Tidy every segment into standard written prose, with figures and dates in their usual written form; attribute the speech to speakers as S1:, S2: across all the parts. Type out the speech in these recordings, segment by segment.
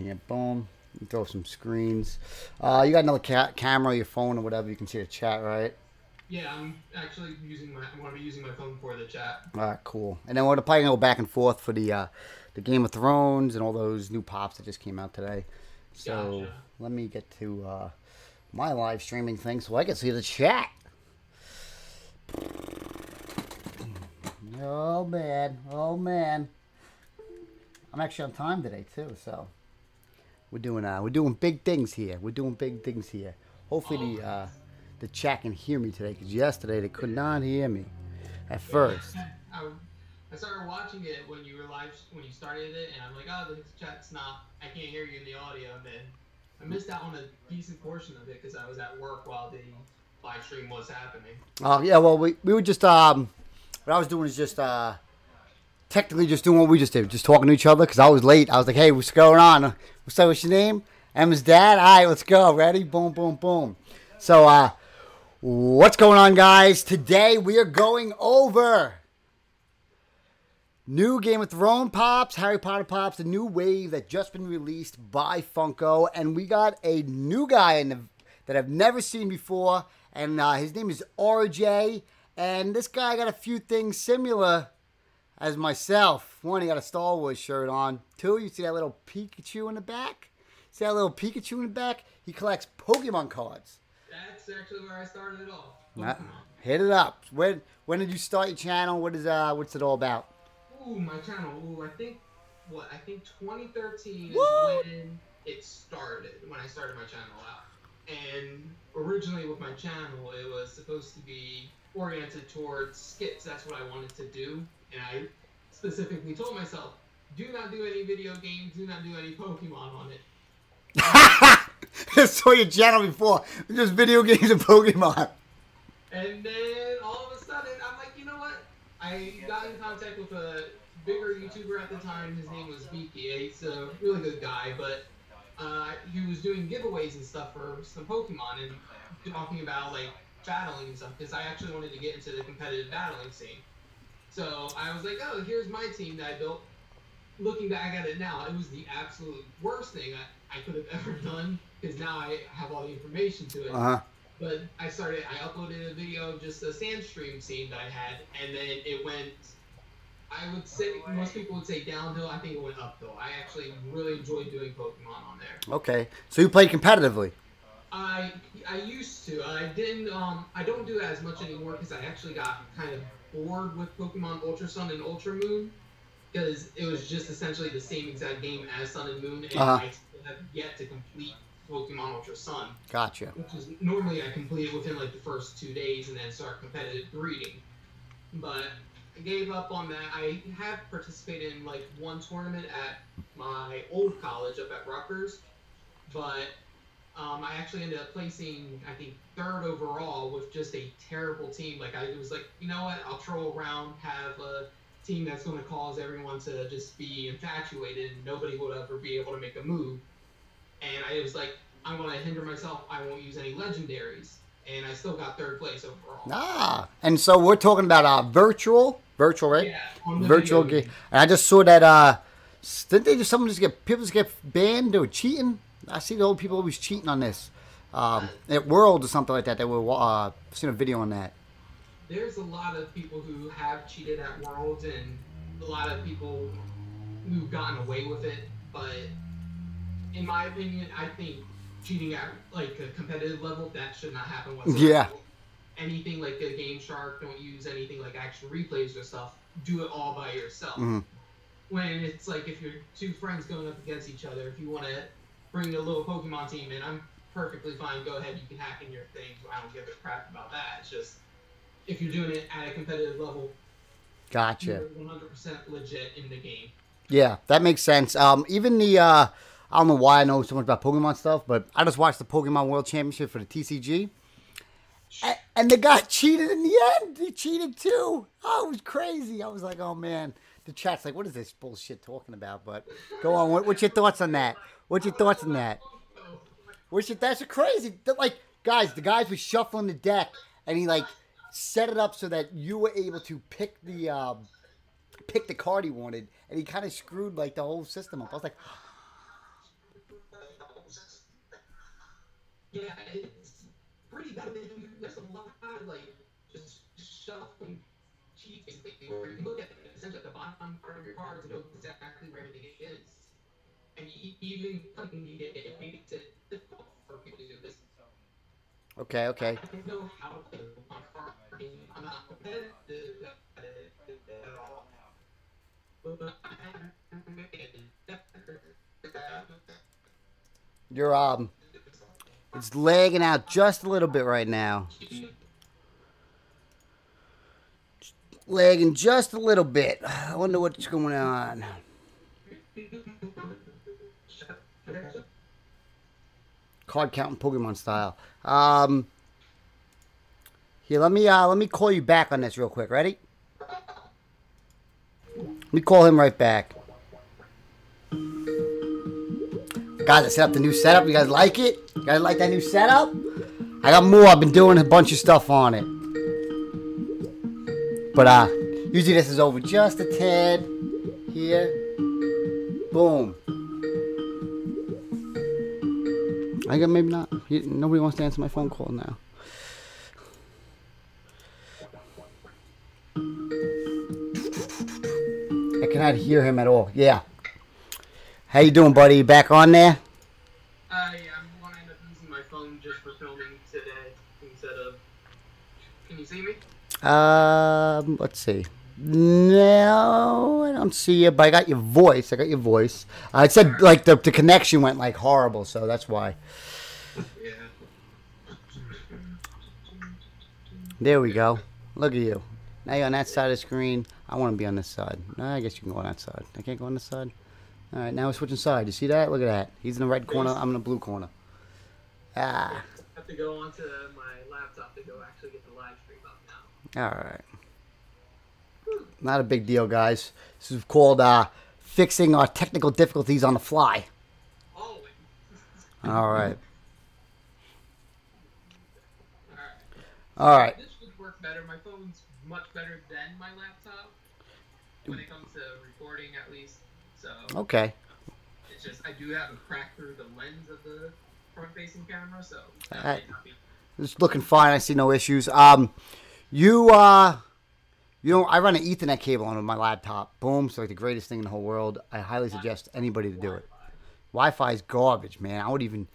S1: here. Boom. Throw some screens. You got another camera, your phone, or whatever. You can see the chat, right?
S2: Yeah, I'm actually using I'm going to be using my phone for the chat.
S1: All right, cool. And then we're probably gonna go back and forth for the Game of Thrones and all those new pops that just came out today. So
S2: Gotcha.
S1: let me get to my live streaming thing so I can see the chat. Oh man, oh man. I'm actually on time today too, so we're doing big things here. We're doing big things here. Hopefully the chat can hear me today, because yesterday they could not hear me at first.
S2: I started watching it when you were when you started it, and I'm like, oh, the chat's not. I can't hear you in the audio. And then I missed out on a decent portion of it because I was at work while the live stream was happening.
S1: Oh yeah, well we were just what I was doing is just technically just doing what we just did, just talking to each other, because I was late. I was like, hey, what's going on? What's your name? Emma's dad. All right, let's go. Ready? Boom, boom, boom. So what's going on, guys? Today we are going over new Game of Thrones pops, Harry Potter pops, the new wave that just been released by Funko, and we got a new guy that I've never seen before, and his name is RJ, and this guy got a few things similar as myself. One, he got a Star Wars shirt on. Two, you see that little Pikachu in the back? See that little Pikachu in the back? He collects Pokemon cards.
S2: That's actually where I started it off.
S1: Hit it up. When did you start your channel? What's it all about?
S2: Ooh, my channel. Ooh, I think 2013 is when it started. When I started my channel out. And originally with my channel, it was supposed to be oriented towards skits. That's what I wanted to do. And I specifically told myself, do not do any video games, do not do any Pokemon on it.
S1: I saw your channel before, just video games and Pokemon.
S2: And then all of a sudden, I'm like, you know what? I got in contact with a bigger YouTuber at the time. His name was Beaky. He's a really good guy, but he was doing giveaways and stuff for some Pokemon and talking about like battling and stuff, because I actually wanted to get into the competitive battling scene. So I was like, oh, here's my team that I built. Looking back at it now, it was the absolute worst thing I could have ever done, because now I have all the information to it. But I uploaded a video of just a Sandstream scene that I had, and then it went, I would say, most people would say downhill. I think it went uphill. I actually really enjoyed doing Pokemon on there.
S1: Okay, so you play competitively?
S2: I used to. I didn't. I don't do it as much anymore, because I actually got kind of bored with Pokemon Ultra Sun and Ultra Moon, because it was just essentially the same exact game as Sun and Moon, and I still have yet to complete Pokemon Ultra Sun.
S1: Gotcha.
S2: Which is normally I complete it within like the first 2 days and then start competitive breeding. But I gave up on that. I have participated in like one tournament at my old college up at Rutgers, but I actually ended up placing, I think, 3rd overall with just a terrible team. Like I was like, you know what? I'll troll around, have a team that's going to cause everyone to just be infatuated, and nobody would ever be able to make a move. And I was like, I'm going to hinder myself. I won't use any legendaries. And I still got 3rd place overall.
S1: And so we're talking about virtual, right?
S2: Yeah, on the
S1: virtual game. And I just saw that, didn't they people just get banned or cheating? I see the old people always cheating on this. At World or something like that, they were, seen a video on that.
S2: There's a lot of people who have cheated at Worlds, and a lot of people who've gotten away with it, but in my opinion, I think cheating at like a competitive level, that should not happen whatsoever.
S1: Yeah.
S2: Anything like a Game Shark, don't use anything like action replays or stuff. Do it all by yourself. When it's like if you're 2 friends going up against each other, if you want to bring a little Pokemon team in, I'm perfectly fine. Go ahead, you can hack in your things. I don't give a crap about that. It's just if you're doing it at a competitive level,
S1: gotcha.
S2: You're 100% legit in the game.
S1: Yeah, that makes sense. Even the I don't know why I know so much about Pokemon stuff, but I just watched the Pokemon World Championship for the TCG. And the guy cheated in the end. He cheated too. Oh, it was crazy. I was like, oh, man. The chat's like, what is this bullshit talking about? But go on. What's your thoughts on that? What's your thoughts on that? That's crazy. Like, guys, the guys were shuffling the deck, and he, like, set it up so that you were able to pick the card he wanted, and he kind of screwed, like, the whole system up. I was like...
S2: Yeah, it's pretty bad. There's a lot of like just shuffling cheating where you look at essentially at the bottom part of your card to know exactly where everything is, and even clicking it makes it difficult for people to do this.
S1: Okay, okay.
S2: I don't know how to play on card. I'm not competitive at it at all. But
S1: You're it's lagging out just a little bit right now. Lagging just a little bit. I wonder what's going on. Card counting Pokemon style. Here, let me call you back on this real quick. Ready? Let me call him right back. Guys, I set up the new setup. You guys like it? You guys like that new setup? I got more. I've been doing a bunch of stuff on it. But usually this is over just a tad. Here. Boom. I got maybe not. Nobody wants to answer my phone call now. I cannot hear him at all. Yeah. How you doing, buddy? You back on there?
S2: Yeah, I'm going to end up using my phone just for filming today instead of... Can you see me?
S1: Let's see. No, I don't see you, but I got your voice. It said, like, the connection went, like, horrible, so that's why.
S2: Yeah.
S1: There we go. Look at you. Now you're on that side of the screen. I want to be on this side. No, I guess you can go on that side. I can't go on this side? All right, now we're switching sides. You see that? Look at that. He's in the red corner. I'm in the blue corner. Ah.
S2: I have to go onto my laptop to go actually get the live stream up now.
S1: All right. Not a big deal, guys. This is called fixing our technical difficulties on the fly.
S2: Always.
S1: All right.
S2: All right. This would work better. My phone's much better than my laptop when it comes to recording, at least. So.
S1: Okay.
S2: It's just I do have a crack through the lens of the front-facing camera, so.
S1: It's looking fine. I see no issues. You know, I run an Ethernet cable on my laptop. Boom. It's like the greatest thing in the whole world. I highly suggest anybody to do it. Wi-Fi is garbage, man. I don't even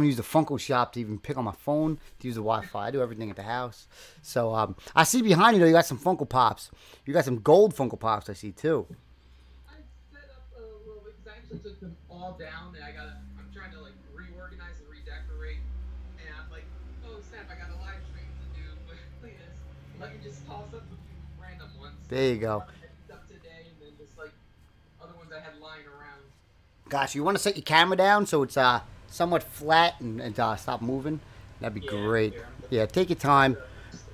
S1: use the Funko shop to even pick on my phone to use the Wi-Fi. I do everything at the house. So, I see behind you, though, you got some Funko Pops. You got some gold Funko Pops, I see, too.
S2: I set up a little bit, because I actually took them all down, and I'm trying to, like, reorganize and redecorate. And I'm like, oh, snap, I got a live stream to do. But look at this. Let me just toss up random ones.
S1: There you go.
S2: Up today, and then just like other ones I had lying around.
S1: Gosh, you want to set your camera down so it's somewhat flat and stop moving? That'd be great. Yeah, take your time.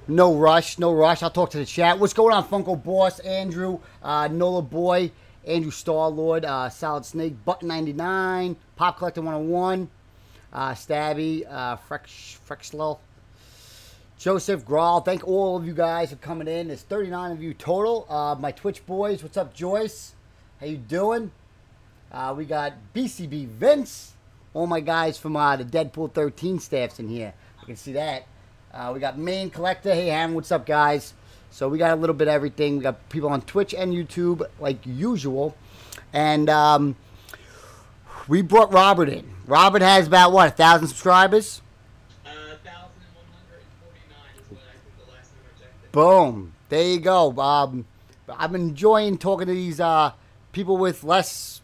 S1: No rush, no rush. I'll talk to the chat. What's going on, Funko Boss, Andrew, Nola Boy, Andrew Star-Lord, Solid Snake, Button 99, Pop Collector 101, Stabby, Frexlow, Joseph Grawl. Thank all of you guys for coming in. There's 39 of you total. My Twitch boys. What's up, Joyce? How you doing? We got BCB Vince. All my guys from the Deadpool 13 staffs in here. You can see that. We got Main Collector. Hey, Ham. What's up, guys? So we got a little bit of everything. We got people on Twitch and YouTube like usual. And we brought Robert in. Robert has about, what, 1,000 subscribers?
S2: 1,149 is what I think the last time I checked it.
S1: Boom. There you go. I'm enjoying talking to these people with less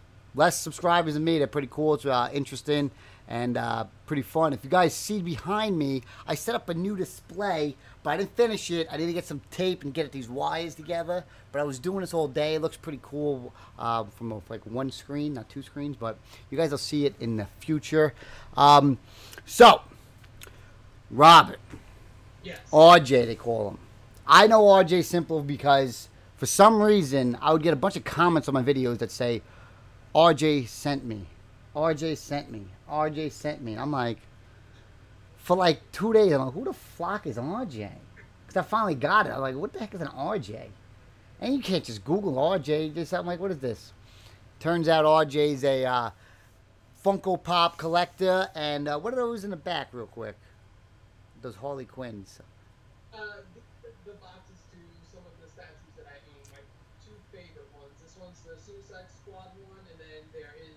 S1: subscribers than me. They're pretty cool. It's interesting and pretty fun. If you guys see behind me, I set up a new display, but I didn't finish it. I need to get some tape and get these wires together. But I was doing this all day. It looks pretty cool from like one screen, not two screens. But you guys will see it in the future. So, Robert.
S2: Yes.
S1: RJ, they call him. I know RJ Simple because for some reason I would get a bunch of comments on my videos that say, RJ sent me. RJ sent me. RJ sent me. And I'm like, for like 2 days, I'm like, who the flock is RJ? Because I finally got it. I'm like, what the heck is an RJ? And you can't just Google RJ. I'm like, what is this? Turns out RJ's a Funko Pop collector. And what are those in the back, real quick? Those Harley Quinns.
S2: The boxes to some of the statues that I own, my two favorite ones. This one's the Suicide Squad one, and then there is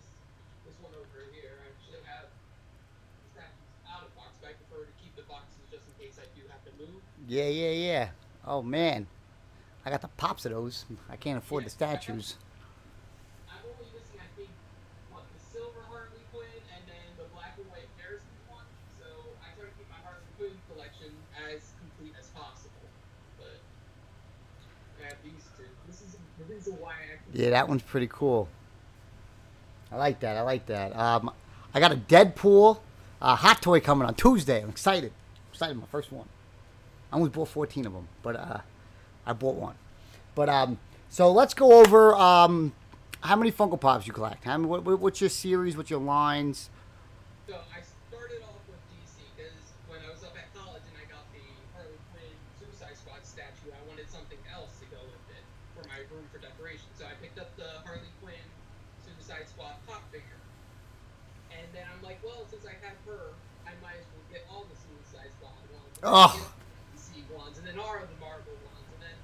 S2: this one over here. I should have the statues out of box, but I prefer to keep the boxes just in case I do have to move.
S1: Yeah. Oh, man. I got the pops of those. I can't afford the statues.
S2: I'm only missing, I think, the silver Harley Quinn and then the black and white Harrison one. So I try to keep my Harley Quinn collection as complete as possible. But I have these two. This is the reason why I actually...
S1: Yeah, that one's pretty cool. I like that. I got a Deadpool hot toy coming on Tuesday. I'm excited. My first one. I only bought 14 of them, but I bought one. But so let's go over how many Funko Pops you collect. What's your series? What's your lines?
S2: So I started off with DC because when I was up at college and I got the Harley Quinn Suicide Squad statue, I wanted something else to go with it for my room for decoration. So I picked up the Harley Quinn Suicide Squad pop figure. And then I'm like, well, since I have her, I might as well get all the Suicide Squad ones.
S1: Oh.
S2: DC ones, and then all of the Marvel ones, and then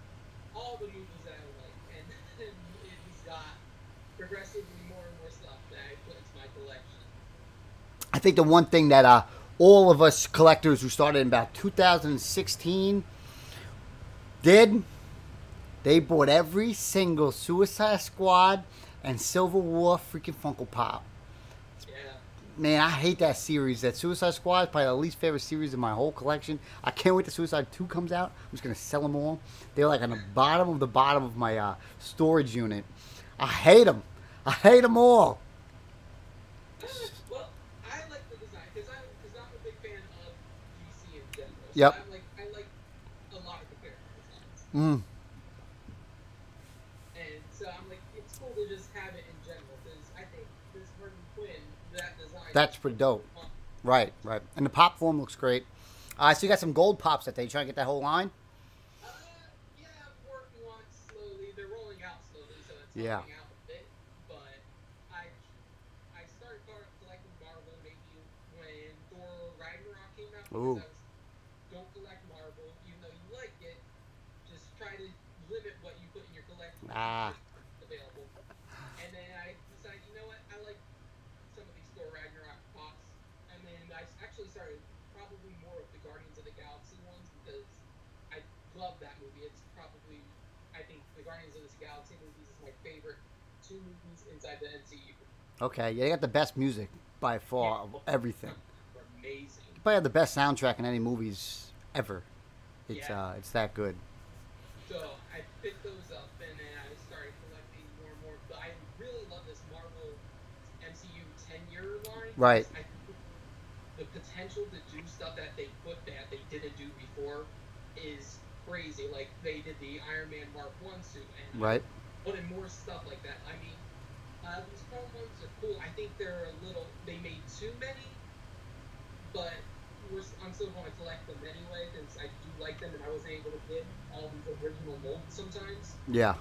S2: all the movies that I like. And then it just got progressively more and more stuff that I put into my collection.
S1: I think the one thing that all of us collectors who started in about 2016 did, they bought every single Suicide Squad and Civil War freaking Funko Pop.
S2: Yeah.
S1: Man, I hate that series. That Suicide Squad is probably the least favorite series in my whole collection. I can't wait till Suicide 2 comes out. I'm just going to sell them all. They're like on the bottom of my storage unit. I hate them. I hate them all.
S2: Well, I like the design because I'm a big fan of DC in general. So
S1: Yep.
S2: I like a lot of the character designs.
S1: Mm.
S2: And so I'm like, it's cool to just have it in general because I think this Harley Quinn, that design.
S1: That's pretty dope. Right. And the pop form looks great. So you got some gold pops that day. You trying to get that whole line?
S2: Yeah, I'm working on it slowly. They're rolling out slowly, so it's
S1: Yeah.
S2: rolling out a bit. But I started collecting Marvel maybe when Thor Ragnarok came out.
S1: Ooh.
S2: Because don't collect Marvel, even though you like it. Just try to limit what you put in your collection. Available. And then I decided, you know what? I like some of these Thor Ragnarok pops. And then I actually started probably more of the Guardians of the Galaxy ones because I love that movie. It's probably, I think the Guardians of the Galaxy movies is my favorite two movies inside the MCU.
S1: Okay. Yeah, they got the best music by far of everything.
S2: They're amazing.
S1: They probably have the best soundtrack in any movies ever. It's that good.
S2: So I picked those up and then I started collecting more and more. But I really love this Marvel MCU 10-year line.
S1: Right.
S2: I think the potential to do stuff that they didn't do before is crazy. Like they did the Iron Man Mark 1 suit and
S1: Right.
S2: wanted more stuff like that. I mean, these chrome ones are cool. I think they're a little. They made too many, but I'm still going to collect them anyway because I do like them, and I wasn't able to get all these original molds sometimes.
S1: Yeah.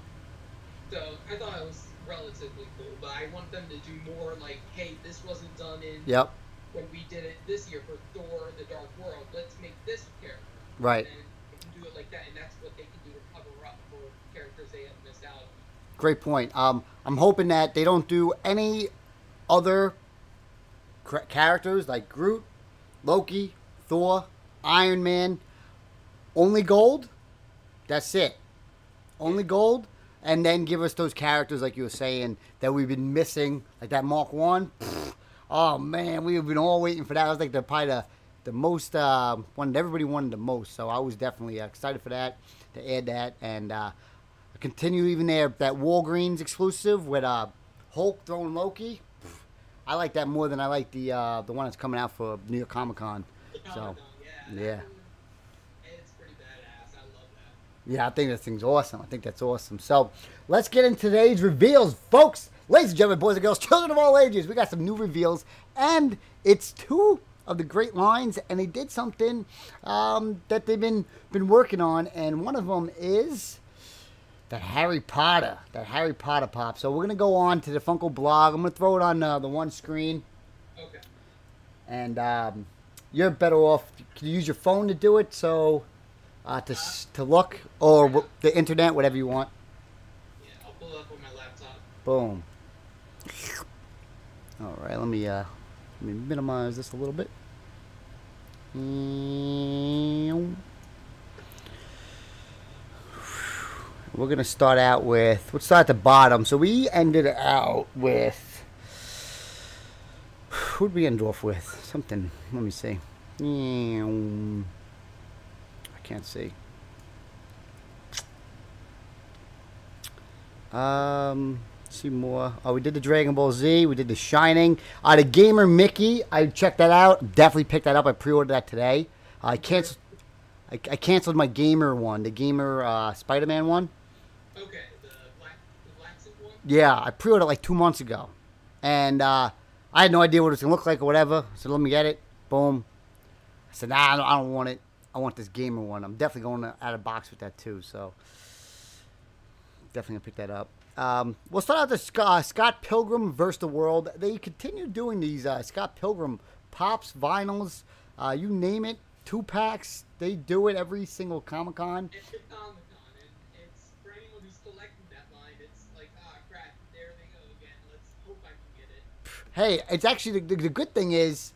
S2: So I thought it was relatively cool, but I want them to do more. Like, hey, this wasn't done in
S1: Yep.
S2: when we did it this year for Thor: The Dark World. Let's make this character.
S1: Right.
S2: And they can do it like that, and that's what they can do to cover up for characters they have missed out on.
S1: Great point. I'm hoping that they don't do any other characters like Groot, Loki, Thor, Iron Man. Only gold. That's it. Only gold. And then give us those characters like you were saying that we've been missing, like that Mark 1. Oh man, we've been all waiting for that. It was like probably the most one everybody wanted the most. So I was definitely excited for that, to add that, and continue even there that Walgreens exclusive with Hulk throwing Loki. I like that more than I like the one that's coming out for New York Comic Con. So yeah.
S2: It's pretty badass. I love that.
S1: Yeah, I think that thing's awesome. I think that's awesome. So let's get into today's reveals, folks. Ladies and gentlemen, boys and girls, children of all ages, we got some new reveals, and it's two of the great lines, and they did something that they've been working on, and one of them is that Harry Potter pop. So we're gonna go on to the Funko blog. I'm gonna throw it on the one screen. and you're better off. Can you use your phone to do it? So to look or the internet, whatever you want.
S2: Yeah, I'll pull it up on my laptop.
S1: Boom. All right, let me minimize this a little bit. We're gonna start out with. Let's start at the bottom. So we ended out with. Who'd we end off with? Something. Let me see. I can't see. See more. Oh, we did the Dragon Ball Z. We did the Shining. The Gamer Mickey. I checked that out. Definitely picked that up. I pre-ordered that today. I canceled. I canceled my Gamer one. The Gamer Spider-Man one.
S2: Okay, the black suit one.
S1: Yeah, I pre-ordered it like 2 months ago, and I had no idea what it was gonna look like or whatever. So let me get it. Boom. I said, nah, I don't want it. I want this Gamer one. I'm definitely going out of box with that too. So definitely gonna pick that up. We'll start out with Scott Pilgrim vs. the World. They continue doing these Scott Pilgrim pops, vinyls, you name it, 2-packs. They do it every single Comic-Con.
S2: It's the Comic-Con, and it's for anyone who's collecting that line. It's like, crap, there they go again. Let's hope I can get it.
S1: Hey, it's actually the good thing is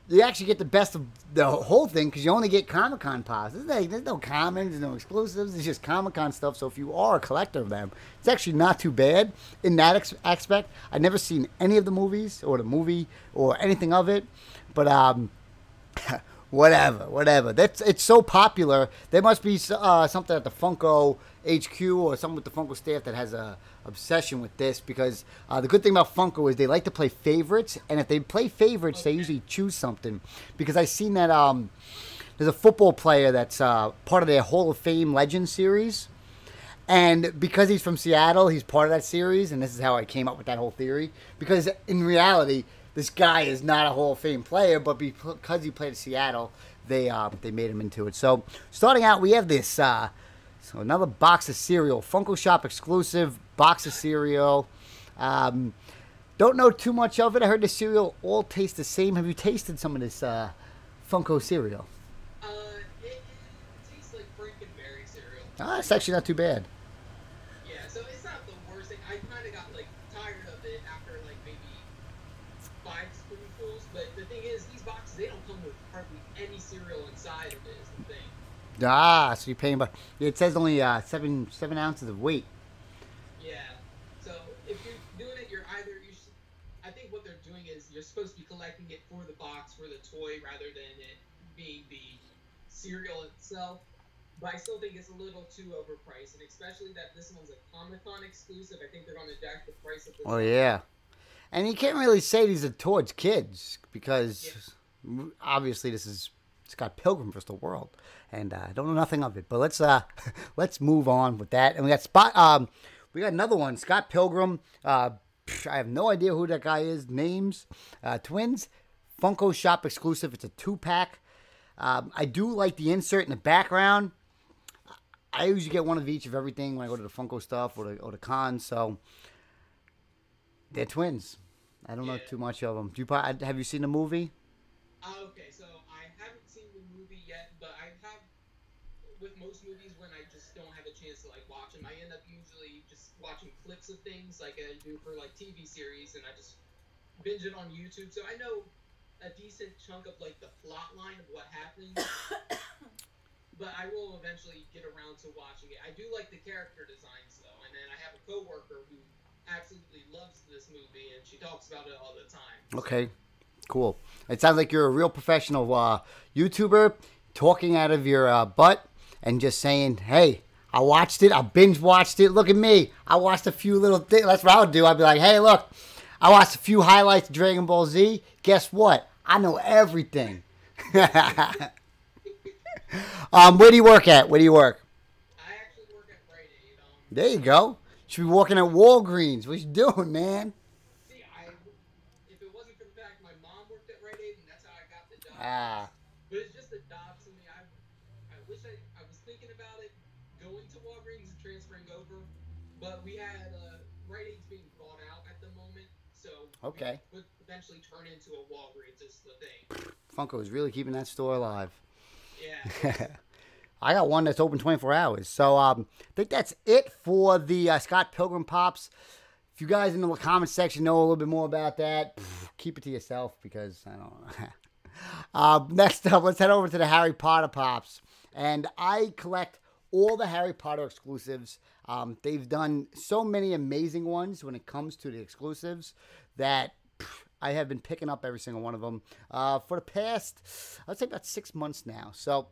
S1: you actually get the best of the whole thing because you only get Comic-Con pops. There's no commons, there's no exclusives. It's just Comic-Con stuff. So if you are a collector of them, it's actually not too bad in that aspect. I've never seen any of the movies or the movie or anything of it, but whatever. It's so popular. There must be something at the Funko HQ or someone with the Funko staff that has a obsession with this because the good thing about Funko is they like to play favorites, and if they play favorites, they usually choose something. Because I've seen that there's a football player that's part of their Hall of Fame Legends series, and because he's from Seattle, he's part of that series, and this is how I came up with that whole theory. Because in reality, this guy is not a Hall of Fame player, but because he played at Seattle, they made him into it. So starting out, we have this. So another box of cereal, Funko Shop exclusive box of cereal. Don't know too much of it. I heard the cereal all taste the same. Have you tasted some of this Funko cereal?
S2: It tastes like Frankenberry cereal.
S1: It's actually not too bad.
S2: Yeah, so it's not the worst thing. I kind of got like tired of it after like maybe 5 spoonfuls. But the thing is, these boxes they don't come with hardly any cereal inside of it. Is the thing.
S1: So you're paying, but it says only 7 ounces of weight.
S2: Yeah. So if you're doing it, I think what they're doing is you're supposed to be collecting it for the box, for the toy, rather than it being the cereal itself. But I still think it's a little too overpriced, and especially that this one's a Comic-Con exclusive. I think they're going to jack the price of this.
S1: Oh yeah, and you can't really say these are towards kids because obviously this is Scott Pilgrim vs. the World, and I don't know nothing of it. But let's move on with that. And we got we got another one, Scott Pilgrim. I have no idea who that guy is. Names, twins, Funko Shop exclusive. It's a 2-pack. I do like the insert in the background. I usually get one of each of everything when I go to the Funko stuff or the con. So they're twins. I don't know too much of them. Have you seen the movie?
S2: Okay, so I haven't seen the movie yet, but I have with most movies when I just don't have a chance to like watch them. I end up usually just watching clips of things like I do for like TV series, and I just binge it on YouTube. So I know a decent chunk of like the plot line of what happens. But I will eventually get around to watching it. I do like the character designs, though. And then I have a coworker who absolutely loves this movie, and she talks about it all the time.
S1: Okay, cool. It sounds like you're a real professional YouTuber talking out of your butt and just saying, hey, I watched it. I binge watched it. Look at me. I watched a few little things. That's what I would do. I'd be like, hey, look, I watched a few highlights of Dragon Ball Z. Guess what? I know everything. Where do you work at? Where do you work?
S2: I actually work at Rite Aid.
S1: There you go. Should be working at Walgreens. What you doing, man?
S2: See, if it wasn't for the fact my mom worked at Rite Aid, and that's how I got the job. But it's just a job to me. I wish I was thinking about it, going to Walgreens and transferring over. But we had Rite Aid's being bought out at the moment, so we
S1: Okay.
S2: would eventually turn into a Walgreens is the thing.
S1: Funko is really keeping that store alive.
S2: Yeah.
S1: I got one that's open 24 hours. So I think that's it for the Scott Pilgrim Pops. If you guys in the comment section know a little bit more about that, keep it to yourself because I don't know. Next up, let's head over to the Harry Potter Pops. And I collect all the Harry Potter exclusives. They've done so many amazing ones when it comes to the exclusives that I have been picking up every single one of them for the past, I'd say about 6 months now. So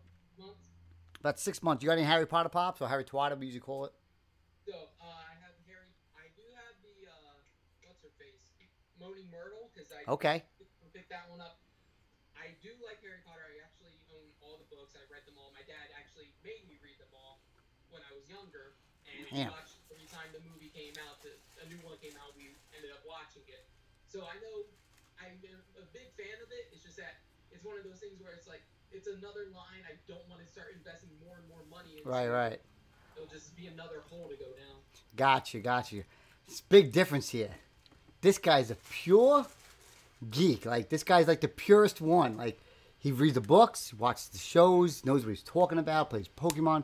S1: about 6 months. You got any Harry Potter Pops or Harry Twatter, we usually call it?
S2: So I have Harry. I do have the what's her face, Moaning Myrtle, because I
S1: Okay.
S2: picked that one up. I do like Harry Potter. I actually own all the books. I read them all. My dad actually made me read them all when I was younger, and we
S1: Damn.
S2: watched every time the movie came out. A new one came out. We ended up watching it. So I know I'm a big fan of it. It's just that it's one of those things where it's like it's another line I don't want to start investing more and more money into.
S1: Right.
S2: It'll just be another hole to go down.
S1: Got you. It's a big difference here. This guy's a pure geek. Like, this guy's like the purest one. Like, he reads the books, watches the shows, knows what he's talking about, plays Pokemon.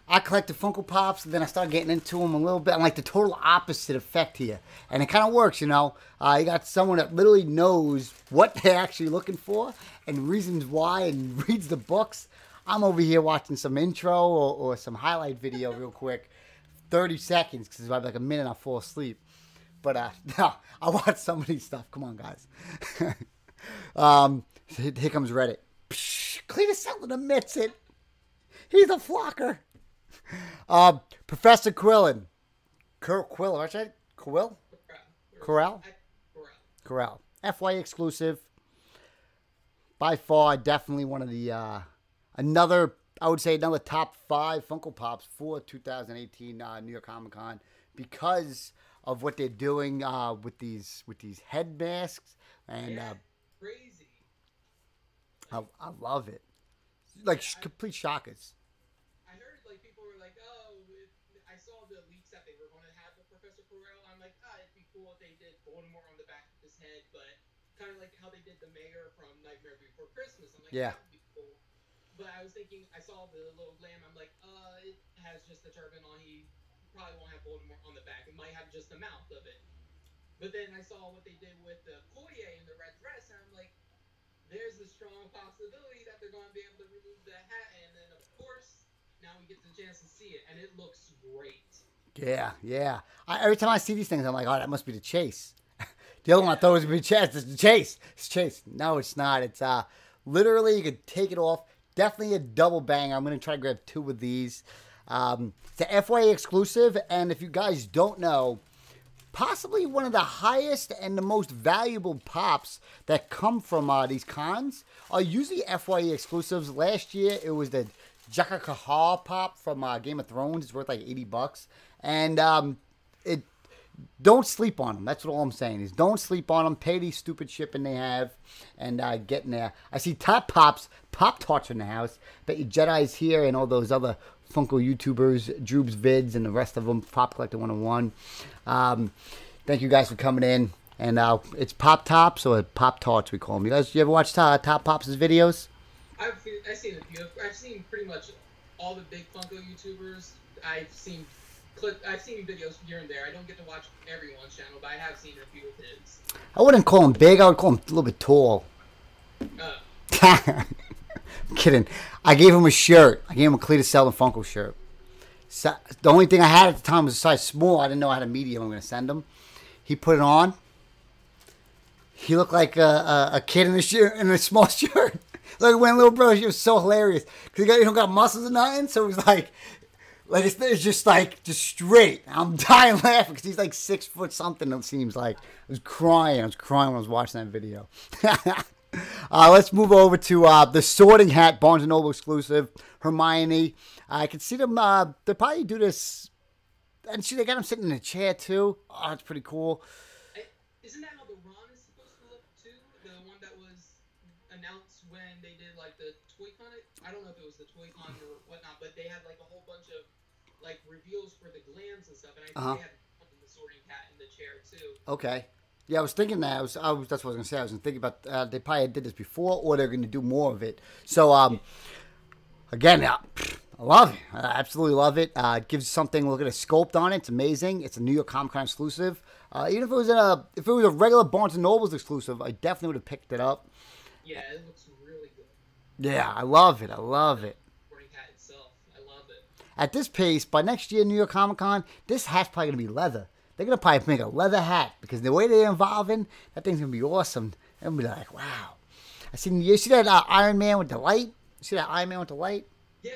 S1: I collected Funko Pops, and then I started getting into them a little bit. I'm like the total opposite effect here. And it kind of works, you know. You got someone that literally knows what they're actually looking for and reasons why and reads the books. I'm over here watching some intro or some highlight video real quick. 30 seconds, because it's like a minute I'll fall asleep. But no, I watch some of these stuff. Come on, guys. Here comes Reddit. Cletus Selden admits it. He's a flocker. Professor Quillen. Quill, what's that? Quill? Corral. FYE exclusive. By far, definitely one of the, I would say another top 5 Funko Pops for 2018 New York Comic Con because of what they're doing with these head masks. And
S2: crazy.
S1: I love it. Like, complete shockers.
S2: I heard, like, people were like, oh, I saw the leaks that they were going to have with Professor Quirrell. I'm like, it'd be cool if they did Voldemort on the back of his head, but kind of like how they did the mayor from Nightmare Before Christmas. I'm like, that would be cool. But I was thinking, I saw the little lamb. I'm like, it has just the turban on. He probably won't have Voldemort on the back. It might have just the mouth of it. But then I saw what they did with the Koye and the red dress, and I'm like, there's a strong possibility that they're going to be able to remove the hat, and then of course now we get the chance to see it, and it looks great.
S1: Yeah. Every time I see these things, I'm like, that must be the chase. The other one I thought was going to be Chase. It's the chase. It's chase. No, it's not. It's literally you could take it off. Definitely a double banger. I'm going to try to grab 2 of these. It's an FYA exclusive, and if you guys don't know, possibly one of the highest and the most valuable pops that come from these cons are usually FYE exclusives. Last year, it was the Jaka Kahar pop from Game of Thrones. It's worth like $80. And don't sleep on them. That's what all I'm saying is don't sleep on them. Pay these stupid shipping they have and get in there. I see Top Pops, Pop-Tarts in the house. Bet you Jedi's here and all those other Funko YouTubers, Droob's Vids, and the rest of them, Pop Collector 101. Thank you guys for coming in. And it's Pop Tops or Pop Tarts we call them. You ever watch Top Pops' videos?
S2: I've seen a few. I've seen pretty much all the big Funko YouTubers. I've seen videos here and there. I don't get to watch everyone's channel, but I have seen a few of his.
S1: I wouldn't call him big. I would call him a little bit tall. I'm kidding. I gave him a shirt. I gave him a Cletus Selden Funko shirt. So, the only thing I had at the time was a size small. I didn't know I had a medium I'm going to send him. He put it on. He looked like a kid in a small shirt. Like when little bro, he was so hilarious. Because he don't got muscles or nothing. So he's like it's just straight. I'm dying laughing because he's like 6 foot something, it seems like. I was crying when I was watching that video. Let's move over to the Sorting Hat Barnes & Noble exclusive, Hermione. I can see them, they'll probably do this, and see they got him sitting in a chair too. Oh, that's pretty cool.
S2: Isn't that how the Ron is supposed to look too? The one that was announced when they did like the Toy-Con? I don't know if it was the Toy-Con or whatnot, but they had like a whole bunch of like reveals for the glands and stuff, and I think they had in the sorting hat in the chair too.
S1: Okay. Yeah, I was thinking that. That's what I was gonna say. I was thinking about they probably did this before, or they're gonna do more of it. So again, I love it. I absolutely love it. It gives something. Look at the sculpt on it. It's amazing. It's a New York Comic Con exclusive. Even if it was a regular Barnes and Noble's exclusive, I definitely would have picked it up.
S2: Yeah, it looks really good.
S1: Yeah, I love it. I love it.
S2: Sporting hat itself, I love it.
S1: At this pace, by next year, New York Comic Con, this hat's probably gonna be leather. They're gonna probably make a leather hat because the way they're evolving, that thing's gonna be awesome. They're gonna be like, wow. You see that Iron Man with the light? You see that Iron Man with the light?
S2: Yeah,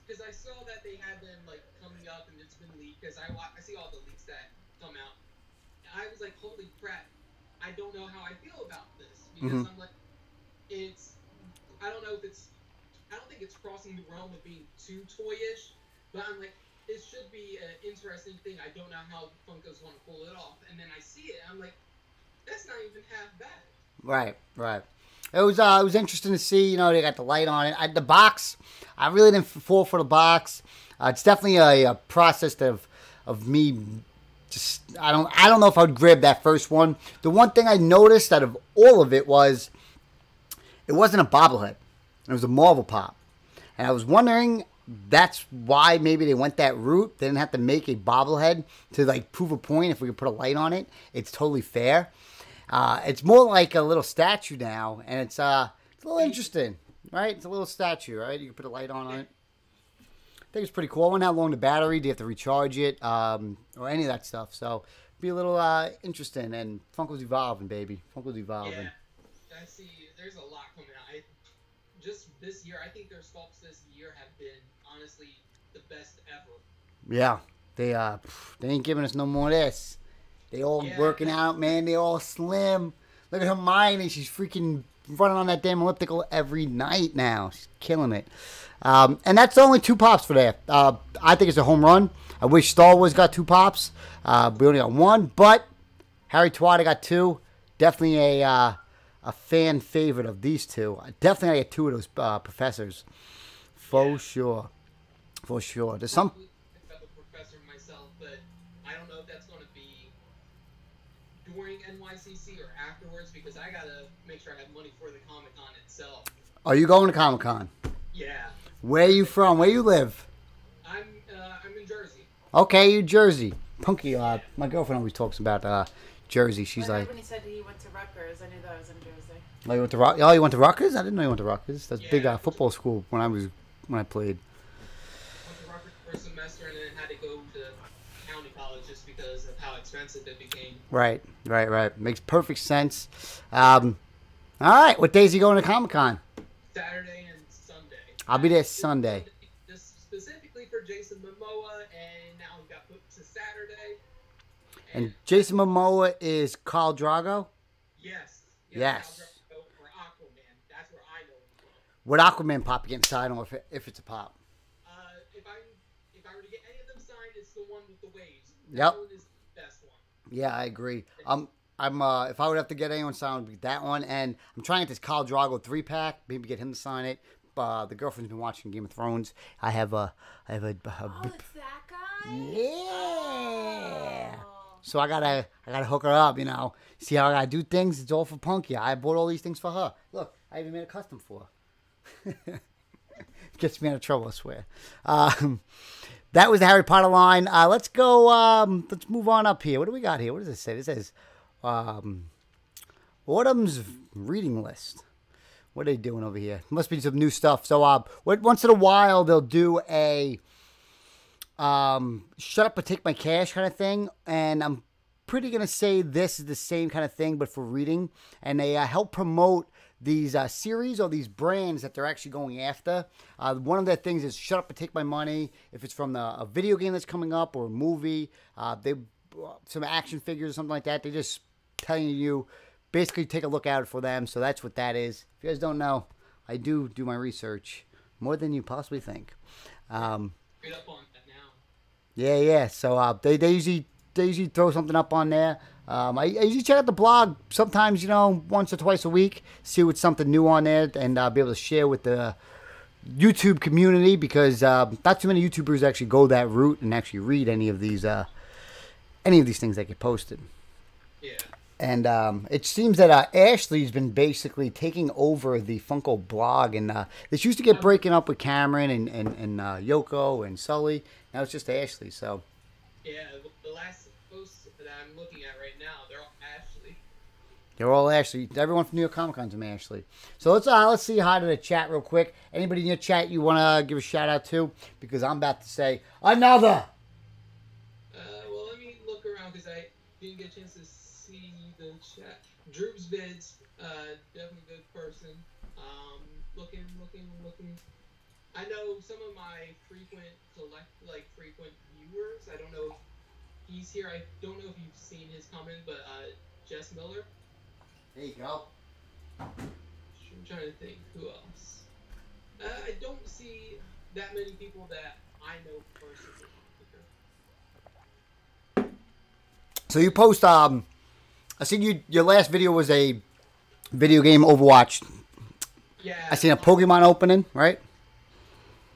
S2: because I saw that they had them like coming up and it's been leaked. Because I see all the leaks that come out. I was like, holy crap! I don't know how I feel about this because I'm like, I don't think it's crossing the realm of being too toyish, but I'm like, it should be an interesting thing. I don't know how Funko's want to pull it off. And then I see it, I'm like, that's not even half bad.
S1: Right. It was interesting to see. You know, they got the light on it. The box, I really didn't fall for the box. It's definitely a process of me. Just I don't know if I would grab that first one. The one thing I noticed out of all of it was it wasn't a bobblehead. It was a Marvel Pop, and I was wondering. That's why maybe they went that route. They didn't have to make a bobblehead to like prove a point. If we could put a light on it, it's totally fair. It's more like a little statue now, and it's a little interesting, right? It's a little statue, right? You can put a light on it. I think it's pretty cool. I wonder how long the battery. Do you have to recharge it, or any of that stuff? So be a little interesting. And Funko's evolving, baby. Funko's evolving.
S2: Yeah, I see. There's a lot coming out. Just this year, I think their sculpts this year have been honestly the best ever.
S1: Yeah, they ain't giving us no more of this. They all working out, man. They all slim. Look at Hermione. She's freaking running on that damn elliptical every night now. She's killing it. And that's only 2 pops for that. I think it's a home run. I wish Star Wars got 2 pops. We only got 1, but Harry Twada got 2. Definitely a fan favorite of these 2. Definitely I get 2 of those professors. For sure. There's some.
S2: I picked up a professor myself, but I don't know if that's going to be during NYCC or afterwards because I gotta make sure I have money for the Comic Con itself.
S1: Are you going to Comic Con?
S2: Yeah.
S1: Where are you from? Where you live?
S2: I'm in Jersey.
S1: Okay, you Jersey. Punky. My girlfriend always talks about Jersey. She's like.
S3: When he said he went to Rutgers, I knew that I was in Jersey.
S1: Oh, you went to you went to Rutgers? I didn't know you went to Rutgers. That's big football school when I played.
S2: Went to Rutgers for a semester and then had to go to county college just because of how expensive it became.
S1: Right. Makes perfect sense. All right, what days are you going to Comic Con?
S2: Saturday and Sunday.
S1: I'll be there Sunday.
S2: This specifically for Jason Momoa, and now we got put to Saturday.
S1: And Jason Momoa is Khal Drogo?
S2: Yes.
S1: Yes.
S2: Khal Drogo or Aquaman. That's where I know him from.
S1: What Aquaman pop you getting signed on if it's a pop?
S2: If I were to get any of them signed, it's the one with the waves.
S1: Yep.
S2: That one is the best one.
S1: Yeah, I agree. If I would have to get anyone signed, it would be that one. And I'm trying to get this Khal Drogo 3-pack. Maybe get him to sign it. The girlfriend's been watching Game of Thrones. I have a.
S3: Oh, it's that guy.
S1: Yeah.
S3: Oh.
S1: So I gotta hook her up. You know, see how I gotta do things. It's all for Punky. I bought all these things for her. Look, I even made a custom for her. Gets me out of trouble, I swear. That was the Harry Potter line. Let's go. Let's move on up here. What do we got here? What does it say? It says Autumn's reading list. What are they doing over here? Must be some new stuff. So once in a while they'll do a shut up and take my cash kind of thing, and I'm pretty gonna say this is the same kind of thing but for reading, and they help promote these series or these brands that they're actually going after. One of their things is shut up and take my money. If it's from a video game that's coming up or a movie, some action figures or something like that, they just telling you basically take a look out for them. So that's what that is. If you guys don't know, I do my research more than you possibly think.
S2: Read up on that now.
S1: Yeah. So they usually throw something up on there. I usually check out the blog sometimes, once or twice a week, see what's something new on there, and be able to share with the YouTube community, because not too many YouTubers actually go that route and actually read any of these things that get posted.
S2: Yeah.
S1: And it seems that Ashley's been basically taking over the Funko blog, and this used to get breaking up with Cameron and Yoko and Sully. Now it's just Ashley. So
S2: yeah, the last posts that I'm looking at right now, they're all Ashley.
S1: They're all Ashley. Everyone from New York Comic Con's from Ashley. So let's see hi to the chat real quick. Anybody in your chat you want to give a shout out to? Because I'm about to say another.
S2: Well, let me look around because I didn't get a chance to see the chat. Droop's vids, definitely a good person. Looking. I know some of my frequent viewers. I don't know if he's here. I don't know if you've seen his comment, but Jess Miller.
S1: There you go.
S2: I'm trying to think who else. I don't see that many people that I know personally.
S1: So you post I seen your last video was a video game Overwatch.
S2: Yeah.
S1: I seen a Pokemon opening, right?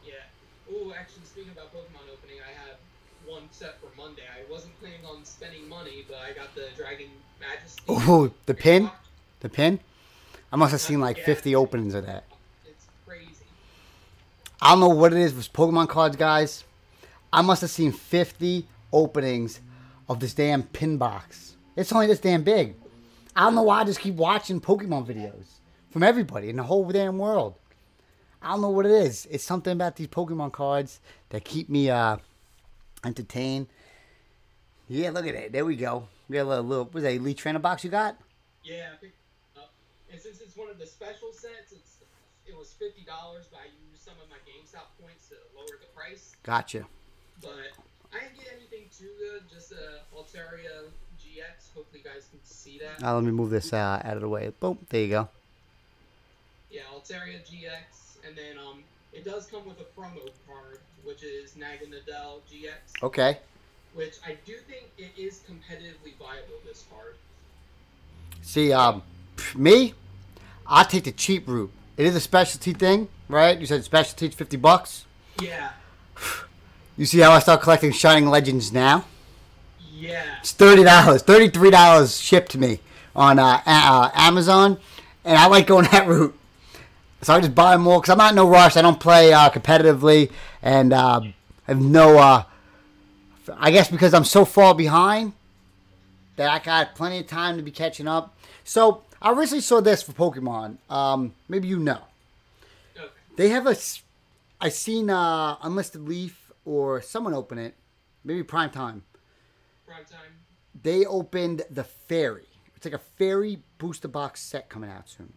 S2: Yeah. Oh, actually, speaking about Pokemon opening, I have one set for Monday. I wasn't planning on spending money, but I got the Dragon Majesty.
S1: Oh, the pin? The pin? I must have seen like 50 openings of that.
S2: It's crazy.
S1: I don't know what it is with Pokemon cards, guys. I must have seen 50 openings of this damn pin box. It's only this damn big. I don't know why I just keep watching Pokemon videos from everybody in the whole damn world. I don't know what it is. It's something about these Pokemon cards that keep me entertained. Yeah, look at it. There we go. We got a little, was that Elite Trainer box you got?
S2: Yeah, I picked up. And since it's one of the special sets, it was $50, but I used some of my GameStop points to lower the price.
S1: Gotcha.
S2: But I didn't get anything too good, just Altaria GX. Hopefully you guys can see that.
S1: Let me move this out of the way. Boom, there you go.
S2: Yeah, Altaria GX, and then it does come with a promo card, which is Naganadel GX.
S1: Okay.
S2: Which I do think it is competitively viable, this card.
S1: See, me, I take the cheap route. It is a specialty thing, right? You said specialty is $50.
S2: Yeah.
S1: You see how I start collecting Shining Legends now?
S2: Yeah.
S1: It's $30, $33 shipped to me on Amazon, and I like going that route. So I just buy more because I'm not in no rush. I don't play competitively, and I have no. I guess because I'm so far behind that I got plenty of time to be catching up. So I recently saw this for Pokemon. Maybe you know.
S2: Okay.
S1: They have I seen Unlisted Leaf or someone open it. Maybe Prime Time.
S2: Prime Time.
S1: They opened the Fairy. It's like a Fairy booster box set coming out soon.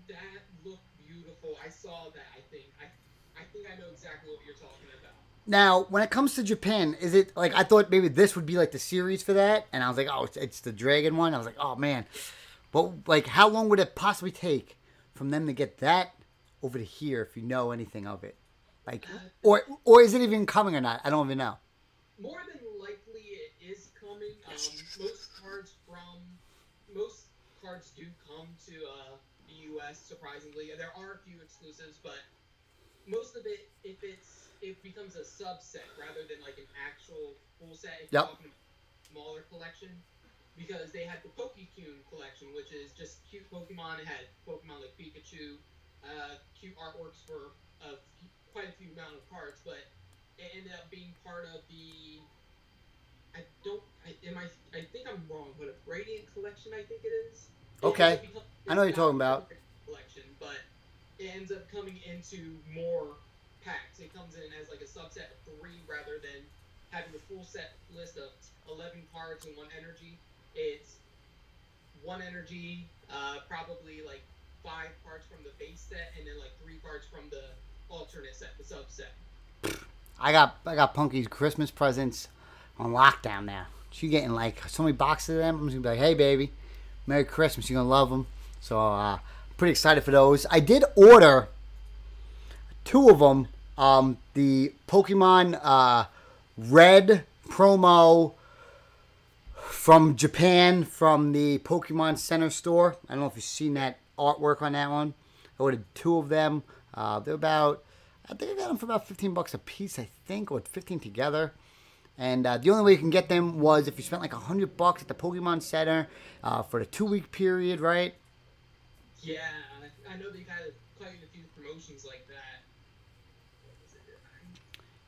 S2: That looked beautiful. I saw that. I think I know exactly what you're talking about.
S1: Now, when it comes to Japan, is it like I thought maybe this would be like the series for that, and I was like, oh, it's the Dragon one. I was like, oh man, but like, how long would it possibly take from them to get that over to here if you know anything of it, like, or is it even coming or not? I don't even know.
S2: More than likely, it is coming. Most cards do come to the U.S. Surprisingly, there are a few exclusives, but most of it, it becomes a subset rather than like an actual full set. If you're talking smaller collection, because they had the Pokecune collection, which is just cute Pokemon. It had Pokemon like Pikachu, cute artworks for quite a few amount of cards, but it ended up being part of the. I think I'm wrong, but a Radiant collection, I think it is.
S1: Okay, I know what you're talking about.
S2: Collection, but it ends up coming into more packs. It comes in as like a subset of 3 rather than having the full set list of 11 cards and 1 energy. It's 1 energy, probably like 5 cards from the base set, and then like 3 cards from the alternate set, the subset.
S1: I got Punky's Christmas presents on lockdown now. She's getting like so many boxes of them. I'm just gonna be like, hey baby, Merry Christmas. You're gonna love them. So pretty excited for those. I did order 2 of them. The Pokemon Red promo from Japan from the Pokemon Center store. I don't know if you've seen that artwork on that one. I ordered 2 of them. They're about, I think I got them for about $15 a piece, I think, or 15 together. And the only way you can get them was if you spent like $100 at the Pokemon Center for the 2-week period, right?
S2: Yeah, I know they've had quite a few promotions like that.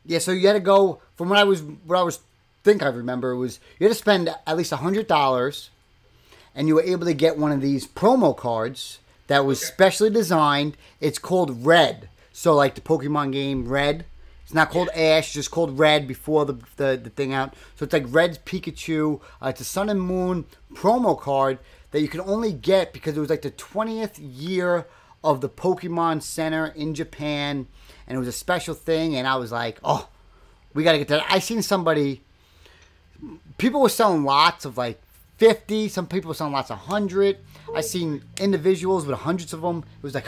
S1: Yeah, so you had to go from what I remember was you had to spend at least $100, and you were able to get one of these promo cards that was specially designed. It's called Red, so like the Pokemon game Red. It's not called Ash, just called Red before the thing out. So it's like Red's Pikachu. It's a Sun and Moon promo card that you can only get because it was like the 20th year of the Pokemon Center in Japan, and it was a special thing. And I was like, oh, we got to get that. I seen people were selling lots of like 50. Some people were selling lots of 100. I seen individuals with hundreds of them. It was like,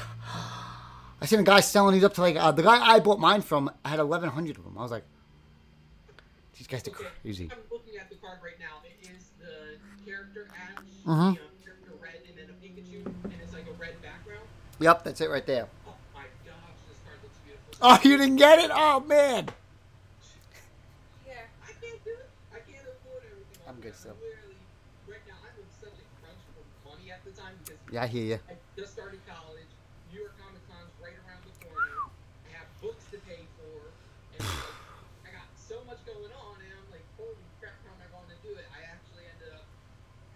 S1: I seen a guy selling these up to like, the guy I bought mine from had 1,100 of them. I was like, these guys are crazy.
S2: I'm looking at the card right now. It is the character Ash, character Red, and then a Pikachu, and it's like a red background.
S1: Yep, that's it right there.
S2: Oh my gosh, this card looks beautiful.
S1: Oh, you didn't get it? Oh, man.
S2: Yeah, I can't do it. I can't afford everything.
S1: I'm good still.
S2: Literally, right now, I'm in such a crunch for money at the time because
S1: I hear you.
S2: I just started college. New York Comic Con's right around the corner. I have books to pay for, and I got so much going on, and I'm like, holy crap, how am I going to do it? I actually ended up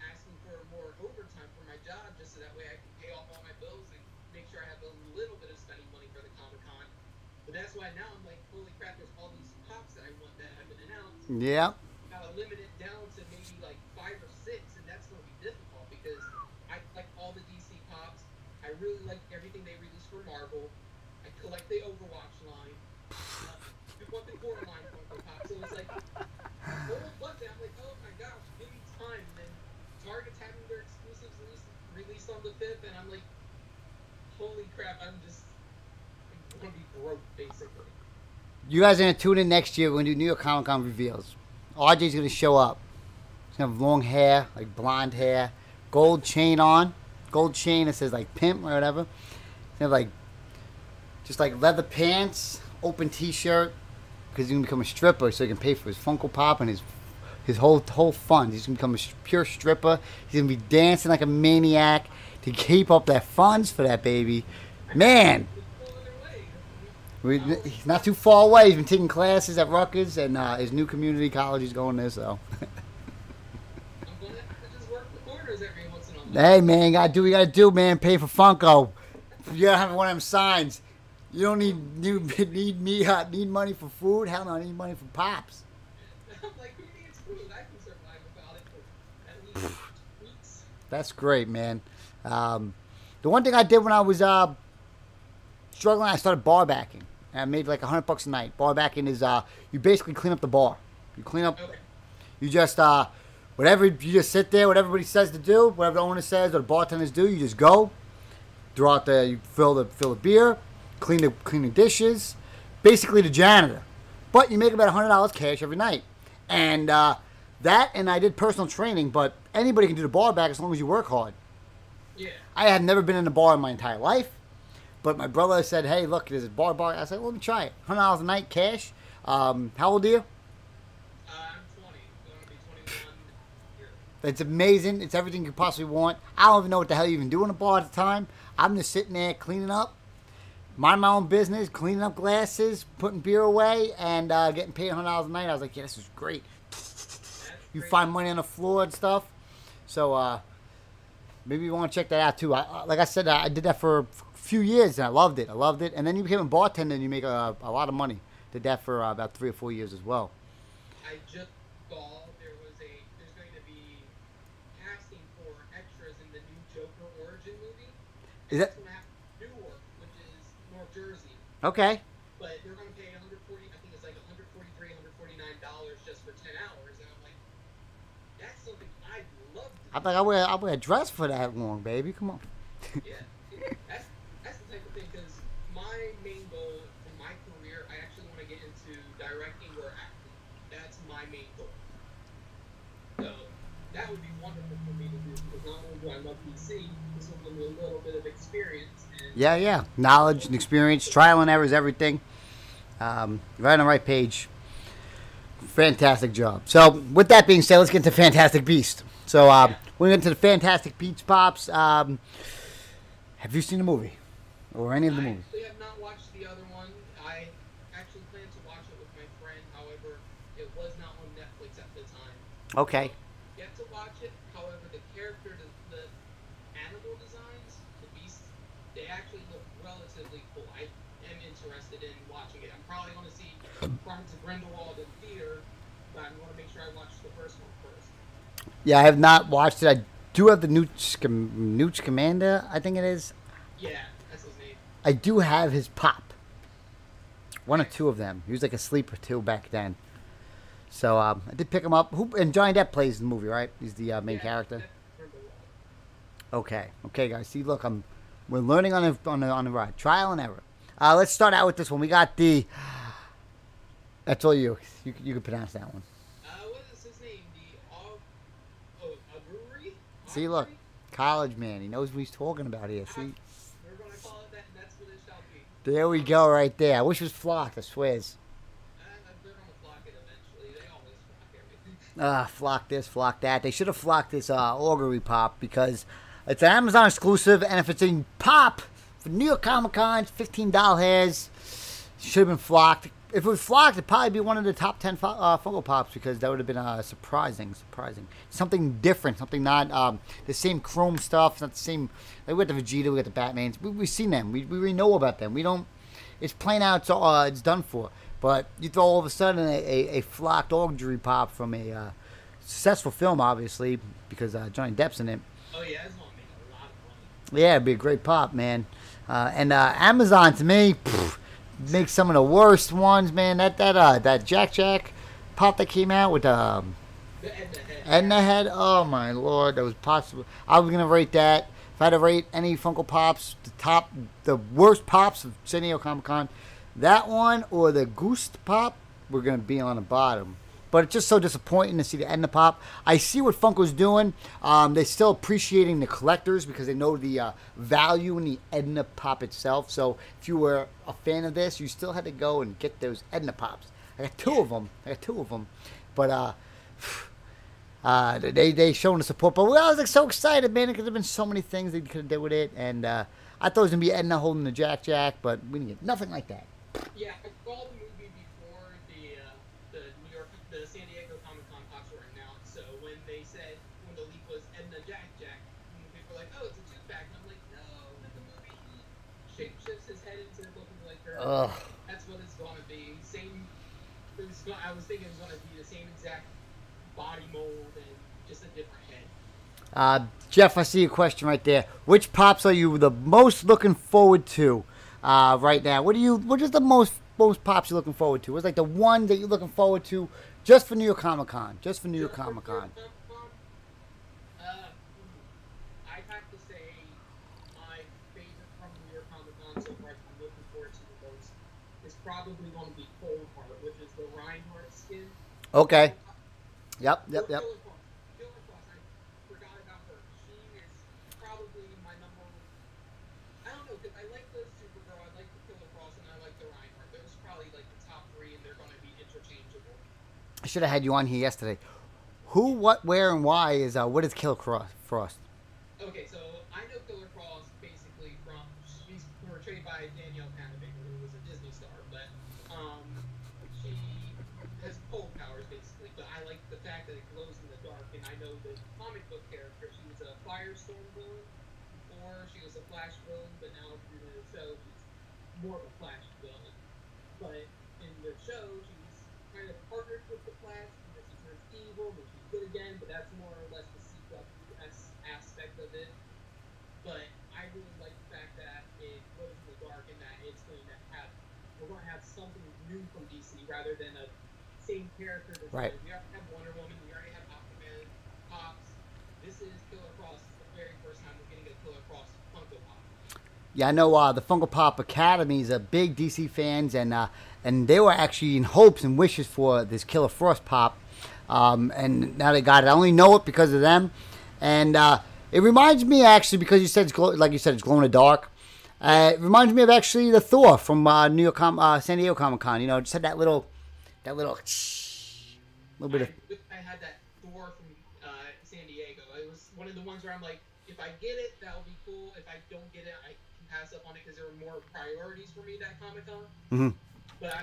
S2: asking for more overtime for my job just so that way I can pay off all my bills and make sure I have a little bit of spending money for the Comic Con. But that's why now I'm like, holy crap, there's all these pops that I want that have been announced.
S1: Yeah.
S2: Gotta limit it down to maybe like 5 or 6, and that's going to be difficult because I like all the DC pops. I really like everything they release for Marvel. I collect the Overwatch line. I want the Coraline Funko Pop. So it's like, whole bunch. I'm like, oh my gosh, give me time. And then Target's having their exclusives released on the 5th, and I'm like, holy crap, I'm going to be broke, basically.
S1: You guys are going to tune in next year. We're going to do New York Comic Con reveals. RJ's going to show up. He's going to have long hair, like blonde hair, gold chain on. Gold chain that says like pimp or whatever. He's going to have like, just like leather pants, open t-shirt, because he's going to become a stripper so he can pay for his Funko Pop and his whole fund. He's going to become a pure stripper. He's going to be dancing like a maniac to keep up that funds for that baby. Man. He's not too far away. He's been taking classes at Rutgers, and his new community college is going there, so.
S2: I'm going to just work the corners every once in a while.
S1: Hey, man, gotta do what you gotta do, man. Pay for Funko. You gotta have one of them signs. You don't need money for food. Hell no, I need money for pops.
S2: I'm like, who needs food? I can survive without it for at least weeks.
S1: That's great, man. The one thing I did when I was struggling, I started bar backing. I made like $100 a night. Bar backing is you basically clean up the bar. You clean up. Okay. You just you just sit there. What everybody says to do, whatever the owner says or the bartenders do, you just go. You fill the beer, clean the dishes, basically the janitor. But you make about $100 cash every night, and I did personal training. But anybody can do the bar back as long as you work hard.
S2: Yeah. I
S1: had never been in a bar in my entire life. But my brother said, hey, look, there's a bar. I said, well, let me try it. $100 a night cash. How old are you?
S2: I'm 20. I'm going to be 21 here.
S1: It's amazing. It's everything you possibly want. I don't even know what the hell you even do in a bar at the time. I'm just sitting there cleaning up, minding my own business, cleaning up glasses, putting beer away, and getting paid $100 a night. I was like, yeah, this is great. You find money on the floor and stuff. So maybe you want to check that out, too. Like I said, I did that for few years and I loved it. And then you became a bartender and you make a lot of money. Did that for about 3 or 4 years as well.
S2: I just saw there's going to be casting for extras in the new Joker origin movie.
S1: Is that?
S2: It's going to happen in Newark, which is North Jersey.
S1: Okay.
S2: But they're going to pay I think it's like $143, $149 just for 10 hours. And I'm like, that's something I'd love to do.
S1: I'm like, I wear a dress for that long, baby. Come on.
S2: Yeah. That's the type of thing, because my main goal in my career, I actually want to get into directing or acting. That's my main goal. So that would be wonderful for me to do, because not only do I about DC, this will give me a little bit of experience. And
S1: Yeah. Knowledge and experience, trial and errors, everything. Right on the right page. Fantastic job. So, with that being said, let's get to Fantastic Beast. So, we're into the Fantastic Beast Pops. Have you seen the movie? Or any of the movies?
S2: I actually have not watched the other one. I actually planned to watch it with my friend. However, it was not on Netflix at the time.
S1: Okay.
S2: Yet to watch it. However, the character, the animal designs, the beasts, they actually look relatively cool. I am interested in watching it. I'm probably going to see Farm to Grindelwald in theater, but I'm going to make sure I watch the first one first.
S1: Yeah, I have not watched it. I do have the Newt Commander, I think it is.
S2: Yeah, that's his name.
S1: I do have his pop. One or two of them. He was like a sleeper too back then. So I did pick him up. And Johnny Depp plays in the movie, right? He's the main character. Okay, guys. See, look, we're learning on the ride. Trial and error. Let's start out with this one. We got the. That's all you. You can pronounce that one.
S2: What is his name? Aguri?
S1: See, look, college man. He knows what he's talking about here. See.
S2: We're going to call it that, and that's what it shall be.
S1: There we go, right there. I wish it was flocked. I swears.
S2: They're going to flock it eventually. They always flock everything.
S1: Flock this, flock that. They should have flocked this augury pop because it's an Amazon exclusive, and if it's in pop for New York Comic Con, $15 hairs, should have been flocked. If it was flocked, it'd probably be one of the top 10 Funko Pops because that would have been surprising. Something different, something not the same chrome stuff, it's not the same. Like we got the Vegeta, we got the Batmans. We've seen them. We already know about them. We don't. It's plain out. It's done for. But you throw all of a sudden a flocked augury pop from a successful film, obviously, because Johnny Depp's in it.
S2: Oh yeah, it's gonna make a lot of money.
S1: Yeah, it'd be a great pop, man. And Amazon to me. Make some of the worst ones, man. That Jack pop that came out with
S2: The
S1: Edna head. Oh my lord, that was possible. I was gonna rate that. If I had to rate any Funko Pops, the worst pops of San Diego Comic Con, that one or the Goose Pop, we're gonna be on the bottom. But it's just so disappointing to see the Edna Pop. I see what Funko's doing. They're still appreciating the collectors because they know the value in the Edna Pop itself. So if you were a fan of this, you still had to go and get those Edna Pops. I got two of them. But they showing the support. But I was like so excited, man, because there have been so many things they could have done with it. And I thought it was going to be Edna holding the Jack, but we didn't get nothing like that.
S2: Yeah, I saw the movie before the San Diego Comic Con Pops were announced. So when the leak was Edna Jack, people were like, oh, it's a two-pack. And I'm like, no, in the movie he shapeshifts his head into looking like her.
S1: Ugh.
S2: That's what it's going to be. I was thinking it was going to be the same exact body mold and just a different head.
S1: Jeff, I see a question right there. Which pops are you the most looking forward to right now? What is the most pops you're looking forward to? What's like the one that you're looking forward to just for New York Comic Con?
S2: I'd have to say my favorite from New York Comic Con so far I'm looking forward to the most is probably going to be Coldheart, which is the Reinhardt skin.
S1: Okay. Yep.
S2: Killer Cross, I forgot about her. She is probably my number one. I don't know, because I like the Supergirl, I like the Killer Cross, and I like the Reinhardt. Those are probably like the top three, and they're going to be interchangeable.
S1: I should have had you on here yesterday. Who, what, where, and why is what is Killer Frost?
S2: Okay, so I know Killer Cross basically from she's portrayed by Danielle Panabaker, who was a Disney star, but she has cold powers basically. But I like the fact that it glows in the dark, and I know the comic book character. She was a Firestorm villain before. She was a Flash villain, but now through the show she's more of a Flash villain. But in the show, she's kind of partnered with the Flash, and then she turns evil, and she's good again. But that's more or less the CW aspect of it. But I really like the fact that it goes in the dark and that it's going to have we're going to have something new from DC rather than a same character.
S1: Right.
S2: We already have Wonder Woman. We already have Aquaman. Pops. This is Killer Cross. It's the very first time we're getting a Killer Cross Funko Pop.
S1: Yeah, I know the Funko Pop Academy is a big DC fans, and they were actually in hopes and wishes for this Killer Frost Pop, and now they got it. I only know it because of them, and It reminds me actually because you said it's like you said it's glow in the dark. It reminds me of actually the Thor from New York, San Diego Comic Con. You know, just had that little little bit of.
S2: I had that Thor from San Diego. It was one of the ones where I'm like, if I get it, that'll be cool. If I don't get it, I can pass up on it because there were more priorities for me that Comic Con.
S1: Mm-hmm.
S2: But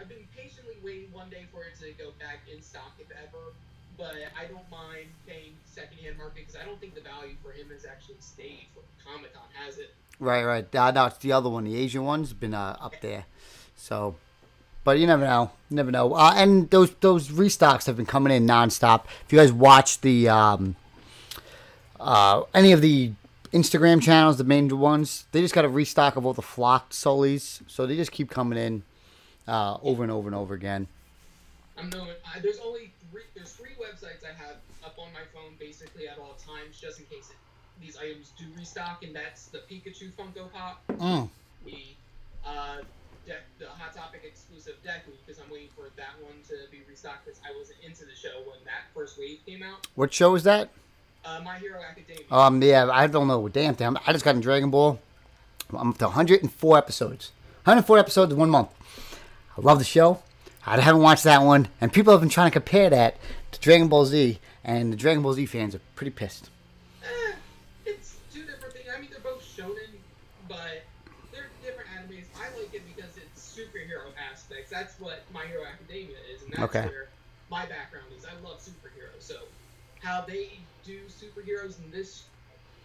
S2: I've been patiently waiting one day for it to go back in stock, if ever. But I don't mind paying secondhand market because I don't think the value for him has actually stayed for Comic Con, has it?
S1: Right. No, it's the other one. The Asian one's been up there. So, but you never know. And those restocks have been coming in nonstop. If you guys watch the any of the Instagram channels, the main ones, they just got a restock of all the flocked Sullies. So they just keep coming in over and over and over again.
S2: I'm knowing there's three websites I have up on my phone basically at all times, just in case these items do restock, and that's the Pikachu Funko Pop, the Hot Topic exclusive Deku, because I'm waiting for that one to be restocked because I wasn't into the show when that first wave came out.
S1: What show is that?
S2: My Hero Academia.
S1: Yeah, I don't know. Damn. I just got in Dragon Ball. I'm up to 104 episodes. 104 episodes in 1 month. I love the show. I haven't watched that one, and people have been trying to compare that to Dragon Ball Z, and the Dragon Ball Z fans are pretty pissed.
S2: It's two different things. I mean, they're both shonen, but they're different animes. I like it because it's superhero aspects. That's what My Hero Academia is, and that's where my background is. I love superheroes, so how they do superheroes in this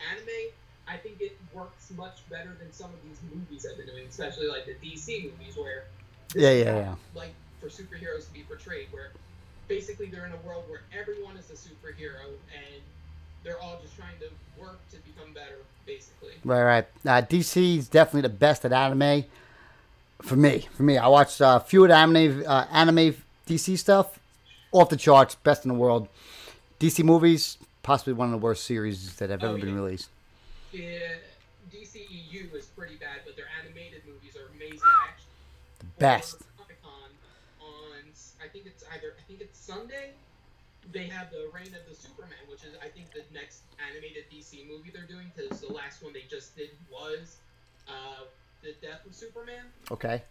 S2: anime, I think it works much better than some of these movies I've been doing, especially like the DC movies where like for superheroes to be portrayed, where basically they're in a world where everyone is a superhero and they're all just trying to work to become better, basically.
S1: Right. DC is definitely the best at anime. For me, I watched a few of the anime DC stuff, off the charts, best in the world. DC movies, possibly one of the worst series that have ever been released.
S2: Yeah, DCEU is pretty bad, but their animated movies are amazing. Actually,
S1: the best.
S2: I think it's Sunday. They have the Reign of the Superman, which is I think the next animated DC movie they're doing, because the last one they just did was the Death of Superman.
S1: Okay.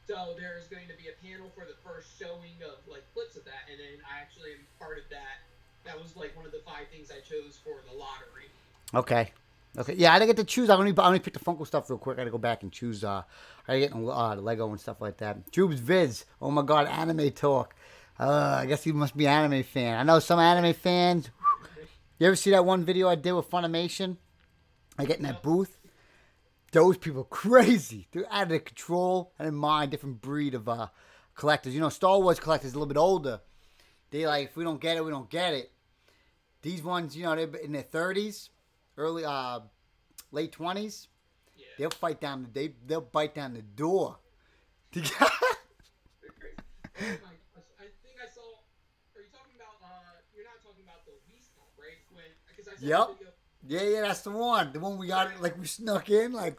S2: So there's going to be a panel for the first showing of like clips of that, and then I actually am part of that. That was like one of the 5 things I chose for the lottery. Okay.
S1: Yeah, I didn't get to choose. I only picked the Funko stuff real quick. I got to go back and choose. I got to get the Lego and stuff like that. Jube's Viz. Oh my God, anime talk. I guess you must be an anime fan. I know some anime fans. You ever see that one video I did with Funimation? I get in that booth. Those people crazy. They're out of control. I didn't mind different breed of collectors. You know, Star Wars collectors a little bit older. They like, if we don't get it, we don't get it. These ones, you know, they're in their 30s, late 20s. Yeah. They'll bite down the door.
S2: Oh my gosh. I think I saw. Are you talking about? You're not talking about the Wii Pop, right? Because I saw the video.
S1: Yeah, that's the one. The one we got, like we snuck in, like.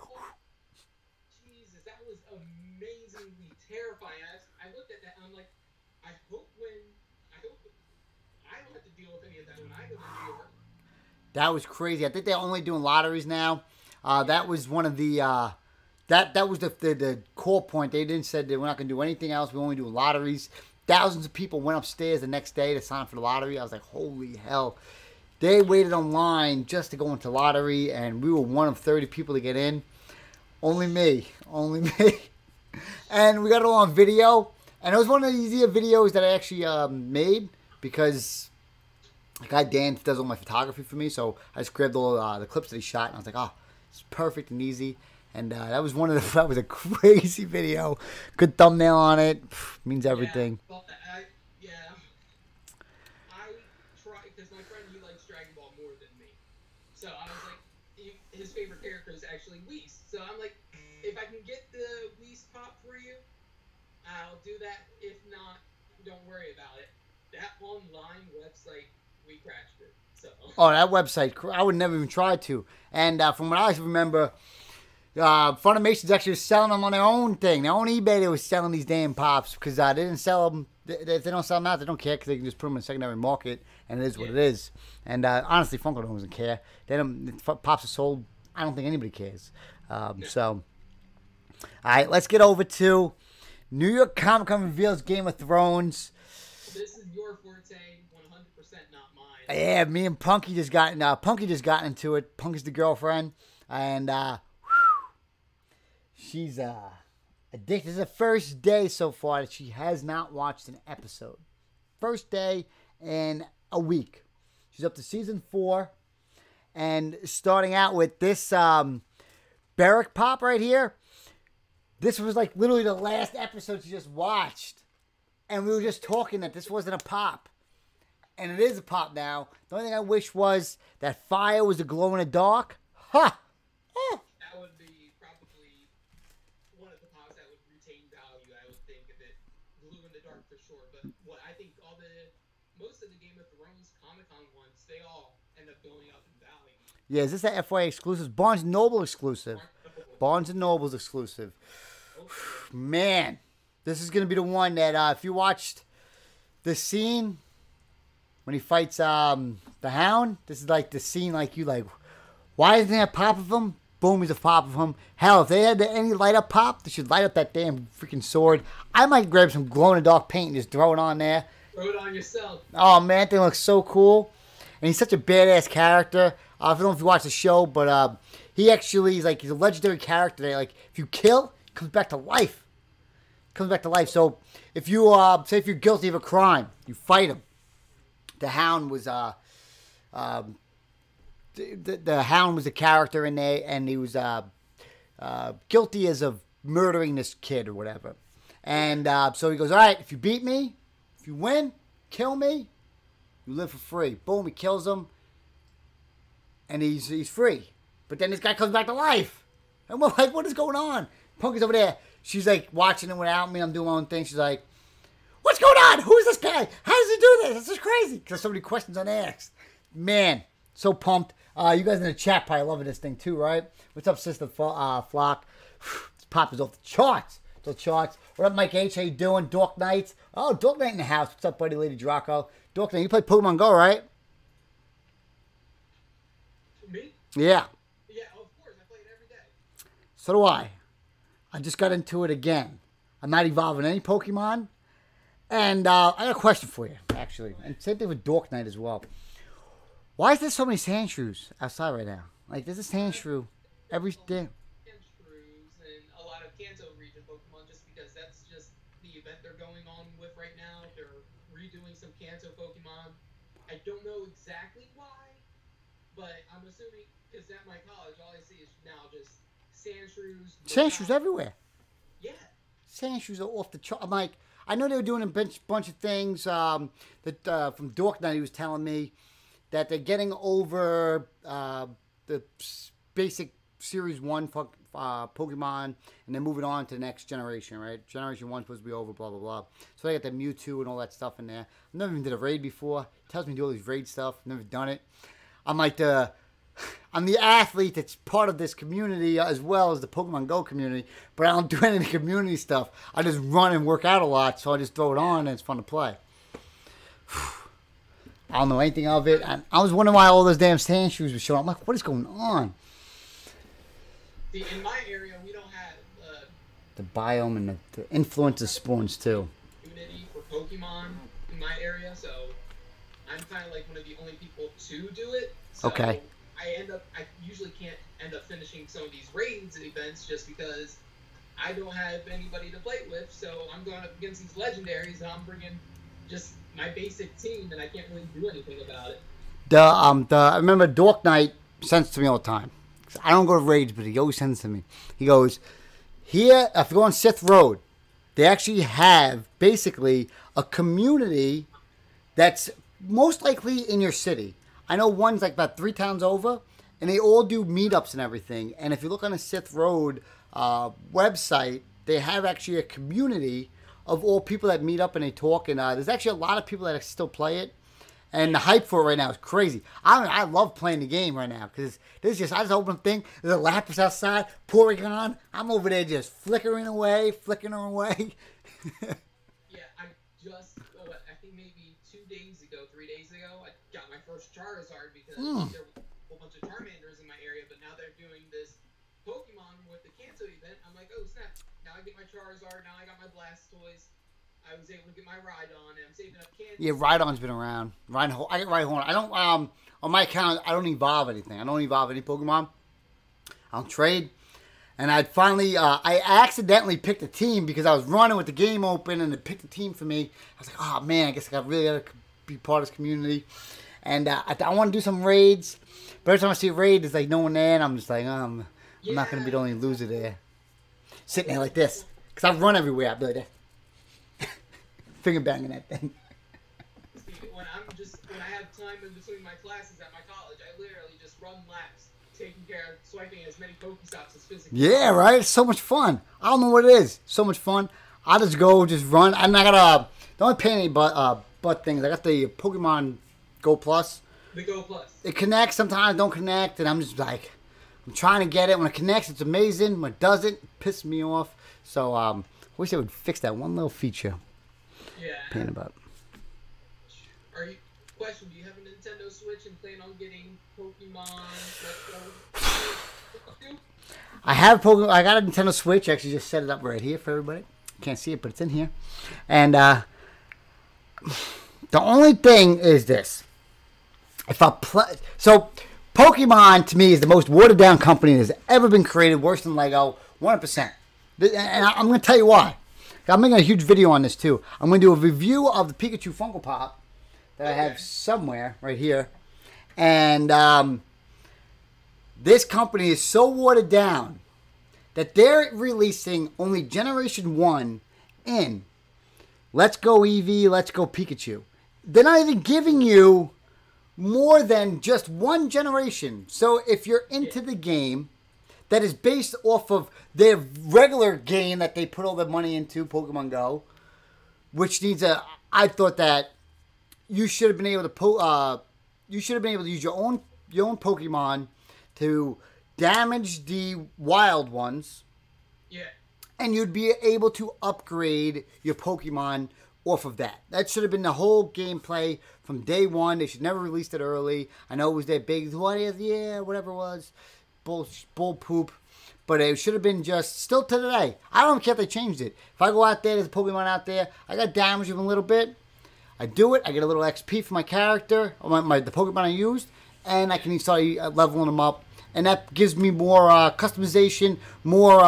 S2: Jesus, that was amazingly terrifying. I looked at that and I'm like, I hope I don't have to deal with any of that when I go to New York.
S1: That was crazy. I think they're only doing lotteries now. That was one of the that was the core point. They didn't said that we're not going to do anything else. We're only doing lotteries. Thousands of people went upstairs the next day to sign up for the lottery. I was like, holy hell. They waited online just to go into lottery, and we were one of 30 people to get in. Only me. And we got it all on video. And it was one of the easier videos that I actually made, because the guy Dan does all my photography for me, so I just grabbed all the clips that he shot, and I was like, oh, it's perfect and easy. And that was that was a crazy video. Good thumbnail on it. Means everything.
S2: Yeah, I try, because my friend, he likes Dragon Ball more than me. So I was like, his favorite character is actually Whis. So I'm like, if I can get the Whis Pop for you, I'll do that. If not, don't worry about it. That online website, we crashed it. So.
S1: Oh, that website, I would never even try to. And from what I remember, Funimation's actually selling them on their own thing. Their own eBay, they were selling these damn pops, because they didn't sell them If they don't sell them out, they don't care because they can just put them in the secondary market, and it is what it is. And honestly, Funko doesn't care. They don't. If Pops are sold, I don't think anybody cares. So, all right, let's get over to New York Comic Con reveals Game of Thrones.
S2: This is your forte, 100% not mine.
S1: Yeah, me and Punky just got into it. Punky's the girlfriend, and she's addicted. This is the first day so far that she has not watched an episode. First day in a week. She's up to season 4, and starting out with this Barrack Pop right here. This was like literally the last episode she just watched. And we were just talking that this wasn't a pop. And it is a pop now. The only thing I wish was that fire was a glow in the dark. Ha!
S2: That would be probably one of the pops that would retain value, I would think, if it glue in the dark for sure. But what I think most of the Game of Thrones Comic-Con ones, they all end up going up in value.
S1: Yeah, is this that FYA exclusive? Barnes & Noble exclusive. Barnes & Noble's exclusive. Man, this is going to be the one that if you watched the scene when he fights the Hound, this is like the scene like you like, why isn't there a pop of him? Boom, he's a pop of him. Hell, if they had any light up pop, they should light up that damn freaking sword. I might grab some glow in the dark paint and just throw it on there.
S2: Throw it on yourself.
S1: Oh man, that thing looks so cool. And he's such a badass character. I don't know if you watch the show, but he's a legendary character. Like if you kill, he comes back to life. So if you say if you're guilty of a crime, you fight him. The Hound was the Hound was a character in there, and he was guilty as of murdering this kid or whatever. And so he goes, all right, if you beat me, if you win, kill me, you live for free. Boom, he kills him, and he's free. But then this guy comes back to life, and we're like, what is going on? Punky's over there. She's like watching him without me. I'm doing my own thing. She's like, what's going on? Who is this guy? How does he do this? This is crazy. Because so many questions unasked. Man, so pumped. You guys in the chat probably loving this thing too, right? What's up, Sister Flock? This pop is off the charts. What up, Mike H? How you doing? Dork Knights. Oh, Dork Knight in the house. What's up, buddy, Lady Draco? Dork Knight, you play Pokemon Go, right?
S2: Me?
S1: Yeah.
S2: Yeah, of course. I play it every day.
S1: So do I. I just got into it again. I'm not evolving any Pokemon. And I got a question for you, actually. And same thing with Dork Knight as well. Why is there so many Sandshrews outside right now? Like, there's a Sandshrew every day.
S2: Sandshrews and a lot of Kanto region Pokemon, just because that's just the event they're going on with right now. They're redoing some Kanto Pokemon. I don't know exactly why, but I'm assuming, because at my college, all I see is now just Sandshrews.
S1: Sandshrews everywhere.
S2: Yeah.
S1: Sandshrews are off the chart. I'm like, I know they were doing a bunch of things. That from Dork Knight, he was telling me that they're getting over the basic Series 1 Pokemon, and they're moving on to the next generation, right? Generation 1's supposed to be over, blah, blah, blah. So they got the Mewtwo and all that stuff in there. I've never even did a raid before. He tells me to do all these raid stuff. Never done it. I'm like I'm the athlete that's part of this community as well as the Pokemon Go community, but I don't do any of the community stuff. I just run and work out a lot, so I just throw it on and it's fun to play. I don't know anything of it. I was wondering why all those damn Sandshrews were showing up. I'm like, what is going on?
S2: See, in my area, we don't have
S1: the biome and the influence of spawns too.
S2: Community for Pokemon in my area, so I'm kind of like one of the only people to do it. So
S1: okay.
S2: I usually can't end up finishing some of these raids and events just because I don't have anybody to play with. So I'm going up against these legendaries, and I'm bringing just my basic team, and I can't really do anything about it.
S1: I remember Dork Knight sends to me all the time. I don't go to raids, but he always sends to me. He goes, here, if you go on Sith Road, they actually have basically a community that's most likely in your city. I know one's like about 3 towns over, and they all do meetups and everything. And if you look on the Sith Road website, they have actually a community of all people that meet up and they talk. And there's actually a lot of people that still play it. And the hype for it right now is crazy. I love playing the game right now because I just open the thing. There's a Lapras outside, Porygon. I'm over there just flickering away.
S2: Yeah, I just days ago, 3 days ago, I got my first Charizard because there were a whole bunch of Charmanders in my area, but now they're doing this Pokemon with the Kinzel event. I'm like, oh snap! Now I get my Charizard. Now I got my Blastoise. I was able to get my Rhydon, and I'm saving up candy.
S1: Yeah, Rhydon's been around. I get Rhyhorn. I don't on my account. I don't evolve anything. I don't evolve any Pokemon. I don't trade. And I finally, I accidentally picked a team because I was running with the game open, and it picked a team for me. I was like, oh man, I guess I really got to be part of this community. And I want to do some raids. But every time I see a raid, there's like no one there, and I'm just like, I'm not going to be the only loser there. Sitting there like this. Because I run everywhere. I'd be like that. Finger banging that thing.
S2: See, when I have time in between my classes at my college, I literally just run laps, taking care of swiping as many Pokestops as physically.
S1: Yeah, right? It's so much fun. I don't know what it is. So much fun. I just go, just run. And I got the only pain in the butt things. I got the Pokemon Go Plus.
S2: The Go Plus.
S1: It connects. Sometimes it don't connect. And I'm just like, I'm trying to get it. When it connects, it's amazing. When it doesn't, it pisses me off. So I wish they would fix that one little feature.
S2: Yeah.
S1: Pain about.
S2: Question, do you have a Nintendo Switch and plan on getting Pokemon Let's Go?
S1: I have Pokemon. I got a Nintendo Switch. I actually just set it up right here for everybody. Can't see it, but it's in here. And the only thing is this. If I play... So, Pokemon, to me, is the most watered-down company that has ever been created. Worse than Lego. 100%. And I'm going to tell you why. I'm making a huge video on this, too. I'm going to do a review of the Pikachu Funko Pop that I have somewhere right here. And this company is so watered down that they're releasing only Generation 1 in Let's Go Eevee, Let's Go Pikachu. They're not even giving you more than just one generation. So if you're into the game that is based off of their regular game that they put all their money into, Pokemon Go, which needs a... I thought that you should have been able to use your own Pokemon to damage the wild ones.
S2: Yeah.
S1: And you'd be able to upgrade your Pokemon off of that. That should have been the whole gameplay from day one. They should never released it early. I know it was their big whatever it was. Bull poop. But it should have been just still to today. I don't care if they changed it. If I go out there, there's a Pokemon out there, I got damage them a little bit. I do it. I get a little XP for my character, the Pokemon I used, and I can start leveling them up. And that gives me more customization, more.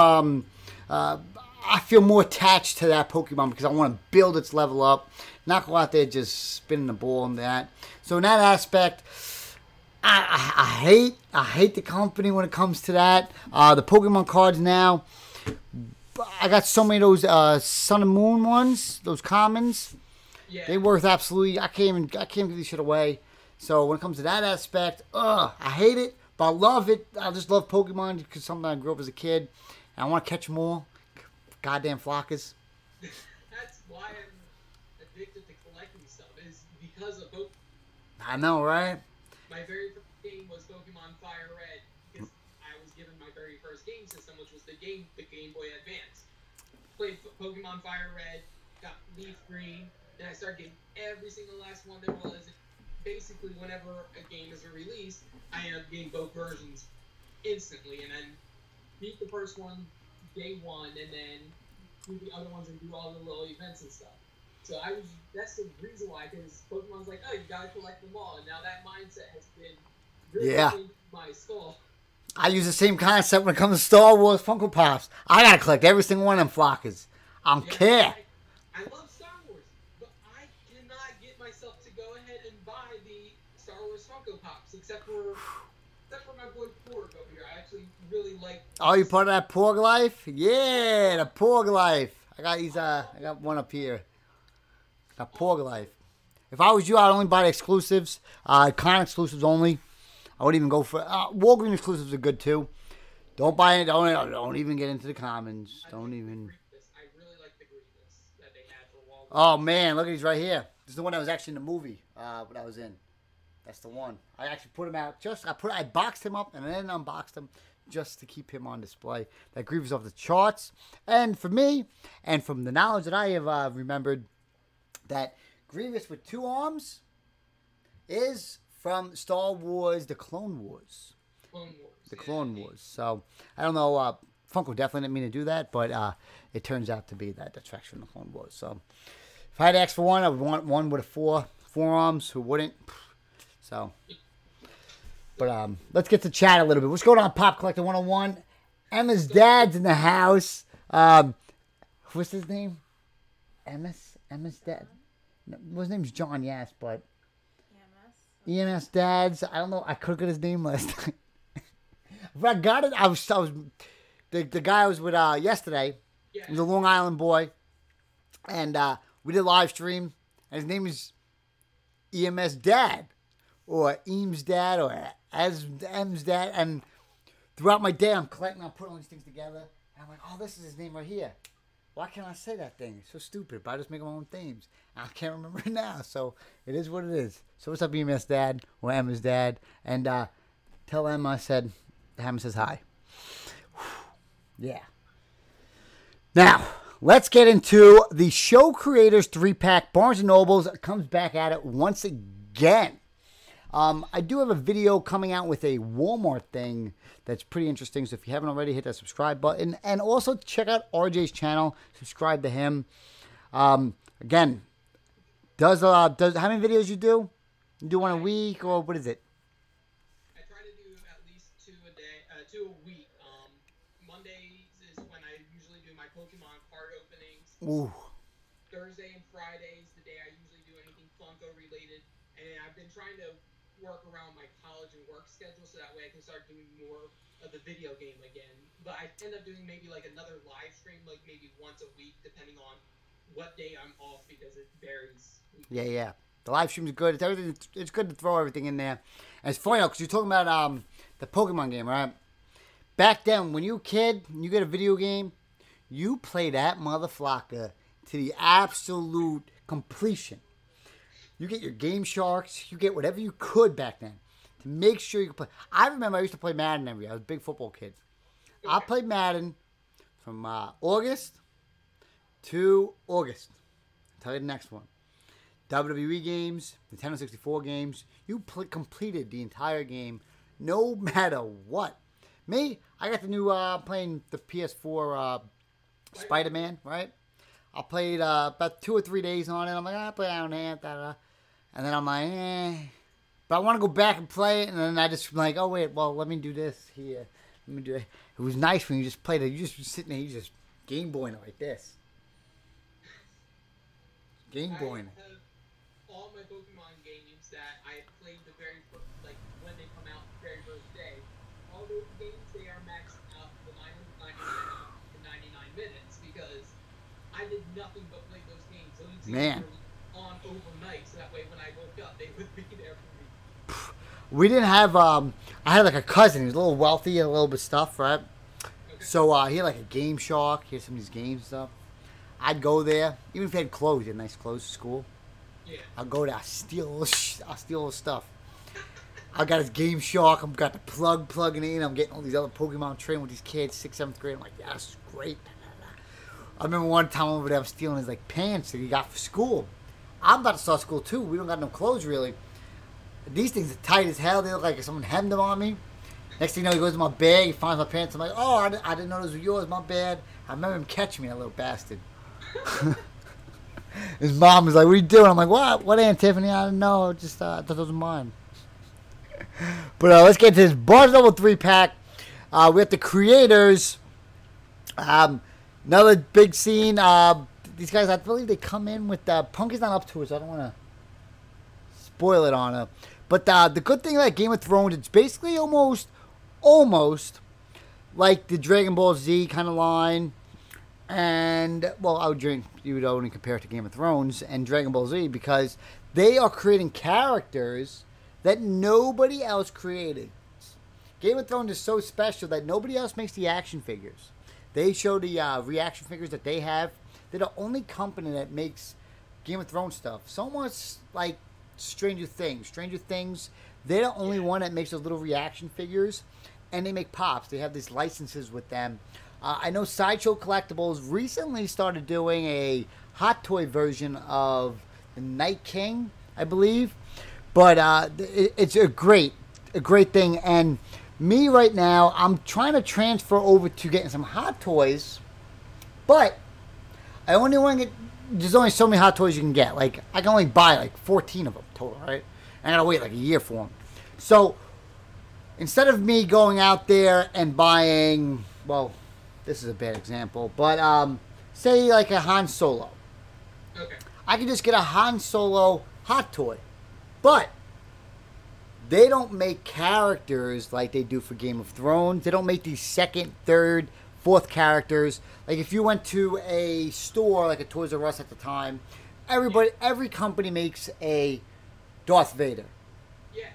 S1: I feel more attached to that Pokemon because I want to build its level up, not go out there just spinning the ball and that. So in that aspect, I hate the company when it comes to that. The Pokemon cards now, I got so many of those Sun and Moon ones, those commons.
S2: Yeah.
S1: They worth absolutely. I can't give this shit away. So when it comes to that aspect, I hate it, but I love it. I just love Pokemon because something I grew up as a kid, and I want to catch them all. Goddamn flockers.
S2: That's why I'm addicted to collecting stuff. Is because of Pokemon.
S1: I know, right?
S2: My very first game was Pokemon Fire Red because I was given my very first game system, which was the Game Boy Advance. Played Pokemon Fire Red, got Leaf Green. And I started getting every single last one there was. Basically, whenever a game is released, I end up getting both versions instantly, and then beat the first one day one, and then do the other ones and do all the little events and stuff. So that's the reason why, because Pokemon's like, oh, you gotta collect them all, and now that mindset has been really in my skull. I
S1: use the same concept when it comes to Star Wars Funko Pops. I gotta collect every single one of them flockers. I don't care.
S2: I love Star Wars, but I cannot get myself to go ahead and buy the Star Wars Funko Pops, except for my boy Porg over here. I actually really like.
S1: Oh, you part of that Porg life? Yeah, the Porg life. I got these. I got one up here. Got Porg life. If I was you, I'd only buy the exclusives. Con exclusives only. I wouldn't even go for Walgreens exclusives are good too. Don't buy it. Don't even get into the commons. Don't even.
S2: I really like the Grievous that they had for Walgreens.
S1: Oh man, look at these right here. This is the one that was actually in the movie when I was in. That's the one. I actually put him out. I boxed him up and then unboxed him just to keep him on display. That Grievous off the charts. And for me, and from the knowledge that I have remembered, that Grievous with 2 arms is from Star Wars: The Clone Wars. The Clone Wars. So I don't know. Funko definitely didn't mean to do that, but it turns out to be that that's actually from the Clone Wars. So if I had to ask for one, I would want one with 4 arms. Who wouldn't? So, but let's get to chat a little bit. What's going on, Pop Collector 101? Emma's dad's in the house. What's his name? Emma's dad. No, his name's John. Yes, but EMS dad's. I don't know. I couldn't get his name last time. If I got it, I was the guy I was with yesterday.
S2: Yeah.
S1: He's a Long Island boy, and we did a live stream, and his name is EMS Dad, or Eames Dad, or M's Dad, and throughout my day, I'm putting all these things together, and I'm like, oh, this is his name right here. Why can't I say that thing? It's so stupid, but I just make my own themes. I can't remember it now, so it is what it is. So what's up, EMS Dad, or Emma's Dad, and tell Emma I said, Emma says hi. Yeah. Now, let's get into the Show Creators 3-pack. Barnes & Nobles comes back at it once again. I do have a video coming out with a Walmart thing that's pretty interesting. So if you haven't already, hit that subscribe button. And also check out RJ's channel. Subscribe to him. Again, does how many videos you do? You do one a week, or what is it?
S2: I try to do at least 2 a day, 2 a week. Mondays is when I usually do my Pokemon card openings.
S1: Ooh.
S2: Thursday and Fridays, the day I usually do anything Funko related. And I've been trying to work around my college and work schedule so that way I can start doing more of the video game again. But I end up doing maybe like another live stream, like maybe once a week, depending on what day I'm off, because it varies.
S1: Yeah. The live stream is good. It's good to throw everything in there. And it's funny, because you're talking about the Pokemon game, right? Back then, when you were a kid, and you get a video game, you play that motherflocker to the absolute completion. You get your Game Sharks. You get whatever you could back then to make sure you could play. I remember I used to play Madden every year. I was a big football kid. I played Madden from August to August. I'll tell you the next one. WWE games, Nintendo 64 games. You completed the entire game no matter what. Me, I got the new playing the PS4 Spider-Man, right? I played about 2 or 3 days on it. I'm like, I play out hand, and then I'm like, but I want to go back and play it, and then I just like, oh wait, well let me do this here. Let me do it. It was nice when you just played it. You just sitting there, you just Game Boying it like this. Game Boying it.
S2: I have all my Pokemon games that I played the very first, like when they come out the very first day. All those games, they are maxed out the 99 to 99 minutes because I did nothing but play those games. So those games were on overnight, so that way when I woke up, they would be there for me.
S1: We didn't have, I had like a cousin. He was a little wealthy and a little bit stuff, right? Okay. So he had like a Game Shark. He had some of these games and stuff. I'd go there, even if he had clothes, he had nice clothes to school.
S2: Yeah.
S1: I'll go there, I'll steal his stuff. I got his Game Shark. I've got the plugging in. I'm getting all these other Pokemon training with these kids, 6th, 7th grade. I'm like, yeah, this is great. I remember one time over there, I was stealing his like pants that he got for school. I'm about to start school too. We don't got no clothes really. These things are tight as hell. They look like someone hemmed them on me. Next thing you know, he goes to my bag. He finds my pants. I'm like, oh, I didn't know those were yours. My bad. I remember him catching me, that little bastard. His mom was like, what are you doing? I'm like, what? What, Aunt Tiffany? I didn't know. Just I thought those were mine. But let's get to this Barnes Noble 3-pack. We have the creators. Another big scene. These guys, I believe they come in with Punk is not up to it, so I don't want to spoil it on her. But the good thing about Game of Thrones, it's basically almost like the Dragon Ball Z kind of line. And, well, you would only compare it to Game of Thrones and Dragon Ball Z because they are creating characters that nobody else created. Game of Thrones is so special that nobody else makes the action figures. They show the reaction figures that they have. They're the only company that makes Game of Thrones stuff. So much like Stranger Things. Stranger Things, they're the only one that makes those little reaction figures. And they make pops. They have these licenses with them. I know Sideshow Collectibles recently started doing a Hot Toy version of the Night King, I believe. But it's a great thing. And me right now, I'm trying to transfer over to getting some Hot Toys, but I only want to get. There's only so many Hot Toys you can get. Like, I can only buy like 14 of them total, right? And I gotta wait like a year for them. So instead of me going out there and buying, well, this is a bad example, but say like a Han Solo.
S2: Okay.
S1: I can just get a Han Solo Hot Toy, but they don't make characters like they do for Game of Thrones. They don't make these second, third, fourth characters. Like if you went to a store like a Toys R Us at the time, every company makes a Darth Vader.
S2: Yeah.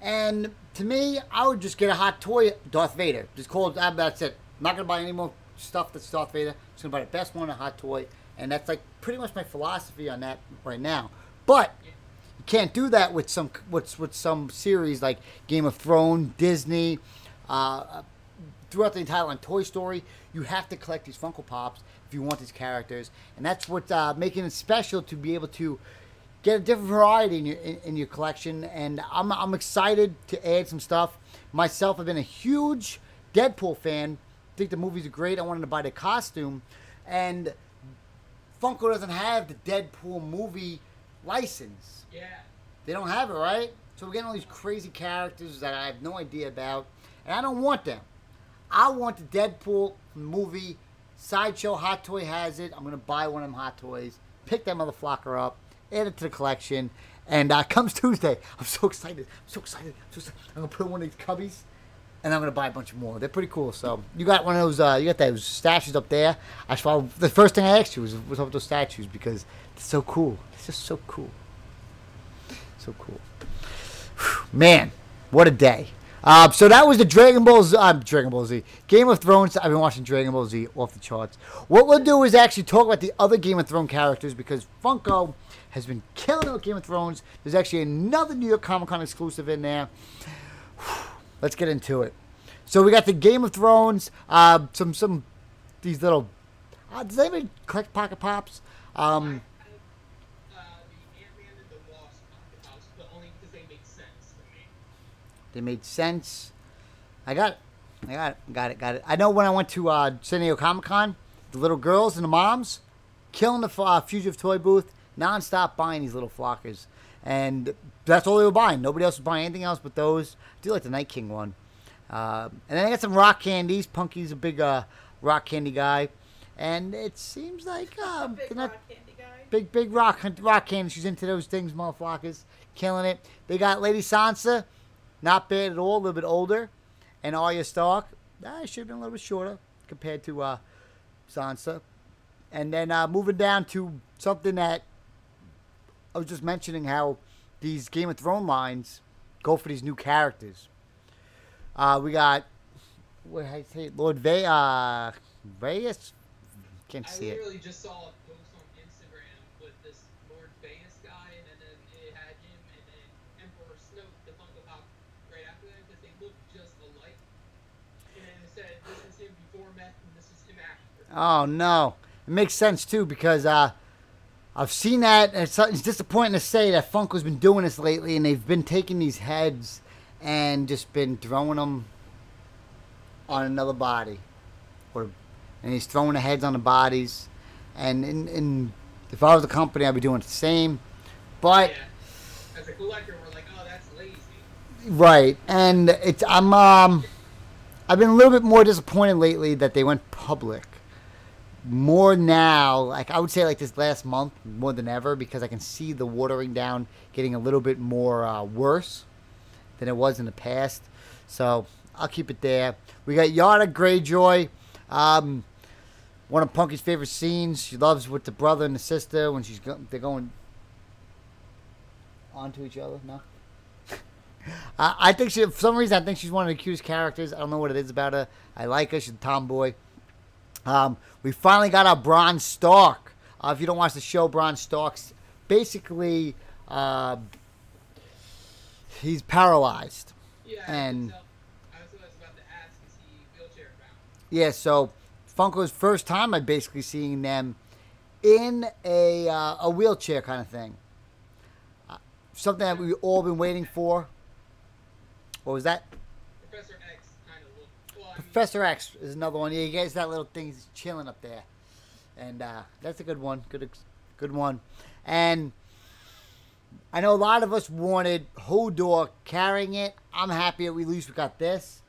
S1: And to me, I would just get a Hot Toy Darth Vader. Just call it, that's it. I'm not going to buy any more stuff that's Darth Vader. I'm just going to buy the best one, a Hot Toy. And that's like pretty much my philosophy on that right now. But you can't do that with some series like Game of Thrones, Disney, throughout the entire line, Toy Story. You have to collect these Funko Pops if you want these characters. And that's what's making it special to be able to get a different variety in your collection. And I'm excited to add some stuff. Myself, I've been a huge Deadpool fan. I think the movies are great. I wanted to buy the costume. And Funko doesn't have the Deadpool movie license.
S2: Yeah.
S1: They don't have it, right? So we're getting all these crazy characters that I have no idea about. And I don't want them. I want the Deadpool movie. Sideshow Hot Toy has it. I'm going to buy one of them Hot Toys. Pick that motherfucker up. Add it to the collection. And comes Tuesday. I'm so excited. I'm going to put in one of these cubbies. And I'm going to buy a bunch more. They're pretty cool. So you got one of those, you got those statues up there. The first thing I asked you was up with those statues because they're so cool. It's just so cool. So cool. Whew, man, what a day. So that was the Dragon Ball Z. Game of Thrones. I've been watching Dragon Ball Z off the charts. What we'll do is actually talk about the other Game of Thrones characters because Funko has been killing it with Game of Thrones. There's actually another New York Comic Con exclusive in there. Let's get into it. So we got the Game of Thrones. Some these little. Does anybody collect Pocket Pops?
S2: The Ant-Man and the Wasp Pocket Pops, but only because they make sense to me.
S1: They made sense. I got it. I know when I went to San Diego Comic Con, the little girls and the moms killing the Fugitive Toy booth, nonstop buying these little flockers. And that's all they were buying. Nobody else was buying anything else but those. I do like the Night King one. And then I got some rock candies. Punky's a big rock candy guy. And it seems like
S3: big rock candy guy.
S1: Big rock candy. She's into those things, motherfuckers. Killing it. They got Lady Sansa. Not bad at all. A little bit older. And Arya Stark. Should have been a little bit shorter compared to Sansa. And then moving down to something that I was just mentioning how these Game of Thrones lines go for these new characters. We got, what did I say, Lord Vegas? Can't see it.
S2: I literally just saw a post on Instagram with this Lord Vegas guy, and then it had him and then Emperor Snoke, the Funko Pop, right after that, because they look just alike. And then it said, this is him before meth, and this is him after.
S1: Oh, no. It makes sense, too, because I've seen that, and it's disappointing to say that Funko's been doing this lately, and they've been taking these heads and just been throwing them on another body. And he's throwing the heads on the bodies. And if I was a company, I'd be doing the same. But
S2: yeah. As a collector, we're like, oh, that's lazy.
S1: Right. And I've been a little bit more disappointed lately that they went public. More now, like I would say like this last month, more than ever, because I can see the watering down getting a little bit more worse than it was in the past. So I'll keep it there. We got Yara Greyjoy. One of Punky's favorite scenes. She loves with the brother and the sister when they're going onto each other. No, I think for some reason, I think she's one of the cutest characters. I don't know what it is about her. I like her. She's a tomboy. We finally got our Bronn Stark. If you don't watch the show, Bronn Stark's basically he's paralyzed.
S2: Yeah,
S1: and
S2: I was about to ask, is he wheelchair bound?
S1: Yeah, so Funko's first time I'm basically seeing them in a wheelchair kind of thing. something that we've all been waiting for. What was that?
S2: Professor X kind of looked. Well,
S1: Professor X is another one. Yeah, you guys, that little thing is chilling up there, and that's a good one. Good one. And I know a lot of us wanted Hodor carrying it. I'm happy that at least we got this.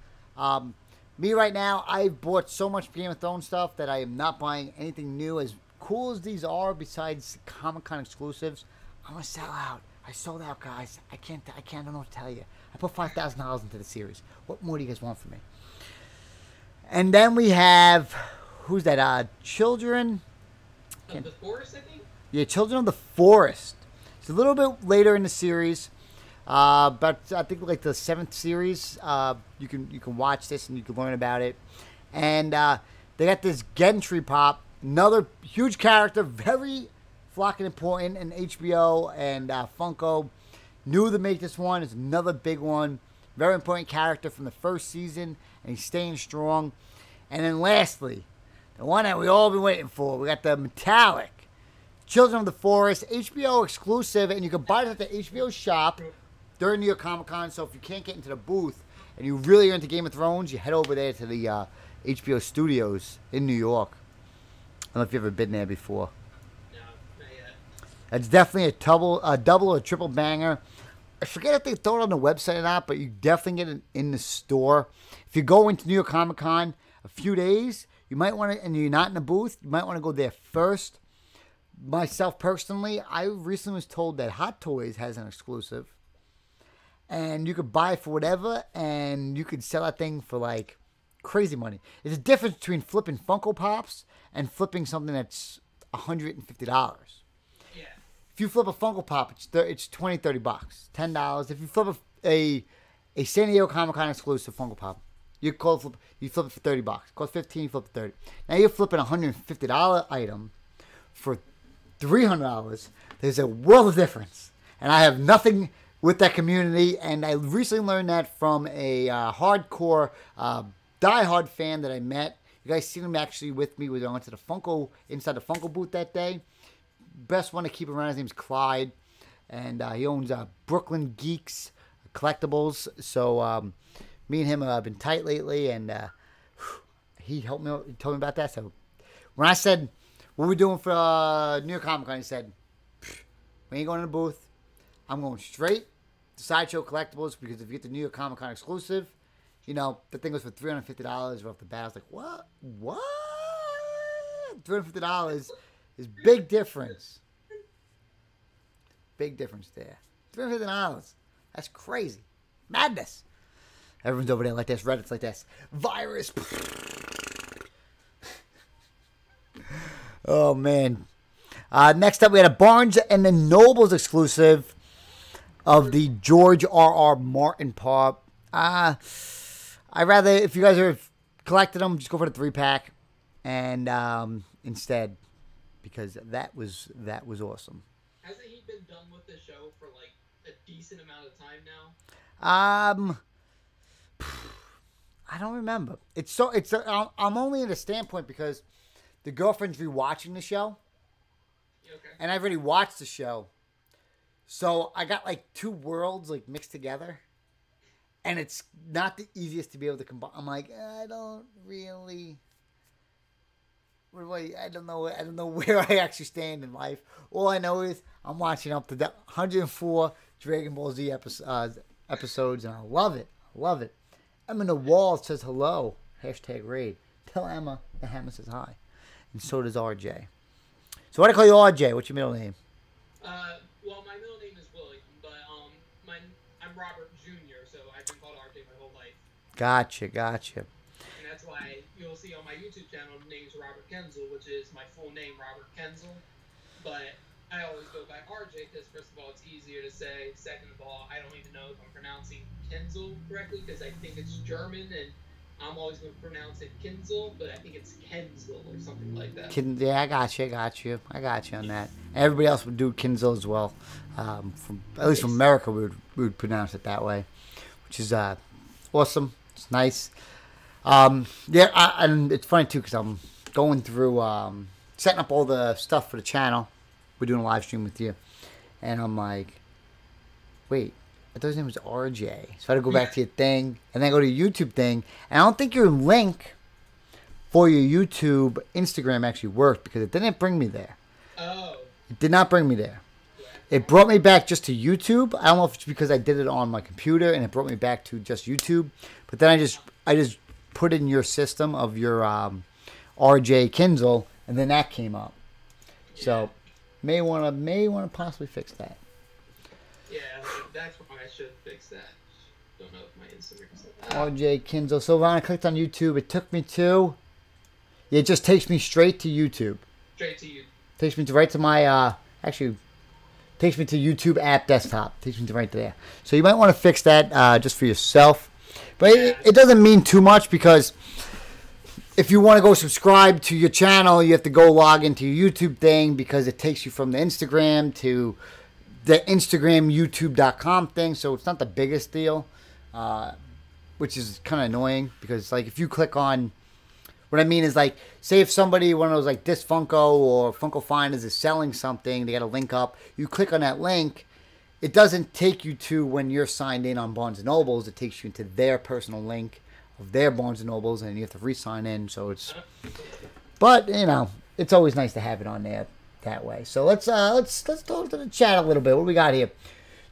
S1: Me right now, I've bought so much Game of Thrones stuff that I am not buying anything new. As cool as these are, besides Comic-Con exclusives, I'm gonna sell out. I sold out, guys. I don't know what to tell you. I put $5,000 into the series. What more do you guys want from me? And then we have, who's that? Children
S2: of the Forest, I think.
S1: Yeah, Children of the Forest. It's a little bit later in the series, but I think like the 7th series. You can watch this and you can learn about it. And they got this Gendry pop, another huge character, very fucking important in HBO and Funko. Knew to make this one. It's another big one. Very important character from the first season, and he's staying strong. And then lastly, the one that we all been waiting for, we got the metallic Children of the Forest, HBO exclusive, and you can buy it at the HBO shop during New York Comic Con. So if you can't get into the booth and you really are into Game of Thrones, you head over there to the HBO studios in New York. I don't know if you've ever been there before.
S2: No, not yet.
S1: It's definitely a double or triple banger. I forget if they throw it on the website or not, but you definitely get it in the store. If you go into New York Comic Con a few days, you might want to, and you're not in the booth, you might want to go there first. Myself personally, I recently was told that Hot Toys has an exclusive, and you could buy it for whatever, and you could sell that thing for like crazy money. There's a difference between flipping Funko Pops and flipping something that's $150.
S2: Yeah.
S1: If you flip a Funko Pop, it's $20, $30, $10. If you flip a San Diego Comic Con exclusive Funko Pop, you flip it for $30. It costs $15, you flip it $30. Now you're flipping a $150 item for $300. There's a world of difference, and I have nothing with that community. And I recently learned that from a hardcore diehard fan that I met. You guys seen him actually with me. We went to the Funko inside the Funko booth that day. Best one to keep around. His name's Clyde, and he owns Brooklyn Geeks Collectibles. So me and him have been tight lately, and he helped me. He told me about that. So when I said, "What are we doing for New York Comic Con?" he said, "We ain't going in the booth. I'm going straight to Sideshow Collectibles, because if you get the New York Comic Con exclusive, you know, the thing was for $350 right off the bat." I was like, what? $350 is big difference. Big difference there. $350. That's crazy. Madness. Everyone's over there like this. Reddit's like this. Virus. Oh, man. Next up, we had a Barnes and the Nobles exclusive of the George R.R. Martin pop. I'd rather, if you guys are collecting them, just go for the 3-pack and instead, because that was awesome.
S2: Hasn't he been done with the show for like a decent amount of time now?
S1: I don't remember. I'm only in a standpoint because the girlfriend's rewatching the show.
S2: Okay.
S1: And I've already watched the show. So I got like two worlds like mixed together. And it's not the easiest to be able to combine. I'm like, I don't really. I don't know where I actually stand in life. All I know is I'm watching up to 104 Dragon Ball Z episodes, and I love it. Emma the Wall says hello. #raid. Tell Emma the Hammer says hi. And so does RJ. So why do I call you RJ? What's your middle name?
S2: Well, my middle name is William, but I'm Robert Jr., so I've been called RJ my whole life.
S1: Gotcha.
S2: And that's why you'll see on my YouTube channel, the name's Robert Kinzel, which is my full name, Robert Kinzel. But I always go by RJ because, first of all, it's easier to say. Second of all, I don't even know if I'm pronouncing Kinzel correctly because I think it's German, and I'm always going to pronounce it Kinzel, but I think it's Kinzel or something like that.
S1: Yeah, I got you on that. Everybody else would do Kinzel as well. At least from America, we would pronounce it that way, which is awesome. It's nice. And it's funny too because I'm going through setting up all the stuff for the channel. We're doing a live stream with you, and I'm like, wait, I thought his name was RJ. So I had to go back to your thing, and then go to your YouTube thing. And I don't think your link for your YouTube Instagram actually worked because it didn't bring me there.
S2: Oh.
S1: It did not bring me there. It brought me back just to YouTube. I don't know if it's because I did it on my computer and it brought me back to just YouTube. But then I just put in your system of your RJ Kinzel, and then that came up. So may want to possibly fix that.
S2: Yeah, that's why I should fix that. Don't know if my Instagram's
S1: RJ Kinzel. So when I clicked on YouTube, it took me to. It just takes me straight to YouTube.
S2: Straight to you.
S1: Takes me right to my takes me to YouTube app desktop. Takes me to right there. So you might want to fix that just for yourself. But it doesn't mean too much because if you want to go subscribe to your channel, you have to go log into your YouTube thing because it takes you from the Instagram to the Instagram YouTube.com thing. So it's not the biggest deal, which is kind of annoying because like if you click on, what I mean is like, say if somebody, one of those like this Funko or Funko Finders is selling something, they got a link up, you click on that link, it doesn't take you to when you're signed in on Barnes & Nobles, it takes you into their personal link of their Barnes & Nobles, and you have to re-sign in, so it's, but, you know, it's always nice to have it on there that way. So let's talk to the chat a little bit. What do we got here?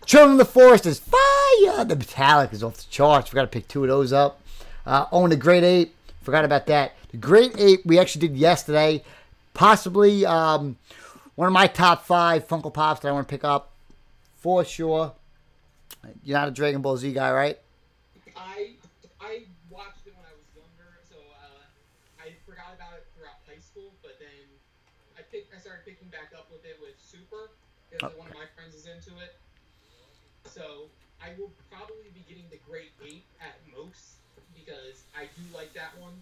S1: Children of the Forest is fire! The Metallic is off the charts. We got to pick 2 of those up. Own the Great Ape. Forgot about that. The Great Ape we actually did yesterday. Possibly one of my top 5 Funko Pops that I want to pick up. For sure. You're not a Dragon Ball Z guy, right?
S2: I watched it when I was younger, so I forgot about it throughout high school, but then I started picking back up with it with Super, because one of my friends is into it. So I will probably be getting the Great Ape at most, because I do like that one.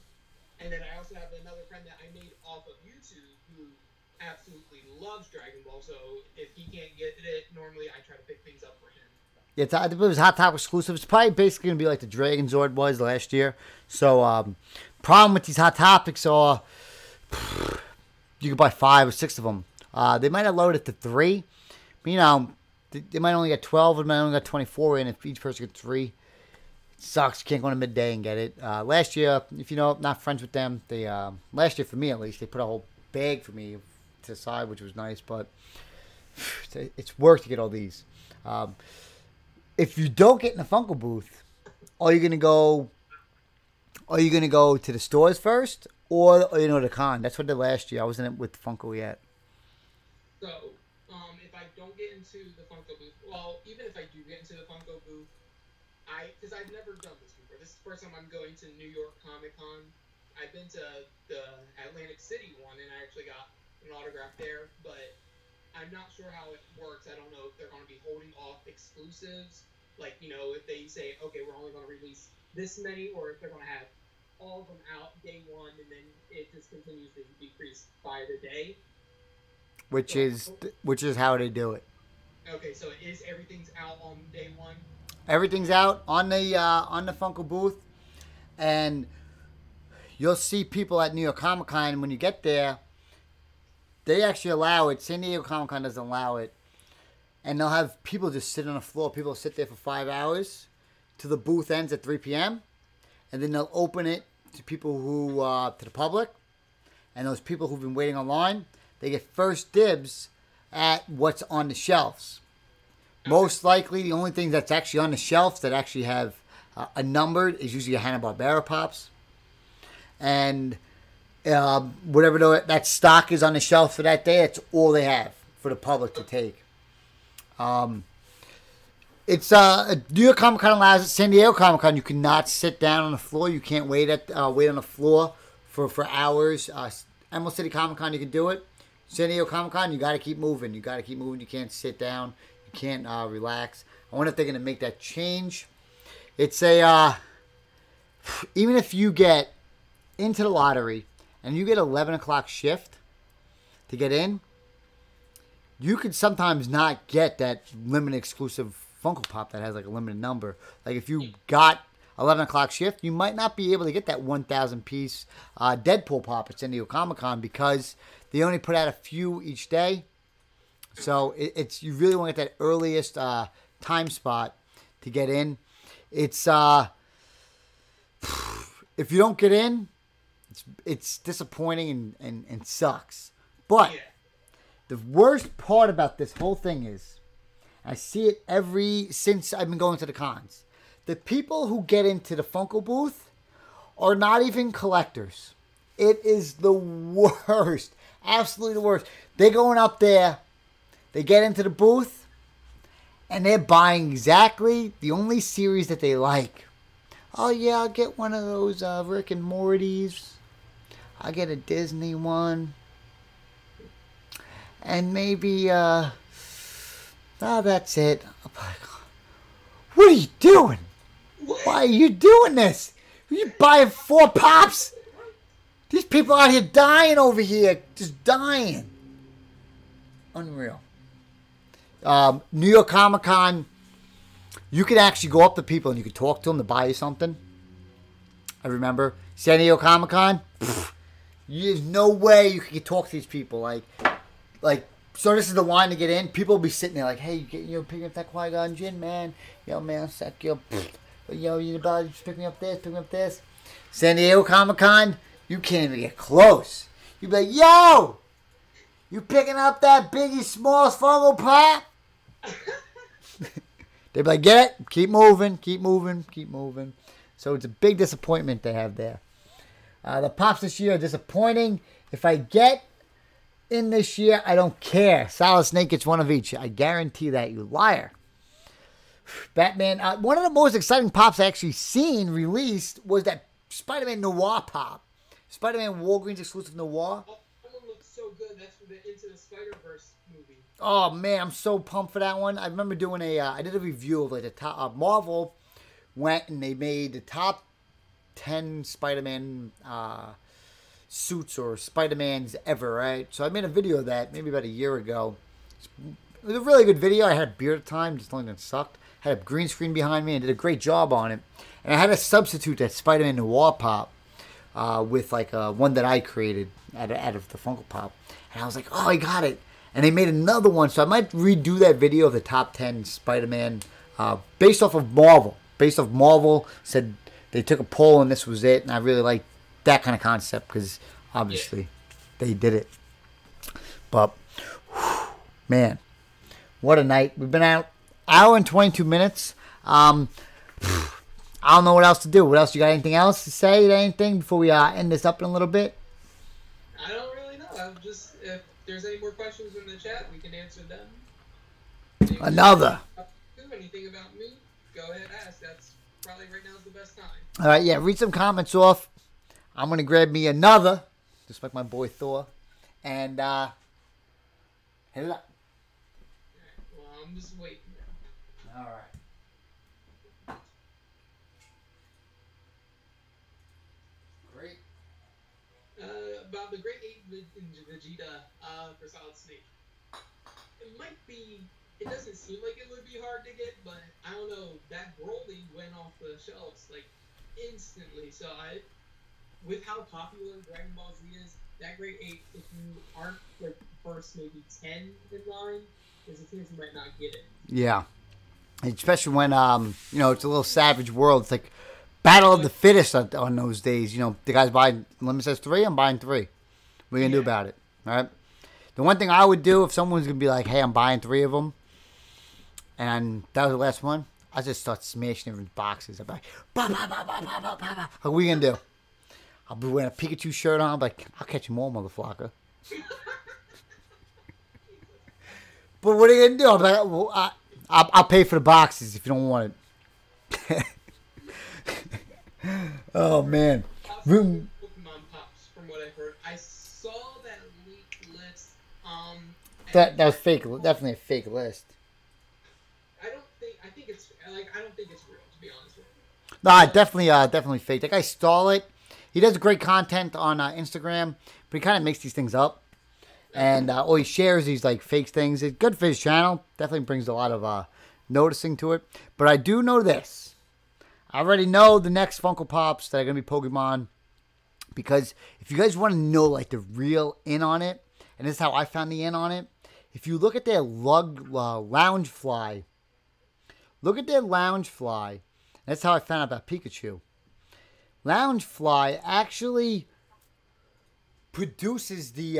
S2: And then I also have another friend that I made off of YouTube who absolutely loves Dragon Ball, so if he can't get it, normally I try to pick things up for him.
S1: Yeah, it was Hot Topic exclusive. It's probably basically going to be like the Dragon Zord was last year. So, problem with these Hot Topics are you can buy 5 or 6 of them. They might have loaded to 3. But, you know, they might only get 12, or they might only get 24 in if each person gets 3. Sucks. You can't go to midday and get it. Last year, if you know, not friends with them, they last year for me at least, they put a whole bag for me to the side, which was nice. But it's work to get all these. If you don't get in the Funko booth, are you gonna go to the stores first, or the con? That's what I did last year. I wasn't with Funko yet.
S2: So, if I don't get into the Funko booth, well, even if I do get into the Funko booth, because I've never done this before. This is the first time I'm going to New York Comic Con. I've been to the Atlantic City one, and I actually got an autograph there, but I'm not sure how it works. I don't know if they're going to be holding off exclusives, like, if they say, okay, we're only going to release this many, or if they're going to have all of them out day one, and then it just continues to decrease by the day.
S1: Which is how they do it.
S2: Okay, so everything's out on day one?
S1: Everything's out on the Funko booth, and you'll see people at New York Comic Con. When you get there, they actually allow it. San Diego Comic Con doesn't allow it, and they'll have people just sit on the floor. People sit there for 5 hours till the booth ends at 3 p.m., and then they'll open it to people who to the public, and those people who've been waiting online, they get first dibs at what's on the shelves. Most likely, the only thing that's actually on the shelves that actually have a numbered is usually a Hanna-Barbera Pops. And whatever that stock is on the shelf for that day, that's all they have for the public to take. It's New York Comic Con allows it. San Diego Comic Con, you cannot sit down on the floor. You can't wait on the floor for hours. Emerald City Comic Con, you can do it. San Diego Comic Con, you got to keep moving. You can't sit down. You can't relax. I wonder if they're going to make that change. It's even if you get into the lottery and you get 11 o'clock shift to get in, you could sometimes not get that limited exclusive Funko Pop that has like a limited number. Like if you got 11 o'clock shift, you might not be able to get that 1,000 piece Deadpool Pop at San Diego Comic Con because they only put out a few each day. So you really want to get that earliest time spot to get in. It's if you don't get in, it's disappointing and sucks. But the worst part about this whole thing is, I see it since I've been going to the cons. The people who get into the Funko booth are not even collectors. It is the worst. Absolutely the worst. They're going up there, they get into the booth, and they're buying exactly the only series that they like. Oh yeah, I'll get one of those Rick and Morty's. I'll get a Disney one. And maybe, that's it. What are you doing? Why are you doing this? Are you buying 4 pops? These people out here dying over here. Just dying. Unreal. New York Comic Con, you could actually go up to people and you could talk to them to buy you something. I remember. San Diego Comic Con, there's no way you could talk to these people. Like, so this is the line to get in. People will be sitting there like, hey, you're picking up that Qui-Gon Jinn, man. Yo, man, sec, you just pick me up this. San Diego Comic Con, you can't even get close. You be like, yo, you picking up that Biggie Smalls Funko Pop? They'd be like, get it, keep moving. So it's a big disappointment they have there. The pops this year are disappointing. If I get in this year, I don't care. Solid Snake gets one of each. I guarantee that, you liar. Batman. One of the most exciting pops I actually seen released was that Spider-Man Noir pop. Spider-Man Walgreens exclusive Noir.
S2: Oh, that one looks so good. That's for the Into the Spider-Verse movie.
S1: Oh man, I'm so pumped for that one. I remember doing I did a review of like the top. Marvel went and they made the top 10 Spider-Man suits or Spider-Mans ever, right? So I made a video of that maybe about a year ago. It was a really good video. I had a beard at the time, just only that sucked. Had a green screen behind me and did a great job on it. And I had to substitute that Spider-Man Noir pop with like one that I created out of the Funko Pop. And I was like, oh, I got it. And they made another one, so I might redo that video of the top 10 Spider-Man based off of Marvel. Based off Marvel, said they took a poll and this was it. And I really like that kind of concept because obviously they did it. But, man, what a night. We've been out hour and 22 minutes. I don't know what else to do. What else? You got anything else to say? Anything before we end this up in a little bit?
S2: I don't really know. I'm just, if there's any more questions in the chat, we can answer them.
S1: Another.
S2: Anything about me, go ahead and ask. That's probably right now is the best time.
S1: All right, yeah, read some comments off. I'm going to grab me another, just like my boy Thor, and hit it up.
S2: All right, well, I'm just waiting.
S1: All right. Great.
S2: About the Great 8 in Vegeta for Solid Snake. It might be, it doesn't seem like it would be hard to get, but I don't know, that Broly went off the shelves like instantly. So with how popular Dragon Ball Z is, that Great 8, if you aren't like first maybe 10 in line, there's a chance you might not get it.
S1: Yeah. Especially when, it's a little savage world. It's like battle of the fittest on those days. You know, the guy's buying, limit says 3, I'm buying 3. What are you going to do about it? All right? The one thing I would do if someone's going to be like, hey, I'm buying 3 of them, and that was the last one, I just start smashing everyone's boxes. I'd be like, bah, bah, bah, bah, bah, bah, bah, bah. What are you going to do? I'll be wearing a Pikachu shirt on. I'll be like, I'll catch you more, motherfucker. But what are you going to do? I'll be like, well, I'll pay for the boxes if you don't want it. Oh, man.
S2: Pokemon Pops, from what I've heard. I saw that leaked list.
S1: That was fake. Definitely a fake list.
S2: I don't think it's real, to be honest with you.
S1: No, definitely fake. That guy stole it. He does great content on Instagram, but he kind of makes these things up. And he shares these like fake things. It's good for his channel. Definitely brings a lot of noticing to it. But I do know this. I already know the next Funko Pops that are going to be Pokemon. Because if you guys want to know like the real in on it, and this is how I found the in on it. If you look at their Loungefly, Look at their Loungefly. That's how I found out about Pikachu. Loungefly actually produces the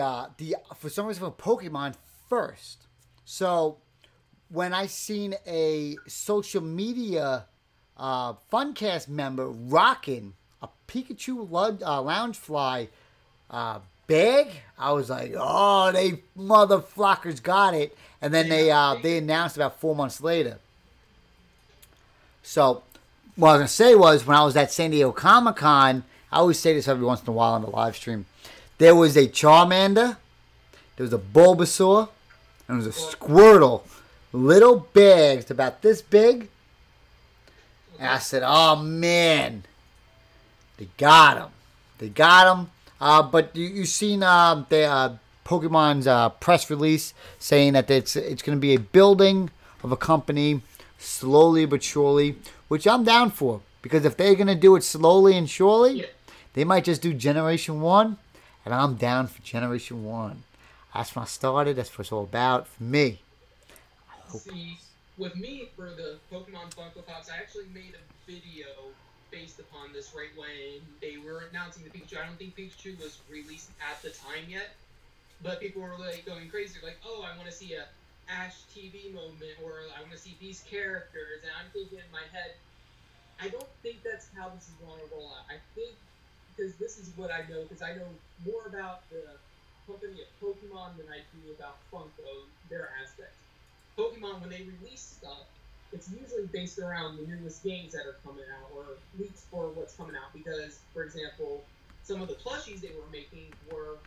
S1: for some reason for Pokemon first. So when I seen a social media Funcast member rocking a Pikachu Loungefly bag, I was like, oh, they motherfuckers got it. And then they announced about 4 months later. So what I was going to say was, when I was at San Diego Comic-Con, I always say this every once in a while on the live stream, there was a Charmander, there was a Bulbasaur, and there was a Squirtle. Little bags about this big. And I said, oh, man. They got him. They got him. But you seen Pokemon's press release saying that it's going to be a building of a company slowly but surely, which I'm down for. Because if they're going to do it slowly and surely, they might just do Generation 1. And I'm down for Generation 1. That's when I started. That's what it's all about for me.
S2: See, with me, for the Pokemon Funko Pops, I actually made a video based upon this right when they were announcing the Pikachu. I don't think Pikachu was released at the time yet, but people were like going crazy, like, oh, I want to see a Ash TV moment, or I want to see these characters, and I'm thinking in my head, I don't think that's how this is going to roll out. I think, because this is what I know, because I know more about the company of Pokemon than I do about Funko, their aspects. Pokemon, when they release stuff, it's usually based around the newest games that are coming out, or leaks for what's coming out. Because, for example, some of the plushies they were making were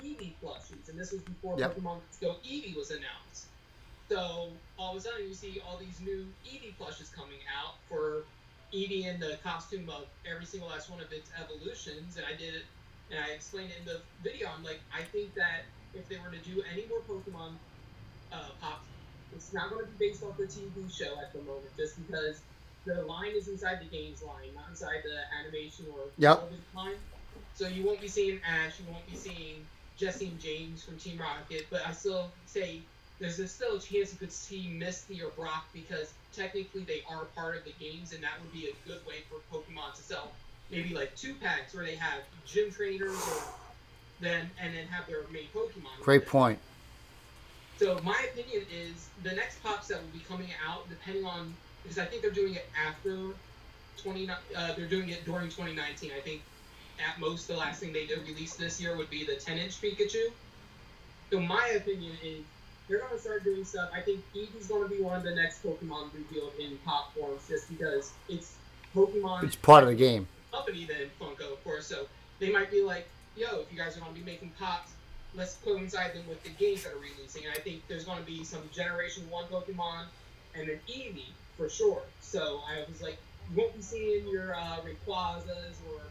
S2: Eevee plushies, and this was before Pokemon Let's Go Eevee was announced. So all of a sudden, you see all these new Eevee plushes coming out for Eevee in the costume of every single last one of its evolutions, and I did it, and I explained it in the video. I'm like, I think that if they were to do any more Pokemon pops, it's not going to be based off the TV show at the moment, just because the line is inside the game's line, not inside the animation or television line. So you won't be seeing Ash, you won't be seeing Jesse and James from Team Rocket, but I still say there's still a chance you could see Misty or Brock, because technically they are part of the games, and that would be a good way for Pokemon to sell maybe like 2-packs where they have gym trainers and then have their main Pokemon.
S1: Great point.
S2: So my opinion is the next pops that will be coming out, depending on, because I think they're doing it after they're doing it during 2019. I think at most the last thing they did release this year would be the 10-inch Pikachu. So my opinion is they're going to start doing stuff. I think Eevee's going to be one of the next Pokemon revealed in pop forms, just because it's Pokemon.
S1: It's part of the game.
S2: Company than Funko, of course. So they might be like, yo, if you guys are going to be making pops, let's coincide them with the games that are releasing. And I think there's going to be some Generation 1 Pokemon and then Eevee for sure. So I was like, you won't be seeing your Rayquazas or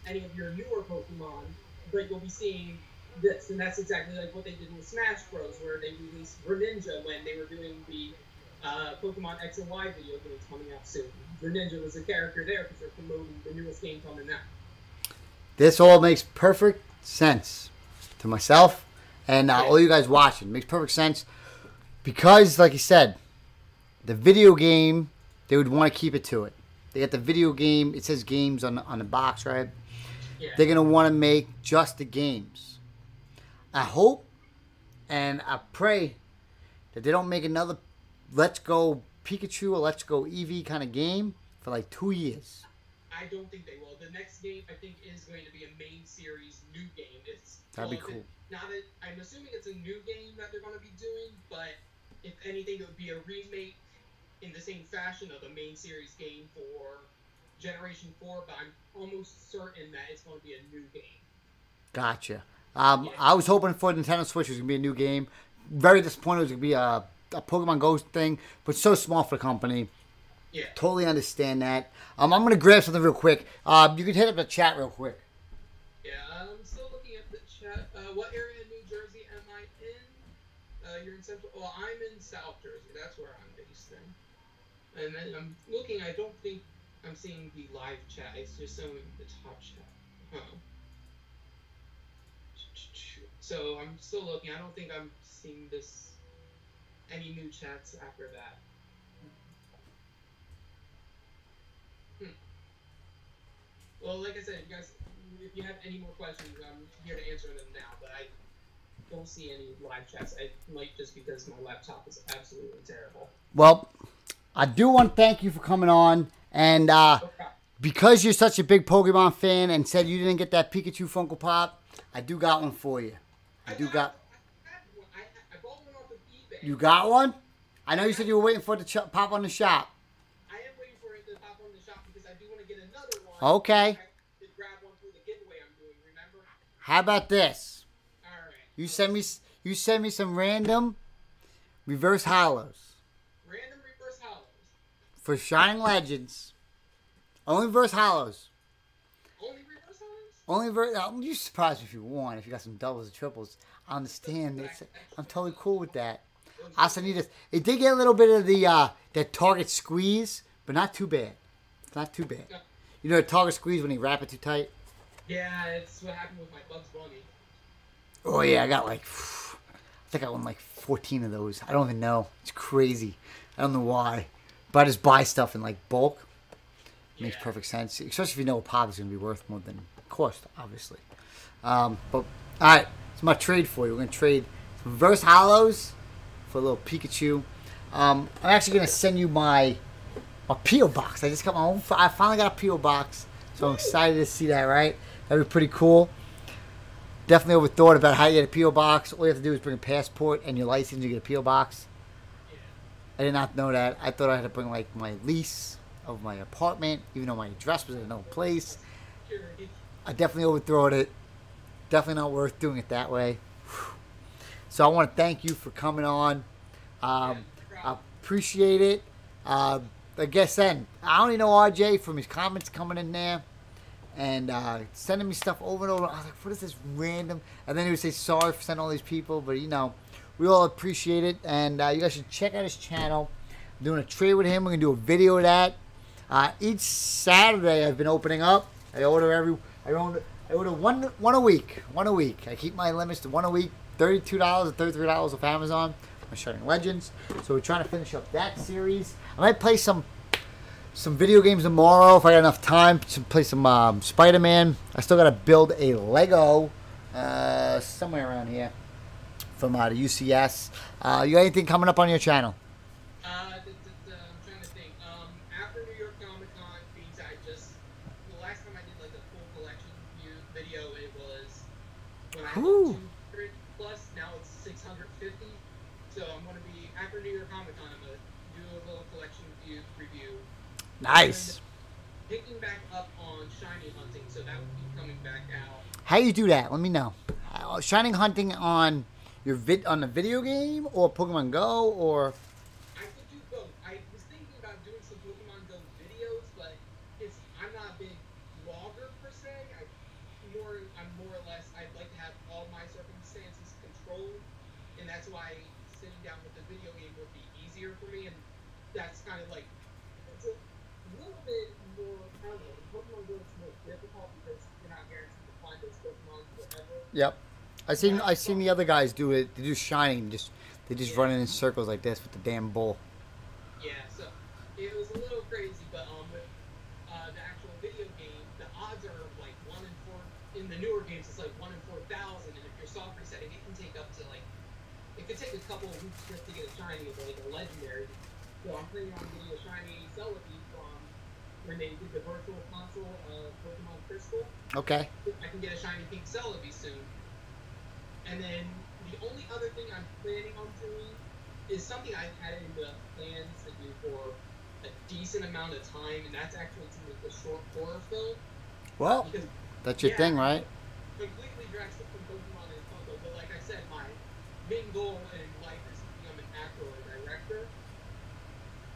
S2: any of your newer Pokemon, but you'll be seeing this. And that's exactly like what they did with Smash Bros, where they released Greninja when they were doing the Pokemon X and Y video games coming out soon. Greninja was a character there because they're promoting the newest game coming out.
S1: This all makes perfect sense to myself and all you guys watching. It makes perfect sense because, like you said, the video game, they would want to keep it to it. They got the video game, it says games on the box, right?
S2: Yeah.
S1: They're going to want to make just the games. I hope and I pray that they don't make another Let's Go Pikachu or Let's Go Eevee kind of game for like 2 years.
S2: I don't think they will. The next game, I think, is going to be a main series new game.
S1: That'd be cool.
S2: I'm assuming it's a new game that they're going to be doing, but if anything, it would be a remake in the same fashion of the main series game for Generation 4, but I'm almost certain that it's going to be a new game.
S1: Gotcha. I was hoping for Nintendo Switch it was going to be a new game. Very disappointed it was going to be a Pokemon Go thing, but so small for the company.
S2: Yeah.
S1: Totally understand that. I'm going to grab something real quick. You can hit up the chat real quick.
S2: Yeah, I'm still looking at the chat. What area in New Jersey am I in? You're in Central. Well, I'm in South Jersey. That's where I'm based in. And then I'm looking. I don't think I'm seeing the live chat. It's just showing the top chat. Huh. So I'm still looking. I don't think I'm seeing any new chats after that. Well, like I said, you guys, if you have any more questions, I'm here to answer them now. But I don't see any live chats. It might just because my laptop is absolutely terrible.
S1: Well, I do want to thank you for coming on, and because you're such a big Pokemon fan and said you didn't get that Pikachu Funko Pop, I do got one for you. I bought one off of eBay. You got one? I know you said you were waiting for it to pop on the shop.
S2: I am waiting for it to pop on the shop because I do want to get another one.
S1: Okay.
S2: To grab one for the giveaway I'm doing, remember?
S1: How about this?
S2: All right.
S1: You send me some random reverse hollows.
S2: Random reverse hollows.
S1: For Shining Legends. Only reverse hollows.
S2: Only reverse hollows?
S1: Only reverse. You surprised me if you want. If you got some doubles or triples, I understand. I'm totally cool with that. I'll send you this. It did get a little bit of the target squeeze, but not too bad. It's not too bad. You know the target squeeze when you wrap it too tight?
S2: Yeah, it's what happened with my Bugs Bunny.
S1: Oh yeah, I got like, I think I won like 14 of those. I don't even know. It's crazy. I don't know why. But I just buy stuff in like bulk. Makes perfect sense, especially if you know a pop is going to be worth more than cost, obviously. But all right, it's my trade for you. We're going to trade some reverse hollows for a little Pikachu. I'm actually going to send you my P.O. box. I just got my own. I finally got a P.O. box, so I'm excited to see that. Right, that'd be pretty cool. Definitely overthought about how you get a P.O. box. All you have to do is bring a passport and your license. You get a P.O. box. I did not know that. I thought I had to bring like my lease of my apartment, even though my address was in another place. I definitely overthought it. Definitely not worth doing it that way. So I want to thank you for coming on. I appreciate it. I guess then, I only know RJ from his comments coming in there and sending me stuff over and over. I was like, what is this random? And then he would say sorry for sending all these people, but you know, we all appreciate it. And you guys should check out his channel. I'm doing a trade with him. We're going to do a video of that. Each Saturday I've been opening up. I order one a week. One a week. I keep my limits to one a week. $32 or $33 off Amazon. I'm Shining Legends. So we're trying to finish up that series. I might play some video games tomorrow if I got enough time to play some Spider-Man. I still got to build a Lego somewhere around here from the UCS. You got anything coming up on your channel?
S2: I'm trying to think. After New York Comic Con, the last time I did like a full collection video, it was when I had 200 plus. Now it's 650. So I'm going to be, after New York Comic Con, I'm going to do a little collection review.
S1: Nice.
S2: Picking back up on shiny hunting, so that will be coming back out.
S1: How you do that? Let me know. Shining hunting on your on the video game or Pokemon Go or?
S2: I could do both. I was thinking about doing some Pokemon Go videos, but I'm not a big vlogger per se. I'm more or less. I'd like to have all my circumstances controlled, and that's why sitting down with the video game would be easier for me. And that's kind of like it's a little bit more. I don't know. Pokemon Go is more difficult because you're not guaranteed to find those Pokemon forever.
S1: Yep. I seen the other guys do it. They do Shining. They just run in circles like this with the damn bull.
S2: Yeah, so it was a little crazy, but with the actual video game, the odds are like 1 in 4. In the newer games, it's like 1 in 4,000, and if you're soft resetting, it can take up to like it could take a couple of weeks just to get a shiny of like a legendary. So I'm planning on getting a shiny Celebi from when they did the virtual console of Pokemon Crystal.
S1: Okay.
S2: I can get a shiny pink Celebi soon. And then the only other thing I'm planning on doing is something I've had in the plans to do for a decent amount of time, and that's actually to make a short horror film.
S1: Well, that's your thing, right?
S2: Completely dressed up from Pokemon and Funko, but like I said, my main goal in life is to become an actor or a director.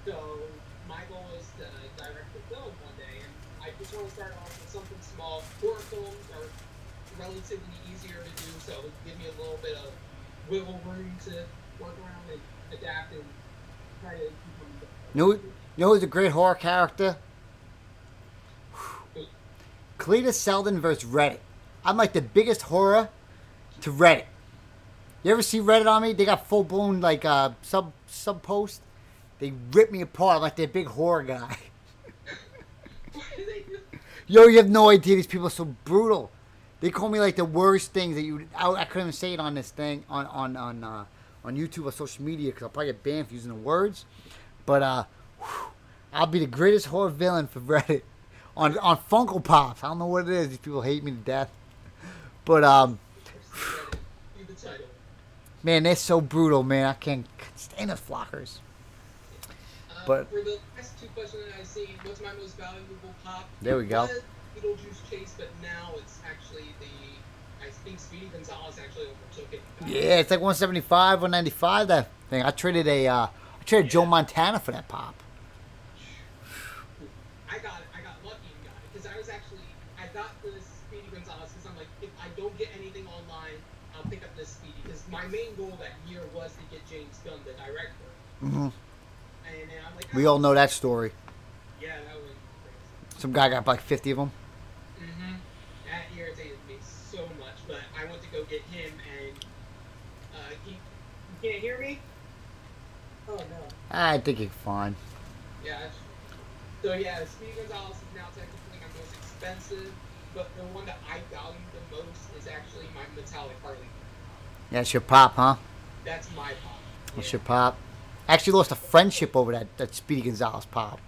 S2: So my goal is to direct a film one day, and I just want to start off with something small. Horror films are relatively easier to do, so it give me a little bit of wiggle room to work around and adapt and try to become.
S1: You know who's a great horror character? Cletus Selden versus Reddit. I'm like the biggest horror to Reddit. You ever see Reddit on me? They got full blown like sub post. They rip me apart. I'm like their big horror guy.
S2: What do they do?
S1: Yo, you have no idea. These people are so brutal. They call me like the worst things that you. I couldn't even say it on this thing on YouTube or social media because I'll probably get banned for using the words. But I'll be the greatest horror villain for Reddit on Funko Pops. I don't know what it is. These people hate me to death. But man, they're so brutal, man. I can't stand those flockers. But
S2: for the last two questions that I've seen, what's my most valuable pop?
S1: There we go.
S2: Was Beetlejuice Chase, but now it's actually I think Speedy Gonzalez actually overtook it.
S1: Yeah, it's like 175, 195. That thing. I traded Joe Montana for that pop.
S2: I got lucky and got it because I got the Speedy Gonzalez because I'm like, if I don't get anything online, I'll pick up this Speedy because my main goal that year was to get James Gunn, the director.
S1: Mm-hmm.
S2: And then I'm like,
S1: we all know that story.
S2: Yeah, that was crazy.
S1: Some guy got like 50 of them.
S2: Mm-hmm. That irritated me so much, but I went to go get him, and you can't hear me? Oh, no.
S1: I think you're fine.
S2: Yeah. So, yeah, Speedy Gonzalez is now technically my most expensive, but the one that I value the most is actually my metallic Harley.
S1: Yeah, it's your pop, huh?
S2: That's my pop.
S1: That's your pop. I actually lost a friendship over that Speedy Gonzalez pop.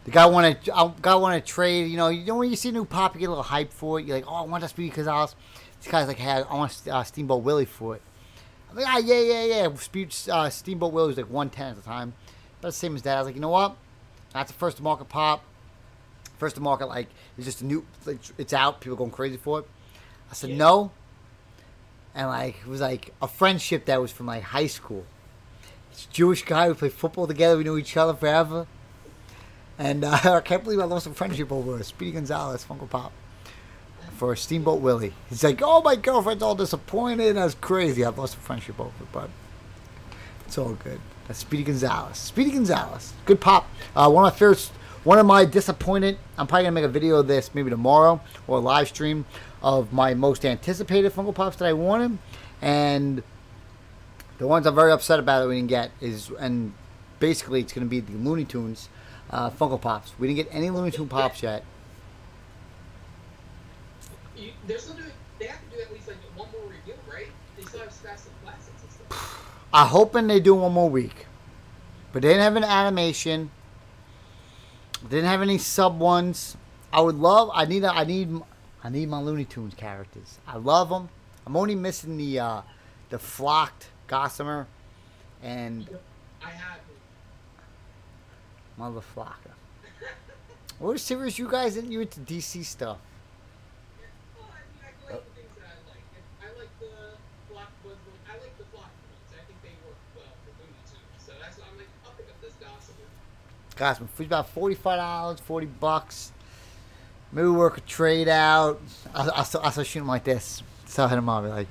S1: The guy wanted to trade. You know when you see a new pop, you get a little hype for it. You're like, oh, I want that Speedy Gonzalez. This guy's like, hey, I want Steamboat Willie for it. I'm like, yeah. Steamboat Willie was like 110 at the time. But the same as that. I was like, you know what? That's a first to market pop. First to market, like, it's just a new, like, it's out. People going crazy for it. I said no. And like it was like a friendship that was from like high school. This Jewish guy, we played football together. We knew each other forever. And I can't believe I lost a friendship over a Speedy Gonzalez Funko Pop for Steamboat Willie. He's like, oh, my girlfriend's all disappointed. That's crazy. I've lost a friendship over it, but it's all good. That's Speedy Gonzalez. Speedy Gonzalez. Good pop. One of my disappointed, I'm probably going to make a video of this maybe tomorrow or a live stream of my most anticipated Funko Pops that I wanted. And the ones I'm very upset about that we didn't get and basically it's going to be the Looney Tunes Funko Pops. We didn't get any Looney Tunes Pops yet.
S2: They have to do at least like one more review, right? They still have stacks of classics and stuff.
S1: I'm hoping they do one more week. But they didn't have an animation. They didn't have any sub ones. I need my Looney Tunes characters. I love them. I'm only missing the flocked Gossamer and
S2: I have
S1: Mother Flocker. What series you guys in? You into DC stuff?
S2: Well, I like the things that I like. I like the flock ones. I like the flock ones. I think they work well for Looney Tunes. So that's why I'm like, I'll pick up this Gossamer.
S1: Gossamer, for about $45, $40. Maybe we work a trade out. I'll start shooting like this. So I hit him up. Like,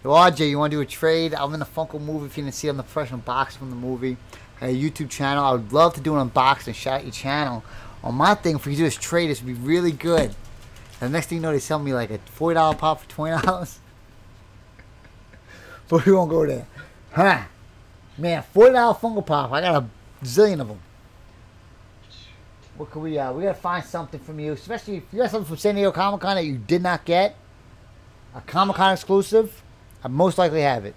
S1: yo, RJ, you want to do a trade? I'm in the Funko movie. If you didn't see, I'm the professional box from the movie. I have a YouTube channel. I would love to do an unboxing, shout out your channel. On my thing, if we do this trade, this would be really good. And the next thing you know, they sell me like a $40 pop for $20. But we won't go there. Huh? Man, $40 Funko Pop. I got a zillion of them. What can we gotta find something from you, especially if you got something from San Diego Comic-Con that you did not get. A Comic-Con exclusive. I most likely have it.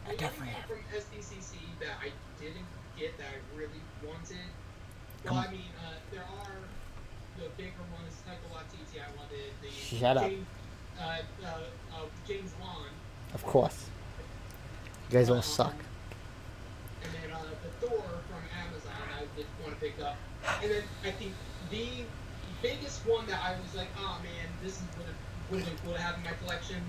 S2: I definitely have from SDCC that I didn't get that I really wanted. Well, I mean, there are the bigger ones, Taika Waititi. I wanted the
S1: Shut up.
S2: James Wan.
S1: Of course. You guys all suck.
S2: And then the Thor from Amazon I did want to pick up. And then I think the biggest one that I was like, oh man, this is would have been cool to have in my collection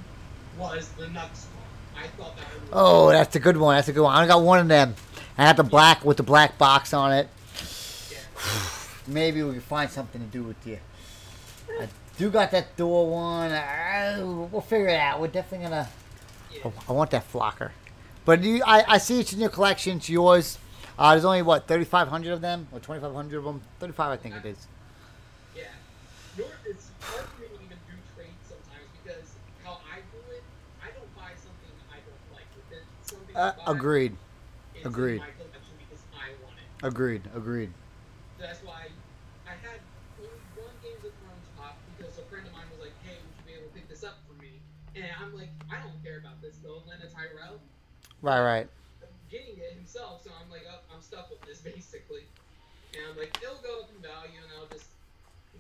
S2: was the Nuts one. I thought that would. Oh,
S1: that's a good one. That's a good one. I got one of them. I had the black with the black box on it.
S2: Yeah.
S1: Maybe we can find something to do with you. I do got that Thor one. We'll figure it out. We're definitely gonna. Yeah. Oh, I want that flocker. But I see it's in your collection. It's yours. There's only, what, 3,500 of them? Or 2,500 of them? 35, I think it is.
S2: Yeah. It's hard for me to even do trades sometimes because how I do it, I don't buy something I don't like. But then something I buy
S1: Agreed.
S2: is
S1: Agreed.
S2: in my collection because I want it.
S1: Agreed. Agreed.
S2: So that's why I had only one Game of Thrones And I'm like, I don't care about this though, Lena Tyrell.
S1: Right.
S2: Getting it himself, so I'm like, oh, I'm stuck with this basically. And I'm like, it'll go up in value, and I'll just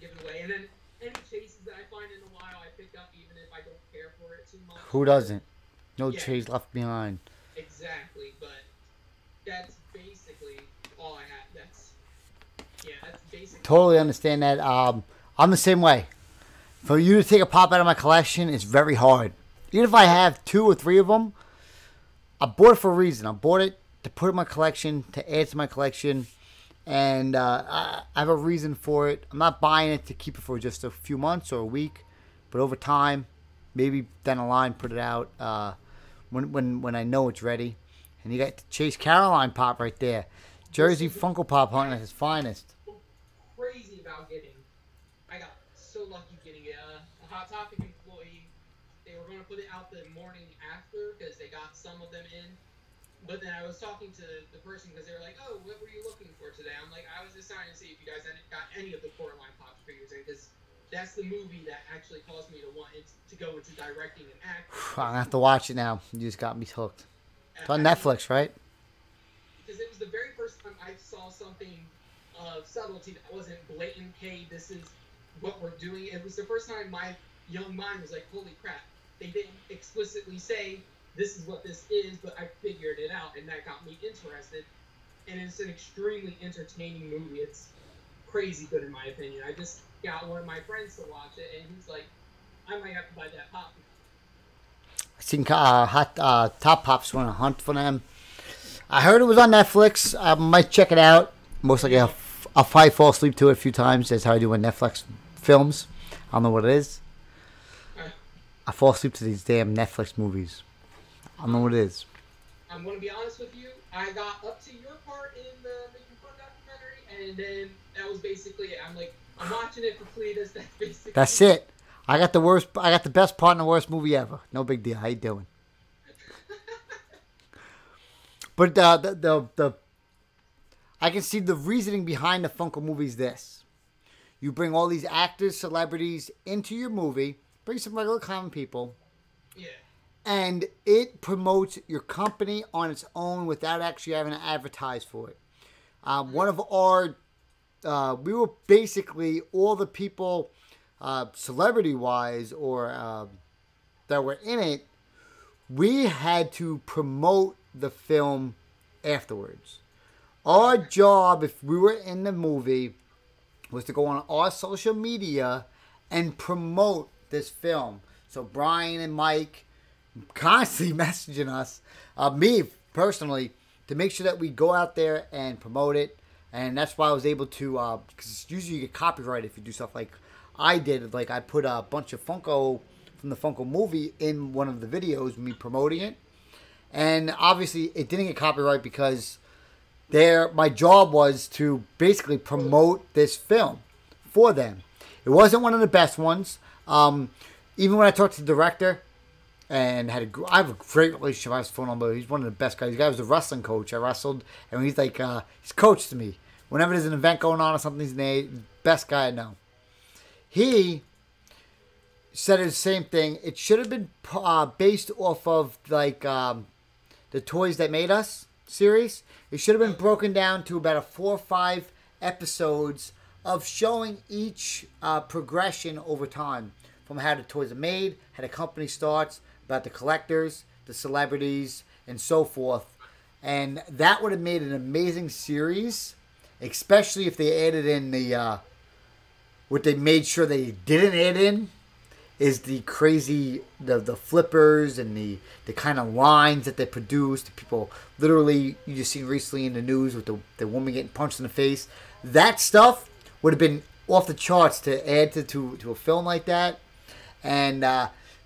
S2: give it away. And then any chases that I find in a while, I pick up, even if I don't care for it too much.
S1: Who doesn't? No chase left behind.
S2: Exactly, but that's basically all I have. That's basically.
S1: Totally understand that. I'm the same way. For you to take a pop out of my collection, it's very hard. Even if I have 2 or 3 of them, I bought it for a reason. I bought it to put in my collection, to add to my collection, and I have a reason for it. I'm not buying it to keep it for just a few months or a week, but over time, maybe down the line, put it out when I know it's ready. And you got the Chase Caroline pop right there. Jersey Funko Pop hunting at its finest.
S2: Crazy about getting. I got so lucky getting it. A Hot Topic employee, they were going to put it out the morning after because they got some of them in. But then I was talking to the person because they were like, oh, what were you looking for today? I'm like, I was just trying to see if you guys got any of the Coraline Pops figures in because that's the movie that actually caused me to want it to go into directing and acting.
S1: I'm going to have to watch it now. You just got me hooked. It's on Netflix, right?
S2: Because it was the very first time I saw something of subtlety that wasn't blatant, hey, this is what we're doing. It was the first time my young mind was like, holy crap. They didn't explicitly say, this is what this is, but I figured it out, and that got me interested. And it's an extremely entertaining movie. It's crazy good in my opinion. I just got one of my friends to watch it, and he's like, I might have to buy that pop.
S1: I seen Top Pops want to hunt for them. I heard it was on Netflix. I might check it out. Most likely I'll probably fall asleep to it a few times. That's how I do with Netflix films. I don't know what it is. I fall asleep to these damn Netflix movies. I don't know what it is.
S2: I'm going to be honest with you. I got up to your part in the Making Fun documentary, and then that was basically it. I'm like, I'm watching it for Cletus. That's basically
S1: That's it. I got the best part in the worst movie ever. No big deal. How you doing? But I can see the reasoning behind the Funko movie is this. You bring all these actors, celebrities into your movie, bring some regular common people.
S2: Yeah.
S1: And it promotes your company on its own without actually having to advertise for it. One of our, we were basically all the people, celebrity-wise or that were in it, we had to promote the film afterwards. Our job, if we were in the movie, was to go on our social media and promote this film. So Brian and Mike constantly messaging us, me personally, to make sure that we go out there and promote it. And that's why I was able to, because usually you get copyright if you do stuff like I did. Like I put a bunch of Funko from the Funko movie in one of the videos, me promoting it. And obviously it didn't get copyright because my job was to basically promote this film for them. It wasn't one of the best ones. Even when I talked to the director, and I have a great relationship. I was phone number. He's one of the best guys. The guy was a wrestling coach. I wrestled, and he's like, he's coached me. Whenever there's an event going on or something, he's the best guy I know. He said the same thing. It should have been based off of like the Toys That Made Us series. It should have been broken down to about 4 or 5 episodes of showing each progression over time, from how the toys are made, how the company starts, about the collectors, the celebrities, and so forth. And that would have made an amazing series, especially if they added in the, what they made sure they didn't add in is the crazy, the flippers and the kind of lines that they produce. The people, literally, you just seen recently in the news with the woman getting punched in the face. That stuff would have been off the charts to add to a film like that. And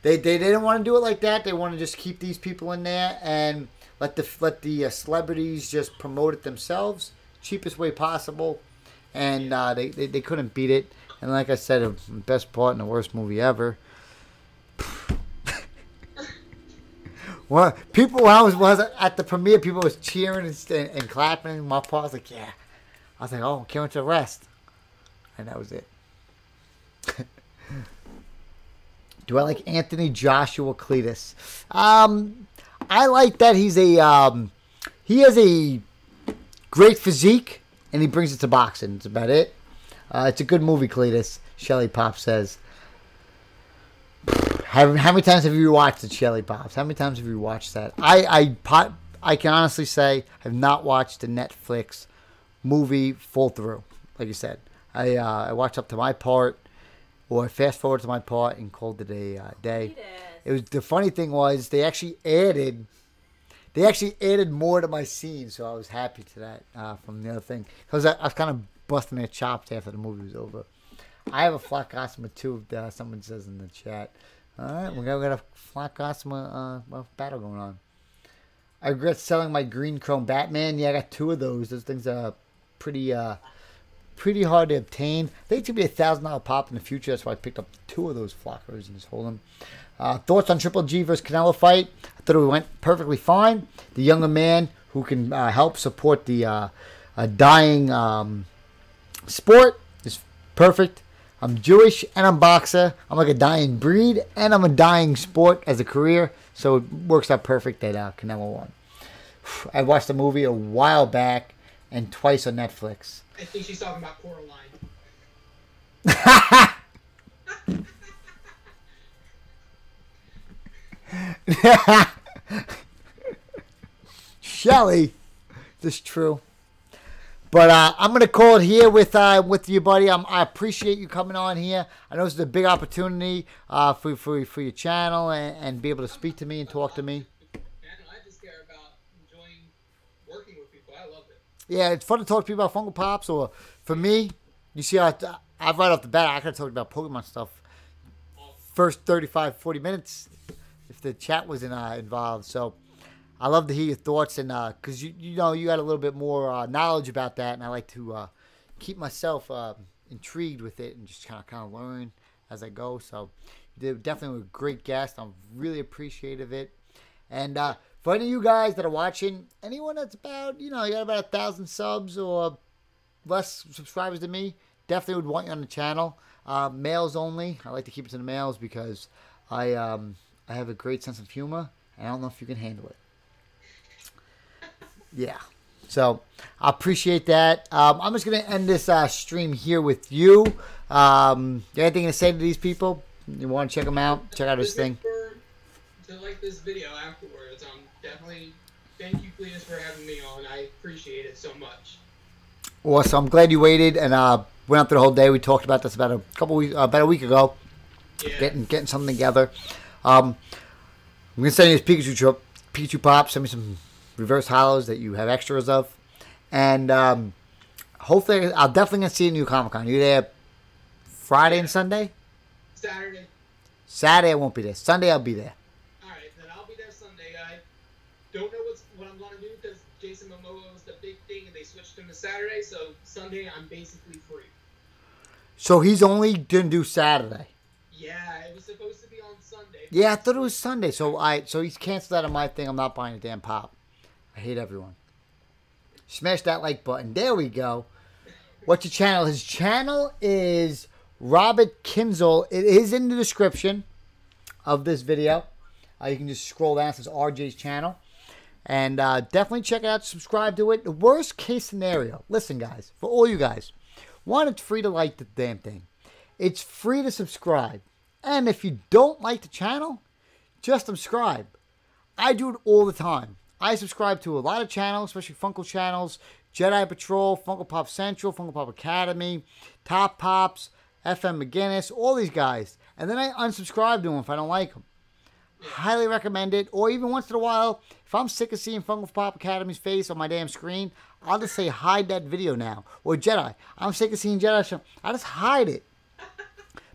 S1: they didn't want to do it like that. They want to just keep these people in there and let the celebrities just promote it themselves, cheapest way possible. And they couldn't beat it. And like I said, the best part in the worst movie ever. Well, people, when I was at the premiere, people was cheering and clapping. And my part was like, yeah. I was like, oh, can't wait to rest. And that was it. Do I like Anthony Joshua Cletus? I like that he has a great physique, and he brings it to boxing. That's about it. It's a good movie, Cletus. Shelly Pop says. How many times have you watched it, Shelly Pops? How many times have you watched that? I can honestly say I have not watched the Netflix movie full through. Like you said, I watched up to my part, or I fast forward to my part and called it a day. It was the funny thing was they actually added more to my scene, so I was happy to that from the other thing because I was kind of busting their chops after the movie was over. I have a flat Gossamer too. Someone says in the chat. All right, we got a flat Gossamer battle going on. I regret selling my green chrome Batman. Yeah, I got 2 of those. Those things are pretty hard to obtain. They could be $1,000 pop in the future. That's why I picked up 2 of those flockers and just hold them. Thoughts on Triple G versus Canelo fight? I thought it went perfectly fine. The younger man who can help support the dying sport is perfect. I'm Jewish and I'm boxer. I'm like a dying breed and I'm a dying sport as a career. So it works out perfect that Canelo won. I watched the movie a while back and twice on Netflix.
S2: I think she's talking about Coraline.
S1: Shelly, this is true. But I'm going to call it here with you, buddy. I appreciate you coming on here. I know this is a big opportunity for your channel and be able to speak to me and talk to me.
S2: Man, I just care about enjoying working with people. I love it.
S1: Yeah, it's fun to talk to people about Funko Pops. Or for me, you see, I've right off the bat, I could have talked about Pokemon stuff first 35, 40 minutes if the chat wasn't involved. So I love to hear your thoughts, and because you know you got a little bit more knowledge about that, and I like to keep myself intrigued with it and just kind of learn as I go. So you definitely were a great guest. I'm really appreciative of it. And for any of you guys that are watching, anyone that's about you got about 1,000 subs or less subscribers than me, definitely would want you on the channel. Males only. I like to keep it to the males because I have a great sense of humor, and I don't know if you can handle it. Yeah, so I appreciate that. I'm just going to end this stream here with you. You got anything to say to these people? You want to check them out? Check out his thing.
S2: To like this video afterwards, definitely thank you, Cletus, for having me on. I appreciate it so much.
S1: Awesome. I'm glad you waited and went out there the whole day. We talked about this about a week ago. Yeah. Getting something together. I'm going to send you this Pikachu Pop. Send me some reverse hollows that you have extras of, and hopefully I'll definitely gonna see you in New Comic-Con. You there Friday and Sunday? Saturday I won't be there. Sunday I'll be there.
S2: Alright, then I'll be there Sunday. I don't know what I'm gonna do because Jason Momoa was the big thing and they switched him to Saturday, so Sunday I'm basically free.
S1: So he's only gonna do Saturday?
S2: Yeah, it was supposed to be on Sunday.
S1: Yeah, I thought it was Sunday, so he's canceled out of my thing. I'm not buying a damn pop. I hate everyone. Smash that like button. There we go. What's your channel? His channel is Robert Kinzel. It is in the description of this video. You can just scroll down. It says RJ's channel. And definitely check it out. Subscribe to it. The worst case scenario. Listen, guys. For all you guys. One, it's free to like the damn thing. It's free to subscribe. And if you don't like the channel, just subscribe. I do it all the time. I subscribe to a lot of channels, especially Funko channels, Jedi Patrol, Funko Pop Central, Funko Pop Academy, Top Pops, FM McGinnis, all these guys. And then I unsubscribe to them if I don't like them. Highly recommend it. Or even once in a while, if I'm sick of seeing Funko Pop Academy's face on my damn screen, I'll just say hide that video now. Or Jedi. I'm sick of seeing Jedi show. I just hide it.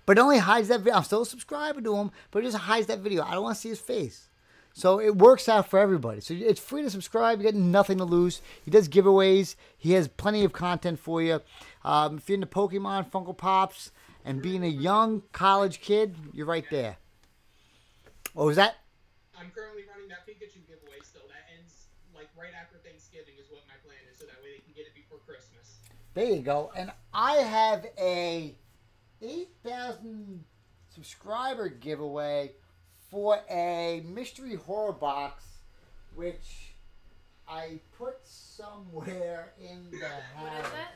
S1: But it only hides that video. I'm still subscribing to him, but it just hides that video. I don't want to see his face. So it works out for everybody. So it's free to subscribe. You got nothing to lose. He does giveaways. He has plenty of content for you. If you're into Pokemon, Funko Pops, and being a young college kid, you're right there. What was that?
S2: I'm currently running that Pikachu giveaway still. That ends like right after Thanksgiving is what my plan is, so that way they can get it before Christmas.
S1: There you go. And I have a 8,000 subscriber giveaway for a mystery horror box, which I put somewhere in the house.
S3: What is it?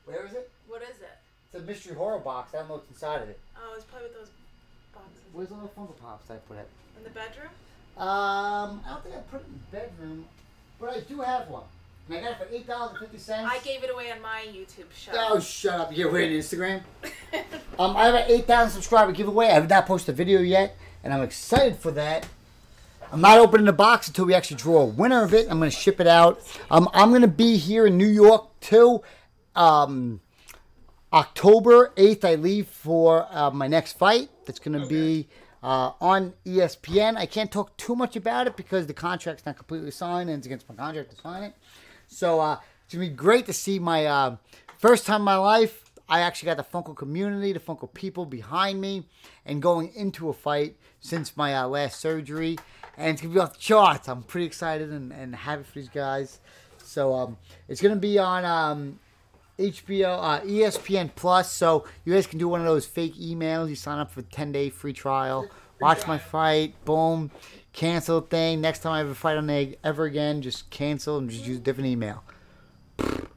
S1: Where is it?
S3: What is it?
S1: It's a mystery horror box. I don't know what's inside of it.
S3: Oh, it's probably with those boxes.
S1: Where's the little Funko Pops I put it?
S3: In the bedroom?
S1: I don't think I put it in the bedroom, but I do have one. And I got it for $8.50.
S3: I gave it away on my YouTube show.
S1: Oh, shut up. You're wearing Instagram? I have an 8,000 subscriber giveaway. I have not posted a video yet, and I'm excited for that. I'm not opening the box until we actually draw a winner of it. I'm going to ship it out. I'm going to be here in New York, too. October 8th, I leave for my next fight. That's going to be on ESPN. I can't talk too much about it because the contract's not completely signed, and it's against my contract to sign it. So it's going to be great to see my first time in my life. I actually got the Funko community, the Funko people behind me, and going into a fight since my last surgery. And it's going to be off the charts. I'm pretty excited and happy for these guys. So it's going to be on HBO, ESPN Plus. So you guys can do one of those fake emails. You sign up for a 10-day free trial. Watch my fight. Boom. Cancel thing. Next time I have a fight on there ever again, just cancel and just use a different email.
S2: Well,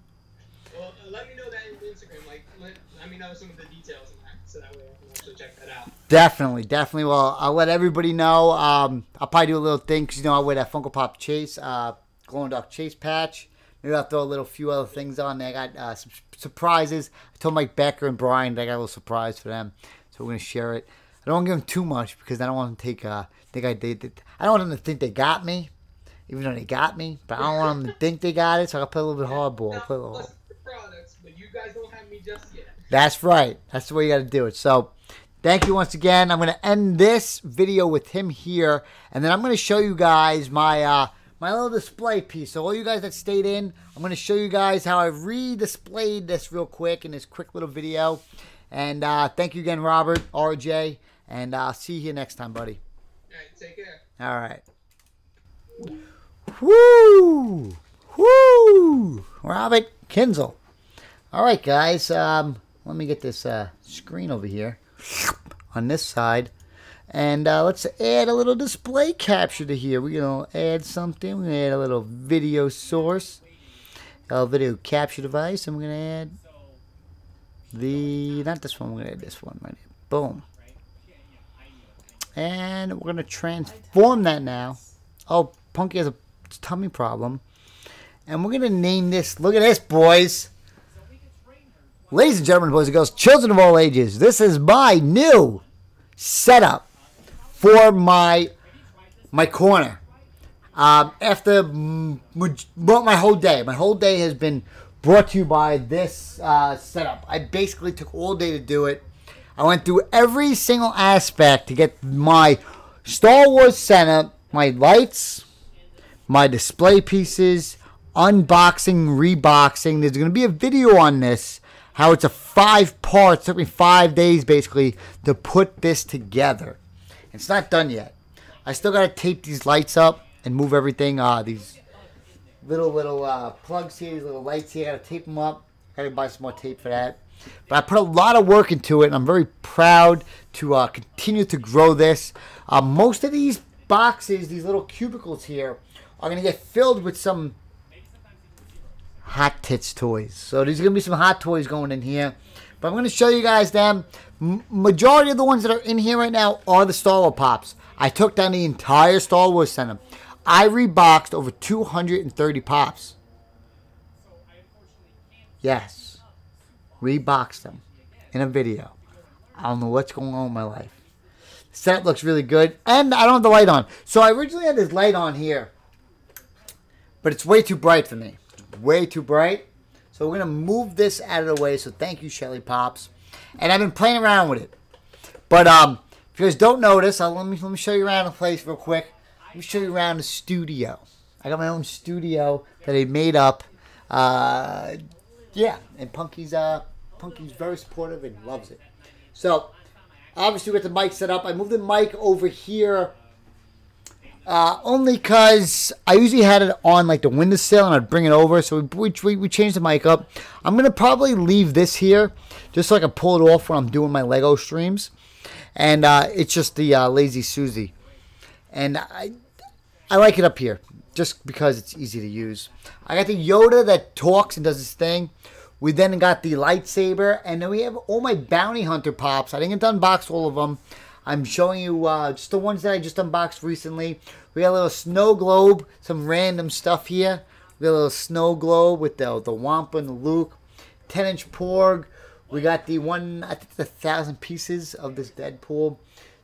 S2: let me know that in Instagram. Like, let me know some of the details in that, so that way I can actually check that out.
S1: Definitely. Well, I'll let everybody know. I'll probably do a little thing because, I wear that Funko Pop Chase, Glow in the Dark Chase patch. Maybe I'll throw a few other things on there. I got some surprises. I told Mike Becker and Brian that I got a little surprise for them, so we're going to share it. I don't want to give them too much because I don't want them to think I don't want them to think they got me, even though they got me. But I don't want them to think they got it, so I'll play a little bit hardball. Play a little hard.
S2: Products, but you guys don't have me just yet.
S1: That's right. That's the way you got to do it. So, thank you once again. I'm going to end this video with him here, and then I'm going to show you guys my my little display piece. So all you guys that stayed in, I'm going to show you guys how I re-displayed this real quick in this quick little video. And thank you again, Robert, RJ, and I'll see you next time, buddy.
S2: All right, take care.
S1: All right. Woo! Woo! Robert Kinzel. All right, guys. Let me get this screen over here on this side. And let's add a little display capture to here. We're going to add something. We're going to add a little video source. A video capture device. And we're going to add not this one. We're going to add this one right here. Boom. And we're going to transform that now. Oh, Punky has a tummy problem. And we're going to name this. Look at this, boys. Ladies and gentlemen, boys and girls, children of all ages, this is my new setup for my corner. After my whole day has been brought to you by this setup. I basically took all day to do it. I went through every single aspect to get my Star Wars setup, my lights, my display pieces, unboxing, reboxing. There's going to be a video on this, how it's a 5-part. It took me 5 days basically to put this together. It's not done yet. I still got to tape these lights up and move everything. These little plugs here, these little lights here, I got to tape them up. Got to buy some more tape for that. But I put a lot of work into it, and I'm very proud to continue to grow this. Most of these boxes, these little cubicles here, are going to get filled with some Hot Tits toys. So there's going to be some hot toys going in here. But I'm going to show you guys them. Majority of the ones that are in here right now are the Star Wars Pops. I took down the entire Star Wars Center. I reboxed over 230 Pops. Yes. Reboxed them in a video. I don't know what's going on in my life. The setup looks really good. And I don't have the light on. So I originally had this light on here. But it's way too bright for me. Way too bright. So we're going to move this out of the way. So thank you, Shelly Pops. And I've been playing around with it. But if you guys don't notice, let me show you around the place real quick. Let me show you around the studio. I got my own studio that I made up. Yeah, and Punky's very supportive and loves it. So, obviously with the mic set up, I moved the mic over here only because I usually had it on like the windowsill and I'd bring it over. So we changed the mic up. I'm going to probably leave this here just so I can pull it off when I'm doing my Lego streams. And it's just the Lazy Susie. And I like it up here just because it's easy to use. I got the Yoda that talks and does his thing. We then got the lightsaber, and then we have all my bounty hunter pops. I didn't get to unbox all of them. I'm showing you just the ones that I just unboxed recently. We got a little snow globe, some random stuff here. We got a little snow globe with the Wampa and the Luke. 10-inch Porg. We got the one, I think it's 1,000 pieces of this Deadpool.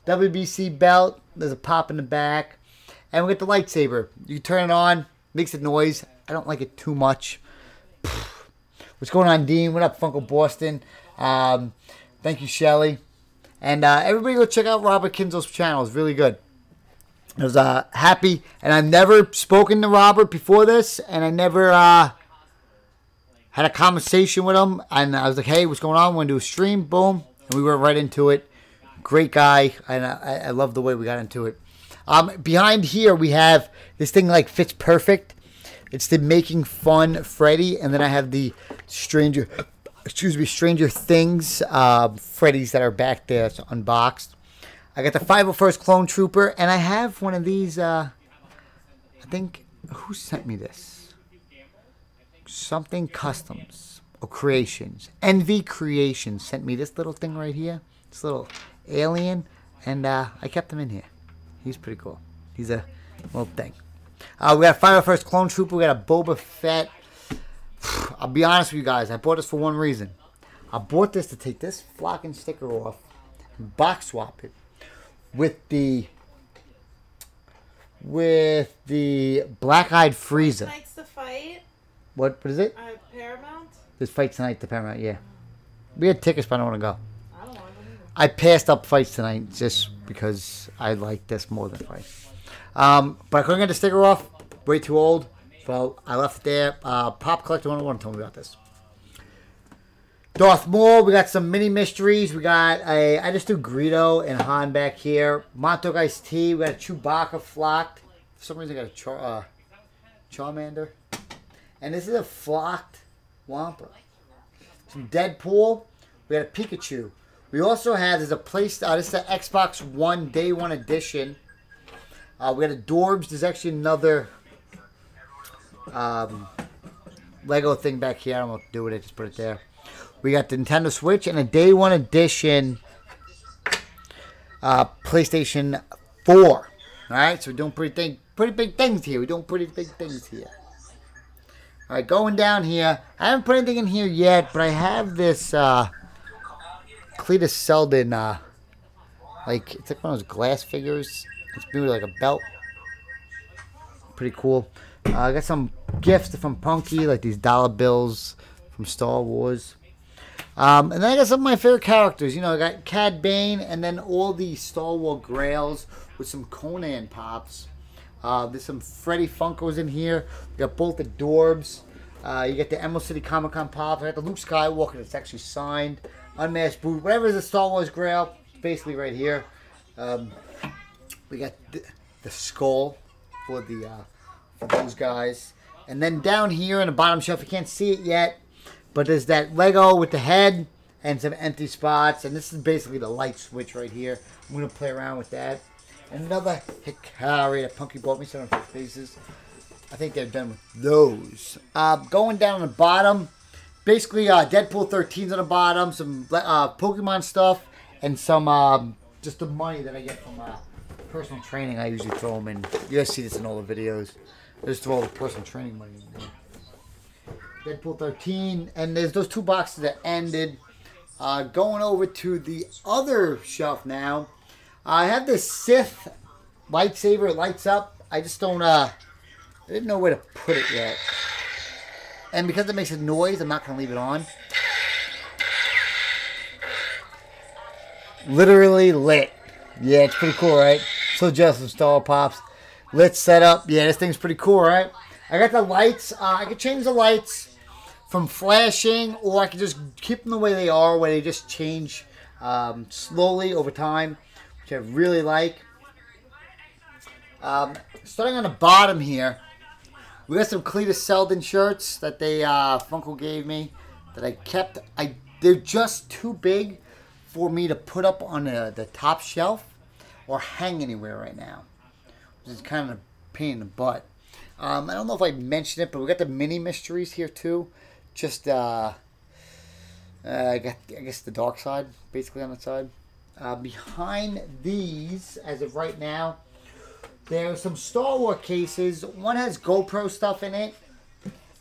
S1: WBC belt. There's a pop in the back. And we got the lightsaber. You turn it on, makes a noise. I don't like it too much. What's going on, Dean? What up, Funko Boston? Thank you, Shelly. And everybody go check out Robert Kinzel's channel. It's really good. I was happy. And I've never spoken to Robert before this. And I never had a conversation with him. And I was like, hey, what's going on? Want to do a stream? Boom. And we went right into it. Great guy. And I love the way we got into it. Behind here, we have this thing like fits perfect. It's the Making Fun Freddy, and then I have the Stranger Things Freddies that are back there. It's unboxed. I got the 501st Clone Trooper, and I have one of these. I think who sent me this? Something Customs or Creations. NV Creations sent me this little thing right here. This little alien, and I kept him in here. He's pretty cool. He's a little thing. We got 501st Clone Trooper. We got a Boba Fett. I'll be honest with you guys. I bought this for one reason. I bought this to take this flocking sticker off and box swap it with the Black-Eyed Frieza.
S3: Tonight's the fight.
S1: What is it?
S3: Paramount.
S1: This fight tonight, the Paramount. Yeah, we had tickets, but I don't want to go.
S3: I don't want to.
S1: I passed up fights tonight just because I like this more than fights. But I couldn't get the sticker off. Way too old. So I left it there. Pop Collector 101 told me about this. Darth Maul. We got some mini mysteries. We got I just do Greedo and Han back here. Montauk Ice Tea. We got a Chewbacca flocked. For some reason I got a Charmander. And this is a flocked Wampa. Some Deadpool. We got a Pikachu. We also have, there's a place, this is the Xbox One Day 1 edition. We got a Dorbs. There's actually another Lego thing back here. I don't know what to do with it. Just put it there. We got the Nintendo Switch and a Day 1 edition PlayStation 4. Alright, so we're doing pretty big things here. We're doing pretty big things here. Alright, going down here. I haven't put anything in here yet, but I have this Cletus Selden, like, it's like one of those glass figures. It's made with like a belt. Pretty cool. I got some gifts from Punky, like these dollar bills from Star Wars. And then I got some of my favorite characters. You know, I got Cad Bane, and then all the Star Wars Grails with some Conan pops. There's some Freddy Funkos in here. We got both the Dorbs. You get the Emerald City Comic Con pops. I got the Luke Skywalker that's actually signed. Unmasked Boot. Whatever is a Star Wars Grail, it's basically right here. We got the skull for those guys. And then down here in the bottom shelf, you can't see it yet, but there's that Lego with the head and some empty spots. And this is basically the light switch right here. I'm going to play around with that. And another Hikari that Punky bought me, 750 pieces. I think they're done with those. Going down on the bottom, basically Deadpool 13's on the bottom, some Pokemon stuff, and some just the money that I get from personal training. I usually throw them in. You guys see this in all the videos. I just throw all the personal training money in there. Deadpool 13, and there's those two boxes that ended. Going over to the other shelf now. I have this Sith lightsaber. It lights up. I just don't, I didn't know where to put it yet. And because it makes a noise, I'm not going to leave it on. Literally lit. Yeah, it's pretty cool, right? So jealous of Star Wars Pops. Lit setup. Yeah, this thing's pretty cool, right? I got the lights. I can change the lights from flashing, or I can just keep them the way they are, where they just change slowly over time, which I really like. Starting on the bottom here, we got some Cletus Selden shirts that they Funko gave me that I kept. They're just too big for me to put up on the top shelf or hang anywhere right now, which is kind of a pain in the butt. I don't know if I mentioned it, but we got the mini mysteries here too. Just I guess the dark side, basically on the side. Behind these, as of right now, there are some Star Wars cases. One has GoPro stuff in it,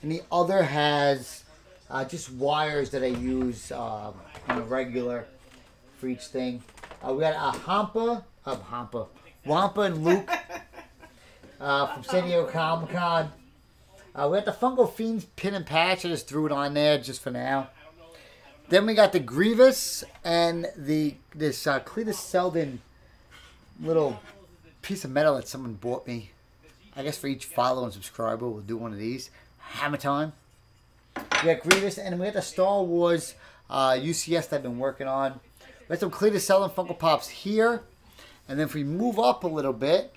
S1: and the other has just wires that I use on a regular for each thing. We got a Wampa and Luke from San Diego Comic-Con. We got the Funko Fiends pin and patch. I just threw it on there just for now. Then we got the Grievous and this Cletus Selden little piece of metal that someone bought me. I guess for each follower and subscriber, we'll do one of these. Hammer time. We got Grievous, and we got the Star Wars UCS that I've been working on. We got some Cletus Selden Funko Pops here. And then if we move up a little bit,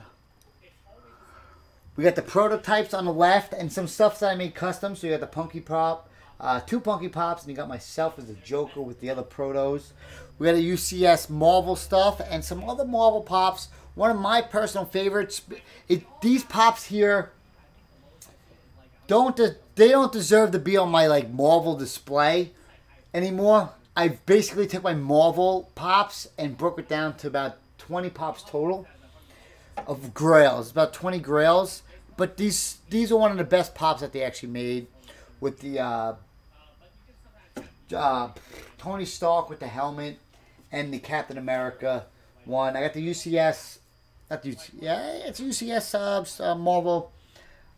S1: we got the prototypes on the left and some stuff that I made custom. So you got the Punky Pop. 2 Punky Pops, and you got myself as a Joker with the other protos. We got a UCS Marvel stuff and some other Marvel Pops. One of my personal favorites. These Pops here don't deserve to be on my like Marvel display anymore. I basically took my Marvel Pops and broke it down to about 20 Pops total of Grails, about 20 Grails. But these are one of the best Pops that they actually made with the Tony Stark with the helmet and the Captain America one. I got the UCS, it's UCS Marvel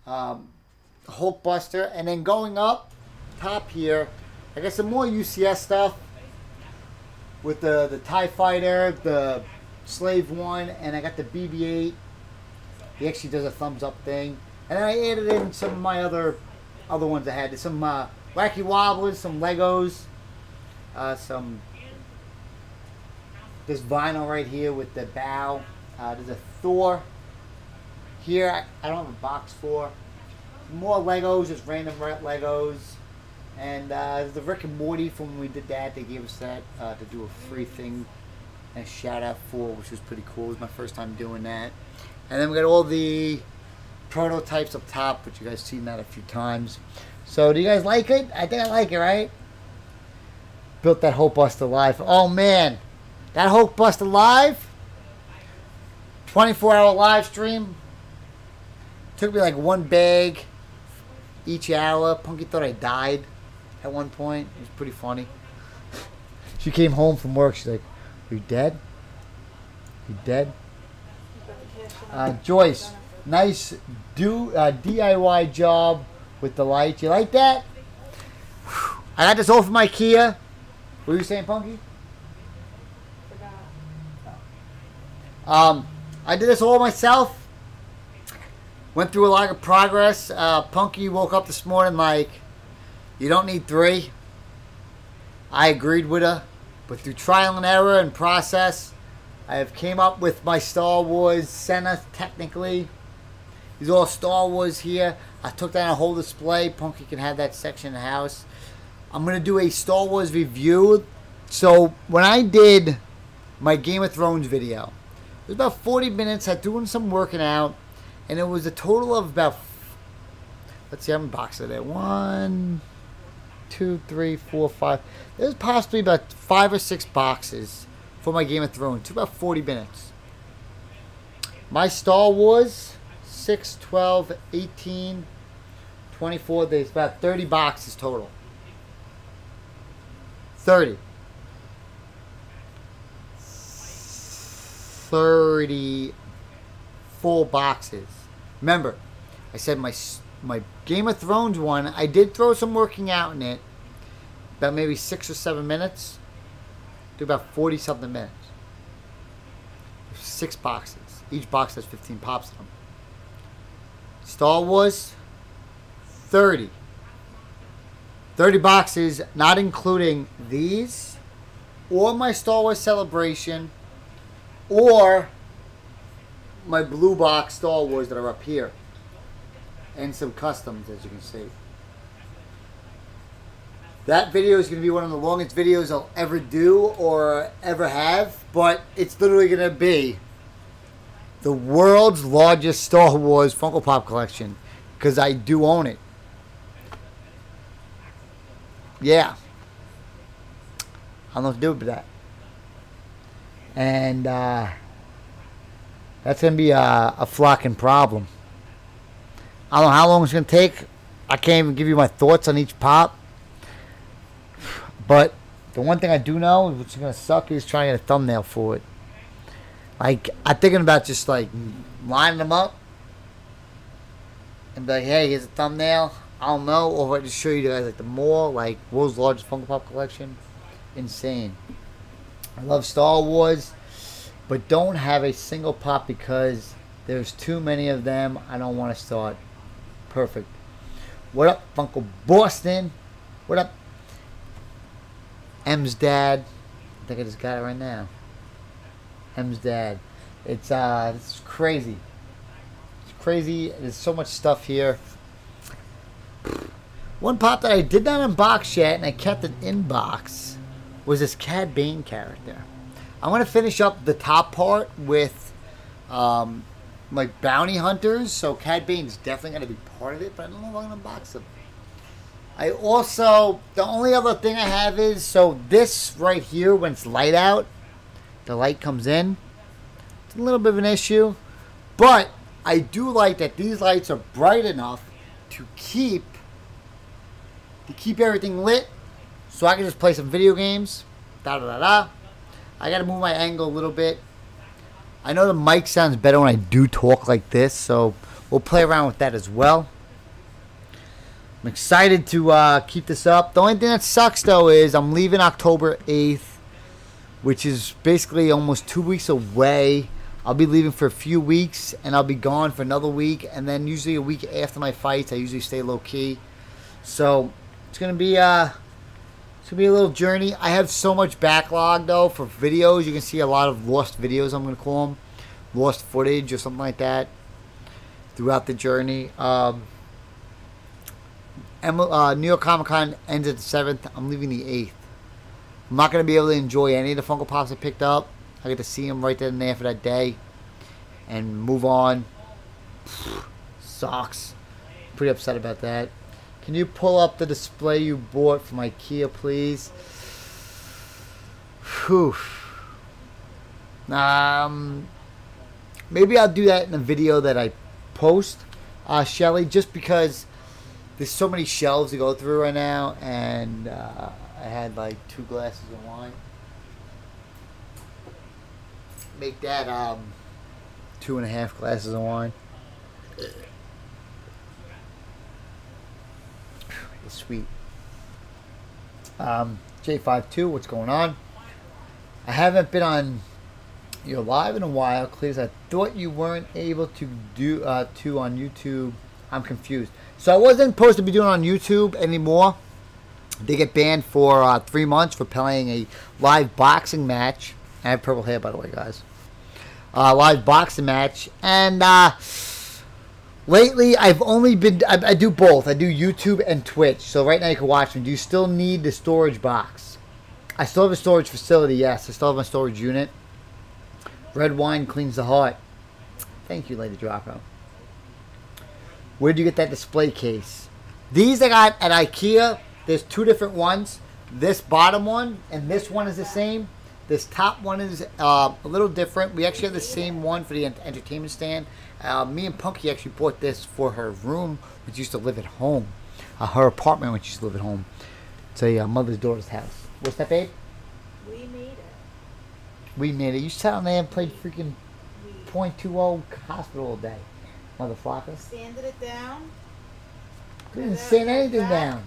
S1: Hulkbuster, and then going up top here, I got some more UCS stuff with the TIE Fighter, the Slave one, and I got the BB-8. He actually does a thumbs up thing, and then I added in some of my other ones I had. There's some Wacky Wobblers, some Legos, this vinyl right here with the bow. There's a Thor here. I don't have a box for. More Legos, just random Legos. And the Rick and Morty from when we did that. They gave us that to do a free thing and a shout out for, which was pretty cool. It was my first time doing that. And then we got all the prototypes up top, which you guys seen that a few times. So do you guys like it? I think I like it, right? Built that Hulkbuster live. Oh man, that Hulkbuster live, 24-hour live stream. Took me like one bag each hour. Punky thought I died at one point. It was pretty funny. She came home from work. She's like, "Are you dead? You dead?" Joyce, nice DIY job with the lights. You like that? I got this all from IKEA. What were you saying, Punky? I did this all myself. Went through a lot of progress. Punky woke up this morning like, you don't need 3. I agreed with her. But through trial and error and process, I have came up with my Star Wars center, technically. These are all Star Wars here. I took down a whole display. Punky can have that section in the house. I'm going to do a Star Wars review. So, when I did my Game of Thrones video, it was about 40 minutes. I doing some working out. And it was a total of about, let's see how many boxes are there. 1, 2, 3, 4, 5. There's possibly about 5 or 6 boxes for my Game of Thrones. It took about 40 minutes. My Star Wars, 6, 12, 18, 24. There's about 30 boxes total. 30 full boxes. Remember, I said my Game of Thrones one, I did throw some working out in it. About maybe 6 or 7 minutes. Do about 40 something minutes. 6 boxes. Each box has 15 pops in them. Star Wars, 30. 30 boxes, not including these, or my Star Wars Celebration, or my blue box Star Wars that are up here. And some customs, as you can see. That video is going to be one of the longest videos I'll ever do or ever have, but it's literally going to be the world's largest Star Wars Funko Pop collection, because I do own it. Yeah. I don't know what to do with that. And that's going to be a flocking problem. I don't know how long it's going to take. I can't even give you my thoughts on each pop. But the one thing I do know, which is going to suck, is trying to get a thumbnail for it. Like, I'm thinking about just, like, lining them up and be like, hey, here's a thumbnail. I don't know. Or if I just show you guys, like, the more, like, world's largest Funko Pop collection. Insane. I love Star Wars, but don't have a single pop because there's too many of them. I don't want to start. Perfect. What up, Funko Boston? What up? M's dad. I think I just got it right now. M's dad. It's crazy. It's crazy. There's so much stuff here. One pop that I did not unbox yet, and I kept it in box, was this Cad Bane character. I'm going to finish up the top part with like bounty hunters, so Cad Bane's definitely going to be part of it, but I don't know if I'm going to unbox them. I also, the only other thing I have is, so this right here, when it's light out, the light comes in. It's a little bit of an issue, but I do like that these lights are bright enough to keep everything lit, so I can just play some video games. I gotta move my angle a little bit. I know the mic sounds better when I do talk like this, so we'll play around with that as well. I'm excited to keep this up. The only thing that sucks, though, is I'm leaving October 8th, which is basically almost 2 weeks away. I'll be leaving for a few weeks, and I'll be gone for another week, and then usually a week after my fights, I usually stay low-key. So it's gonna be a little journey. I have so much backlog, though, for videos. You can see a lot of lost videos, I'm gonna call them, lost footage or something like that throughout the journey. New York Comic Con ends at the 7th. I'm leaving the 8th. I'm not going to be able to enjoy any of the Funko Pops I picked up. I get to see them right then and there for that day and move on. Sucks. Pretty upset about that. Can you pull up the display you bought from IKEA, please? Whew. Maybe I'll do that in a video that I post, Shelly, just because there's so many shelves to go through right now, and I had like 2 glasses of wine. Make that 2.5 glasses of wine. It's sweet. J52, what's going on? I haven't been on your live in a while, Clears. I thought you weren't able to do on YouTube. I'm confused. So I wasn't supposed to be doing it on YouTube anymore. They get banned for 3 months for playing a live boxing match. I have purple hair, by the way, guys. Live boxing match. And lately, I've only been... I do both. I do YouTube and Twitch. So right now you can watch me. Do you still need the storage box? I still have a storage facility, yes. I still have my storage unit. Red wine cleans the heart. Thank you, Lady Draco. Where'd you get that display case? These I got at IKEA. There's 2 different ones. This bottom one and this one is the same. This top one is a little different. We actually have the same one for the entertainment stand. Me and Punky actually bought this for her room, which used to live at home. Her apartment, which used to live at home. It's a mother's daughter's house. What's that, babe?
S3: We made it.
S1: We made it. You sat on there and played freaking .20 hospital all day. Motherfucker.
S3: Sanded it down.
S1: Didn't sand anything down.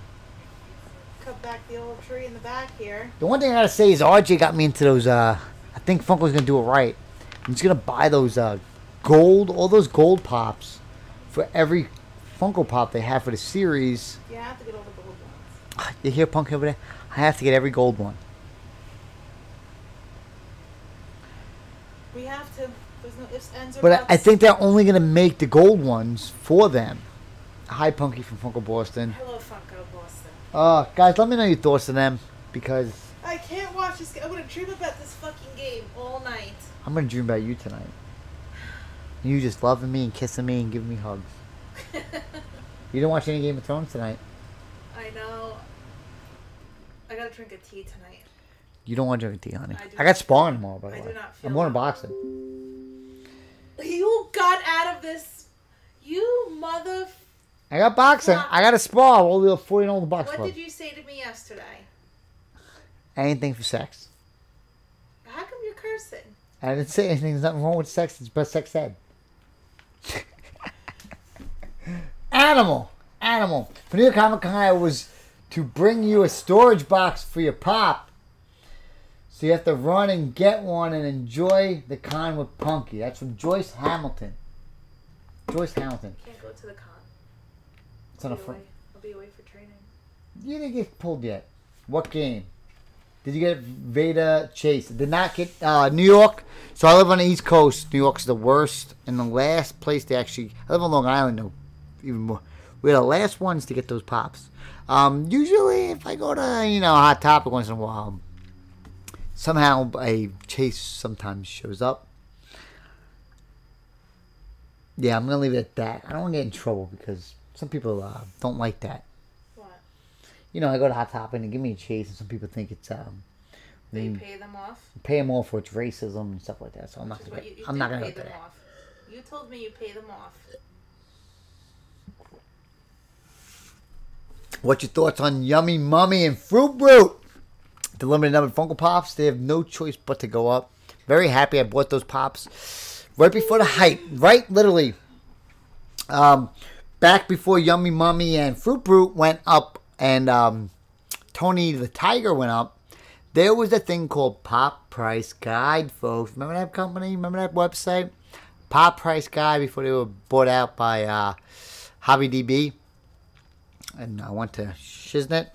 S3: Cut back the old tree in the back here.
S1: The one thing I gotta say is RJ got me into those, I think Funko's gonna do it right. He's gonna buy those gold, all those gold pops for every Funko Pop they have for the series.
S3: You have to get all the gold ones.
S1: You hear Punk over there? I have to get every gold one.
S3: We have to. There's no ifs, ands, or
S1: But
S3: buts.
S1: I think they're only gonna make the gold ones for them. Hi, Punky from Funko Boston.
S3: Hello, Funko Boston.
S1: Guys, let me know your thoughts on them because
S3: I can't watch this. I'm gonna dream about this fucking game all night.
S1: I'm gonna dream about you tonight. You just loving me and kissing me and giving me hugs. You didn't watch any Game of Thrones tonight.
S3: I know. I gotta drink a tea tonight.
S1: You don't want to drink tea, honey.
S3: I do
S1: I got
S3: not
S1: sparring tomorrow, by the
S3: I
S1: way.
S3: do not feel
S1: I'm going to
S3: well.
S1: boxing.
S3: You got out of this. You mother.
S1: I got boxing. I got to spar. All the 40 old box
S3: What
S1: club.
S3: did you say to me yesterday?
S1: Anything for sex.
S3: How come you're cursing?
S1: I didn't say anything. There's nothing wrong with sex. It's best sex ed. Animal. For New York Comic Con, I was to bring you a storage box for your pop. So you have to run and get one and enjoy the con with Punky. That's from Joyce Hamilton. Joyce Hamilton.
S3: Can't go to the con.
S1: It's on a front.
S3: I'll be away for training.
S1: You didn't get pulled yet. What game? Did you get Veda Chase? Did not get New York. So I live on the East Coast. New York's the worst. And the last place they actually... I live on Long Island, though. Even more. We're the last ones to get those pops. Usually, if I go to, Hot Topic once in a while, somehow a Chase sometimes shows up. Yeah, I'm going to leave it at that. I don't want to get in trouble because some people don't like that.
S3: What?
S1: I go to Hot Topic and they give me a Chase, and some people think it's
S3: They pay them off.
S1: Pay them off for its racism and stuff like that. So I'm not gonna. I'm not gonna
S3: pay
S1: go
S3: them
S1: there.
S3: off. You told me you pay them off.
S1: What's your thoughts on Yummy Mummy and Fruit Brute? The limited number of Funko Pops. They have no choice but to go up. Very happy I bought those pops right before the hype. Right, literally. Back before Yummy Mummy and Fruit Brute went up and Tony the Tiger went up, there was a thing called Pop Price Guide, folks. Remember that company? Remember that website? Pop Price Guide before they were bought out by HobbyDB. And I went to Shiznit.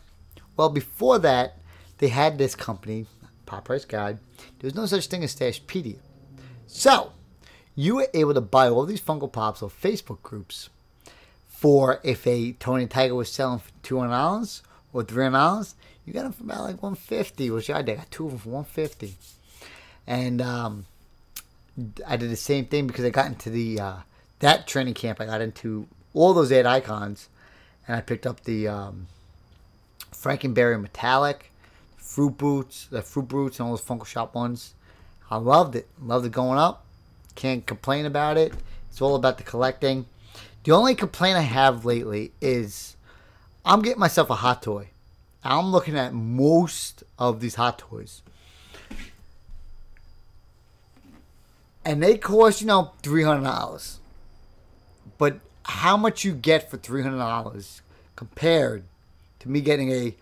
S1: Well, before that, they had this company, Pop Price Guide. There was no such thing as Stashpedia. So, you were able to buy all these Funko Pops off Facebook groups for if a Tony Tiger was selling for $200 or $300, you got them for about like $150, which I did. I got two of them for $150. And I did the same thing because I got into the that training camp. I got into all those 8 icons. And I picked up the Frankenberry Metallic, Fruit Brutes, and all those Funko Shop ones. I loved it. Loved it going up. Can't complain about it. It's all about the collecting. The only complaint I have lately is I'm getting myself a hot toy. I'm looking at most of these hot toys. And they cost, $300. But how much you get for $300 compared to me getting a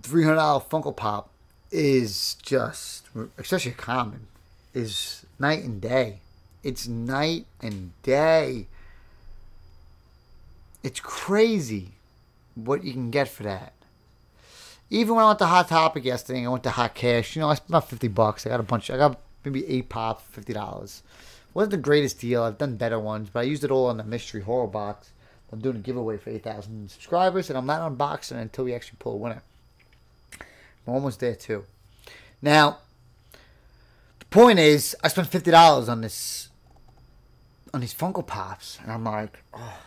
S1: $300 Funko Pop is just, especially a common, is night and day. It's night and day. It's crazy what you can get for that. Even when I went to Hot Topic yesterday, I went to Hot Cash. I spent about $50. I got maybe 8 pops, $50. Wasn't the greatest deal. I've done better ones, but I used it all on the mystery horror box. I'm doing a giveaway for 8,000 subscribers, and I'm not unboxing until we actually pull a winner. I'm almost there too. Now, the point is, I spent $50 on these Funko Pops, and I'm like, oh,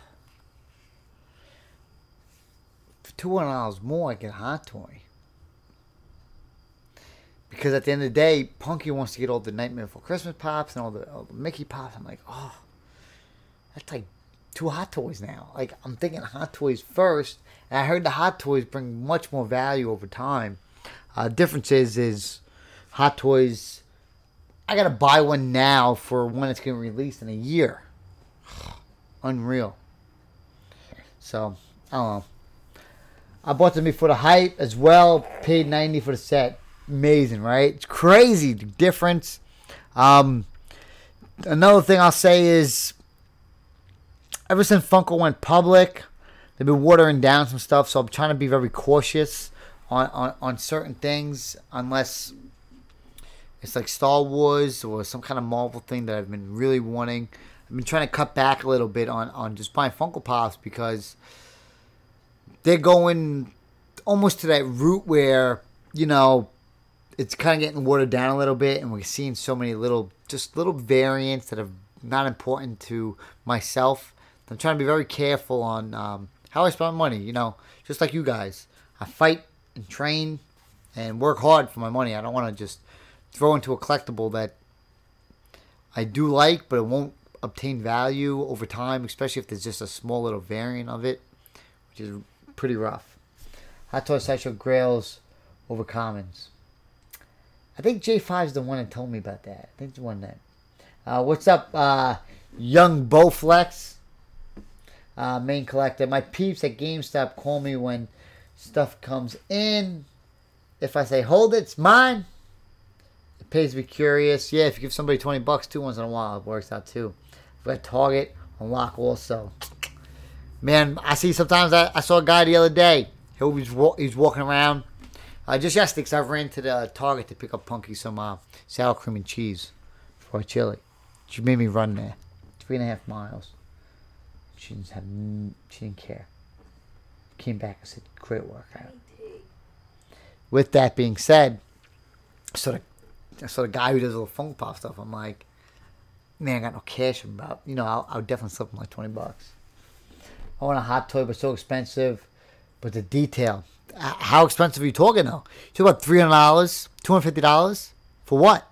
S1: for $200 more, I get a hot toy. Because at the end of the day, Punky wants to get all the Nightmare Before Christmas Pops and all the Mickey Pops. I'm like, oh, that's like 2 hot toys now. Like, I'm thinking hot toys first. And I heard the hot toys bring much more value over time. Difference is hot toys, I got to buy one now for when it's going to release in a year. Unreal. So, I don't know. I bought them before the hype as well. Paid $90 for the set. Amazing, right? It's crazy, the difference. Another thing I'll say is, ever since Funko went public, they've been watering down some stuff, so I'm trying to be very cautious on certain things, unless it's like Star Wars or some kind of Marvel thing that I've been really wanting. I've been trying to cut back a little bit on just buying Funko Pops because they're going almost to that route where, you know, it's kind of getting watered down a little bit, and we're seeing so many little variants that are not important to myself. I'm trying to be very careful on how I spend money, you know, just like you guys. I fight and train and work hard for my money. I don't want to just throw into a collectible that I do like, but it won't obtain value over time, especially if there's just a small little variant of it, which is pretty rough. Hot Toy Sideshow Grails over Commons. I think J5's the one that told me about that. I think the one that. What's up, Young Bowflex? Main collector. My peeps at GameStop call me when stuff comes in. If I say, hold it, it's mine. It pays to be curious. Yeah, if you give somebody $20 too once in a while, it works out too. If I Target, unlock also. Man, I see sometimes, I saw a guy the other day. He was walking around. Just yesterday, because I ran to the Target to pick up Punky some sour cream and cheese for chili. She made me run there. 3.5 miles. She didn't care. Came back and said, great workout. With that being said, I saw the guy who does all the Funko Pop stuff. I'm like, man, I got no cash about. You know, I'll definitely slip him like $20. I want a hot toy, but so expensive. But the detail. How expensive are you talking, though? You're talking about $300, $250? For what?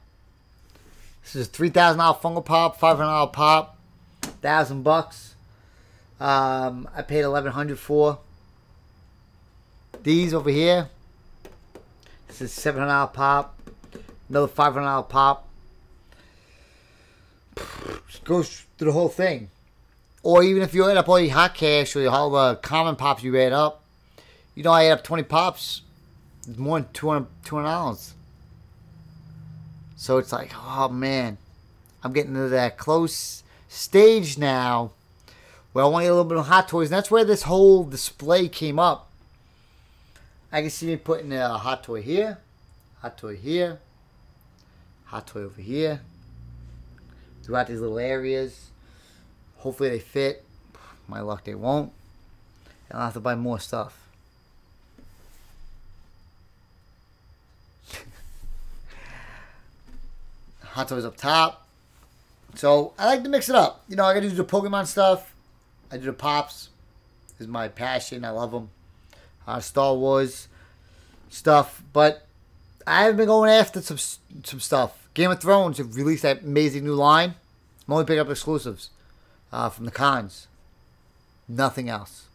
S1: This is a $3,000 Funko Pop, $500 pop, $1,000. I paid $1,100 for. These over here. This is $700 pop. Another $500 pop. Just goes through the whole thing. Or even if you add up all your hot cash or all the common pops you add up, you know, I add up 20 pops. It's more than $200. So it's like, oh man, I'm getting to that close stage now where I want to get a little bit of hot toys. And that's where this whole display came up. I can see me putting a hot toy here, hot toy here, hot toy over here, throughout these little areas. Hopefully they fit. My luck, they won't. And I'll have to buy more stuff. Hot toys up top. So I like to mix it up. You know, I got to do the Pokemon stuff. I do the Pops. This is my passion. I love them. Star Wars stuff. But I have been going after some stuff. Game of Thrones have released that amazing new line. I'm only picking up exclusives from the cons. Nothing else.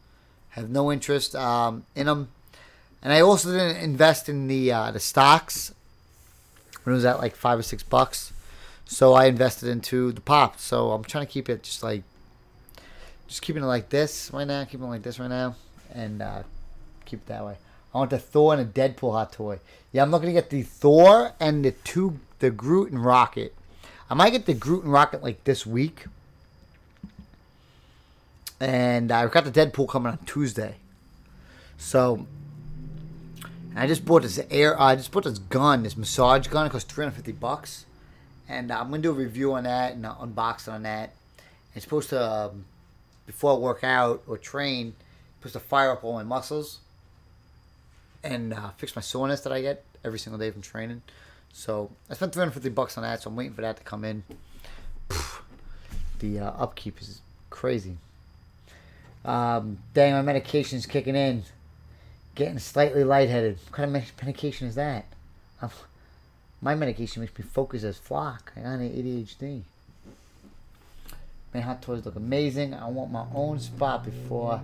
S1: Have no interest in them. And I also didn't invest in the stocks when it was at like $5 or $6. So I invested into the Pops. So I'm trying to keep it just keeping it like this right now. Keeping it like this right now. And keep it that way. I want the Thor and a Deadpool hot toy. Yeah, I'm looking to get the Thor and the Groot and Rocket. I might get the Groot and Rocket like this week. And I've got the Deadpool coming on Tuesday. So I just bought this gun, this massage gun. It costs $350. And I'm gonna do a review on that and an unboxing on that. It's supposed to, before I work out or train, it's supposed to fire up all my muscles and fix my soreness that I get every single day from training. So I spent $350 on that, so I'm waiting for that to come in. The upkeep is crazy. Dang, my medication's kicking in. Getting slightly lightheaded. What kind of medication is that? My medication makes me focus as flock. I got ADHD. Man, hot toys look amazing. I want my own spot before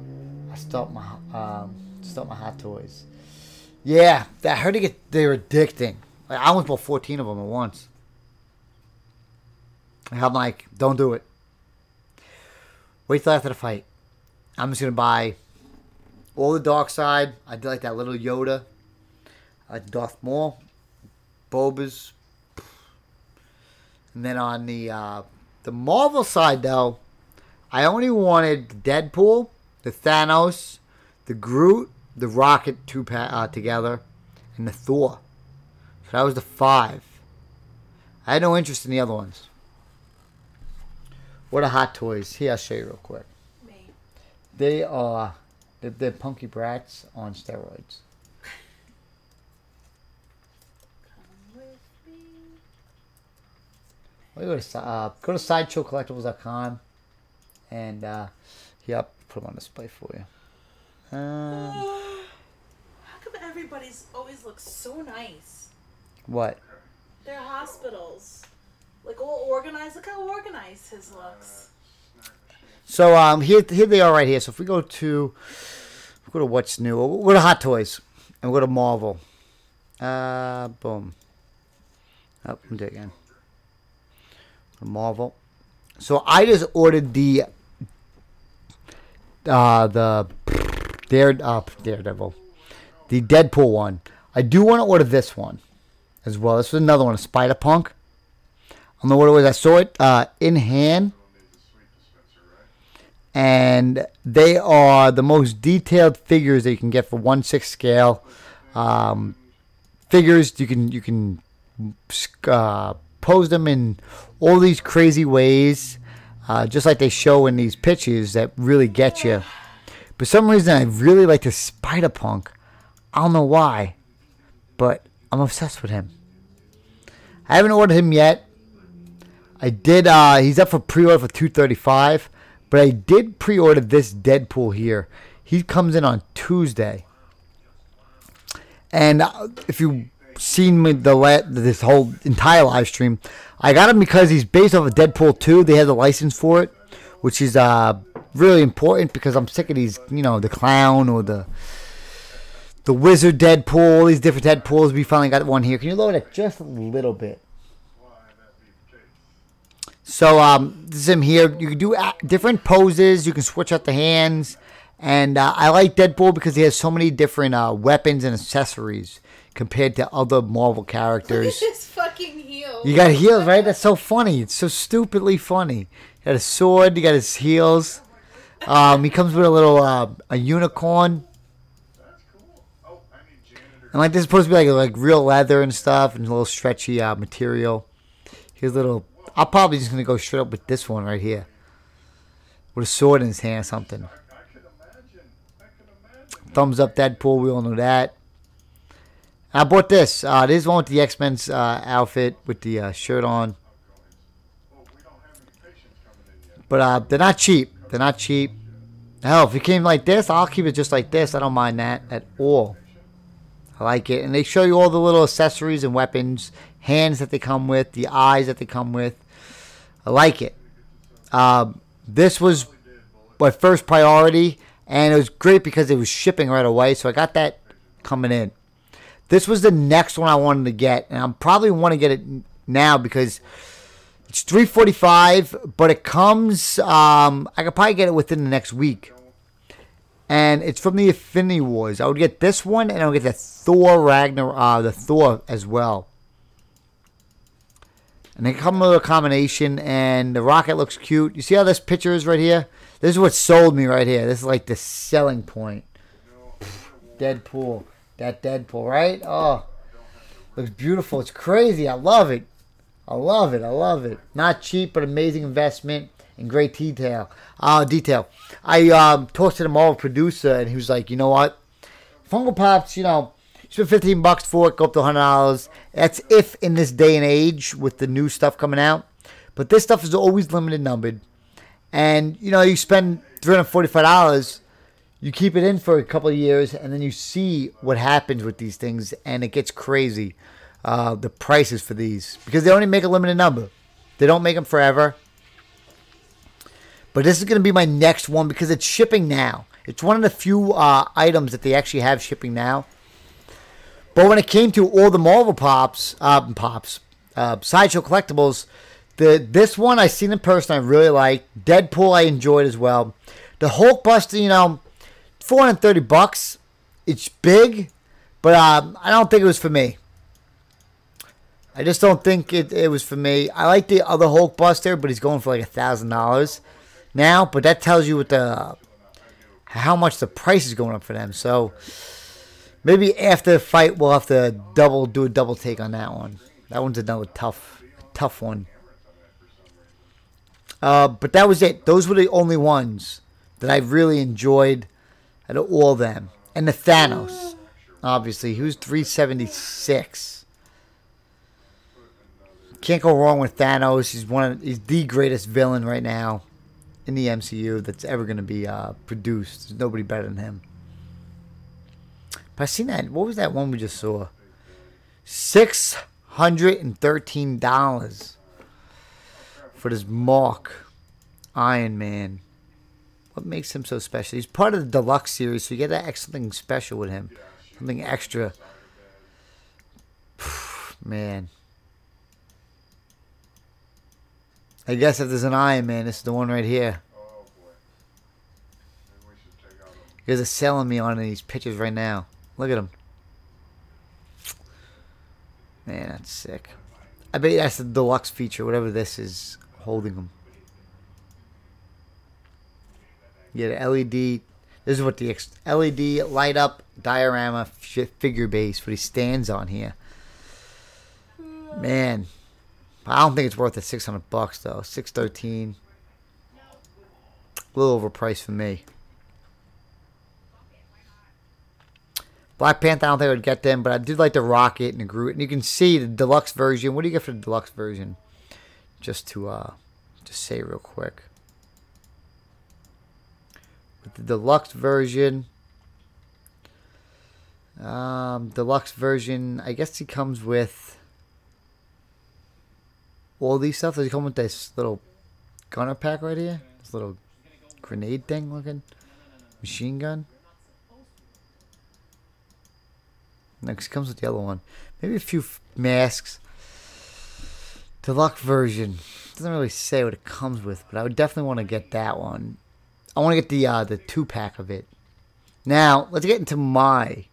S1: I start my hot toys. Yeah, I heard they're addicting. Like, I almost bought 14 of them at once. And I'm like, don't do it. Wait till after the fight. I'm just gonna buy all the Dark Side. I did like that little Yoda. I like Darth Maul, Boba's, and then on the Marvel side though, I only wanted the Deadpool, the Thanos, the Groot, the Rocket together, and the Thor. So that was the 5. I had no interest in the other ones. What are hot toys? Here, I'll show you real quick. They're They're Punky Brats on steroids.
S3: Come with me.
S1: Well, go to SideshowCollectibles.com and yep, put them on display for you.
S3: How come everybody's always looks so nice?
S1: What?
S3: Their hospitals. Like all organized. Look how organized his looks.
S1: So here they are right here. So if we go to what's new, we'll go to Hot Toys and we'll go to Marvel. Boom. Oh, let me do it again. Marvel. So I just ordered the Daredevil, the Deadpool one. I do want to order this one as well. This was another one, a Spider-Punk. I don't know what it was. I saw it in hand. And they are the most detailed figures that you can get for 1/6 scale. Figures you can pose them in all these crazy ways, just like they show in these pictures that really get you. For some reason, I really like the Spider-Punk. I don't know why, but I'm obsessed with him. I haven't ordered him yet. I did. He's up for pre-order for $235. But I did pre-order this Deadpool here. He comes in on Tuesday. And if you've seen me this whole entire live stream, I got him because he's based off of Deadpool 2. They have the license for it, which is really important because I'm sick of these, the clown or the wizard Deadpool, all these different Deadpools. We finally got one here. Can you lower it just a little bit? So this is him here. You can do different poses. You can switch out the hands. And I like Deadpool because he has so many different weapons and accessories compared to other Marvel characters.
S3: Look at his fucking heels.
S1: You got heels, right? That's so funny. It's so stupidly funny. You got a sword. You got his heels. He comes with a little a unicorn. And like this is supposed to be like real leather and stuff and a little stretchy material. Here's a little... I'm probably just going to go straight up with this one right here. With a sword in his hand or something. Thumbs up Deadpool. We all know that. I bought this. This is one with the X-Men's outfit with the shirt on. But they're not cheap. They're not cheap. Hell, if it came like this, I'll keep it just like this. I don't mind that at all. I like it. And they show you all the little accessories and weapons. Hands that they come with. The eyes that they come with. I like it. This was my first priority, and it was great because it was shipping right away, so I got that coming in. This was the next one I wanted to get, and I probably want to get it now because it's $345, but it comes, I could probably get it within the next week. And it's from the Infinity Wars. I would get this one, and I would get the Thor the Thor as well. And they come with a combination, and the rocket looks cute. You see how this picture is right here? This is what sold me right here. This is like the selling point. Deadpool. That Deadpool, right? Oh, looks beautiful. It's crazy. I love it. I love it. I love it. Not cheap, but amazing investment and great detail. I talked to the Marvel producer, and he was like, you know what? Funko Pops, spend $15 for it, go up to $100. That's if in this day and age with the new stuff coming out. But this stuff is always limited numbered. And, you spend $345, you keep it in for a couple of years, and then you see what happens with these things, and it gets crazy, the prices for these. Because they only make a limited number. They don't make them forever. But this is going to be my next one because it's shipping now. It's one of the few items that they actually have shipping now. But when it came to all the Marvel Sideshow Collectibles, this one I seen in person I really liked. Deadpool I enjoyed as well. The Hulkbuster, $430. It's big, but I don't think it was for me. I just don't think it was for me. I like the other Hulkbuster, but he's going for like $1,000 now. But that tells you how much the price is going up for them. So maybe after the fight, we'll have to do a double take on that one. That one's another tough one. But that was it. Those were the only ones that I really enjoyed. Out of all them. And the Thanos. Obviously, he was 376. Can't go wrong with Thanos. He's the greatest villain right now in the MCU that's ever going to be produced. There's nobody better than him. But I seen that. What was that one we just saw? $613 for this Mark Iron Man. What makes him so special? He's part of the deluxe series, so you get that something special with him. Something extra. Man. I guess if there's an Iron Man, this is the one right here. You guys are selling me on these pictures right now. Look at him. Man, that's sick. I bet that's the deluxe feature, whatever this is holding him. Yeah, the LED. This is what the LED light up diorama figure base, what he stands on here. Man, I don't think it's worth the $600 though. $613. A little overpriced for me. Black Panther, I don't think I would get them, but I did like the Rocket and the Groot. And you can see the deluxe version. What do you get for the deluxe version? Just to just say real quick. With the deluxe version, I guess he comes with all these stuff. Does he come with this little gunner pack right here? This little grenade thing looking machine gun. Next comes with the other one. Maybe a few masks. Deluxe version. Doesn't really say what it comes with, but I would definitely want to get that one. I want to get the 2-pack of it. Now, let's get into my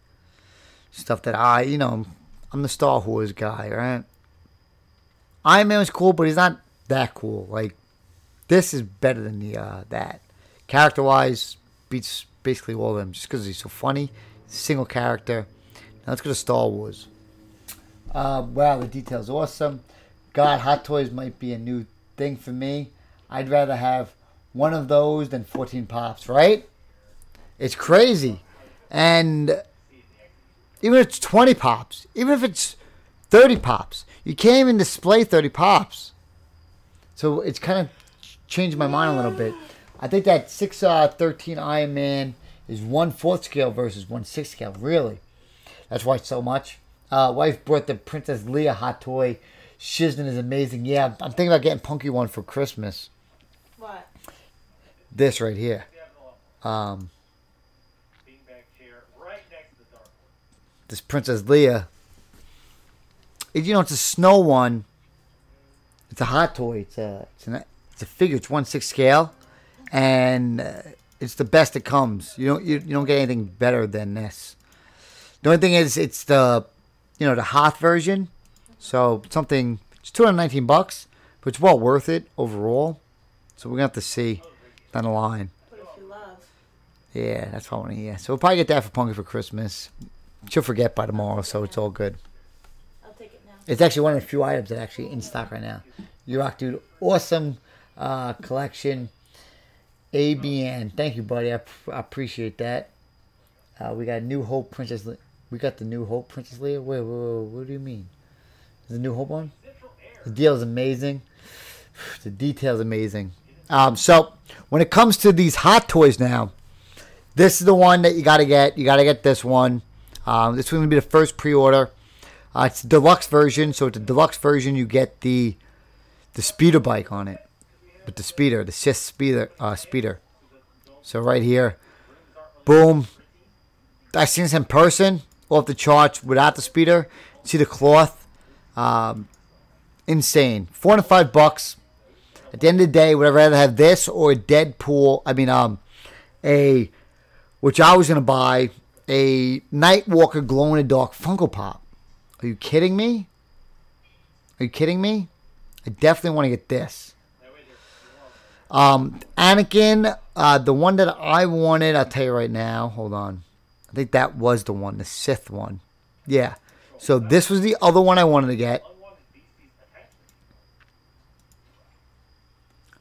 S1: stuff that I'm the Star Wars guy, right? Iron Man was cool, but he's not that cool. Like, this is better than that. Character-wise, beats basically all of them just because he's so funny. Single character. Now let's go to Star Wars. Wow, the detail's awesome. God, Hot Toys might be a new thing for me. I'd rather have one of those than 14 pops, right? It's crazy. And even if it's 20 pops, even if it's 30 pops, you can't even display 30 pops. So it's kind of changed my mind a little bit. I think that 613 Iron Man is 1/4 scale versus 1/6 scale. Really? That's why it's so much. Wife brought the Princess Leia hot toy. Shiznit is amazing. Yeah, I'm thinking about getting Punky one for Christmas.
S3: What?
S1: This right here. This Princess Leia. It's a snow one. It's a hot toy. It's a figure. It's 1/6 scale, and it's the best it comes. You don't get anything better than this. The only thing is, it's the the Hoth version. So something. It's $219, but it's well worth it overall. So we're gonna have to see down the line.
S3: But if you love.
S1: Yeah, that's what I want to hear. So we'll probably get that for Punky for Christmas. She'll forget by tomorrow, so it's all good.
S3: I'll take it now.
S1: It's actually one of the few items that are actually in stock right now. You rock, dude. Awesome collection. ABN. Thank you, buddy. I appreciate that. We got New Hope Princess. We got the New Hope Princess Leia. Wait, what do you mean? Is the New Hope one? The deal is amazing. The detail is amazing. So when it comes to these hot toys now, this is the one that you gotta get. You gotta get this one. This is going to be the first pre-order. It's the deluxe version. So it's the deluxe version. You get the speeder bike on it, with the speeder, the Sith speeder. So right here, boom. I've seen this in person, off the charts, without the speeder. See the cloth, insane. $405. At the end of the day, would I rather have this or a Deadpool? I mean, which I was gonna buy. A Nightwalker glow-in-the-dark Funko Pop. Are you kidding me? Are you kidding me? I definitely want to get this. Anakin, the one that I wanted, I'll tell you right now. Hold on. I think that was the one, the Sith one. Yeah. So this was the other one I wanted to get.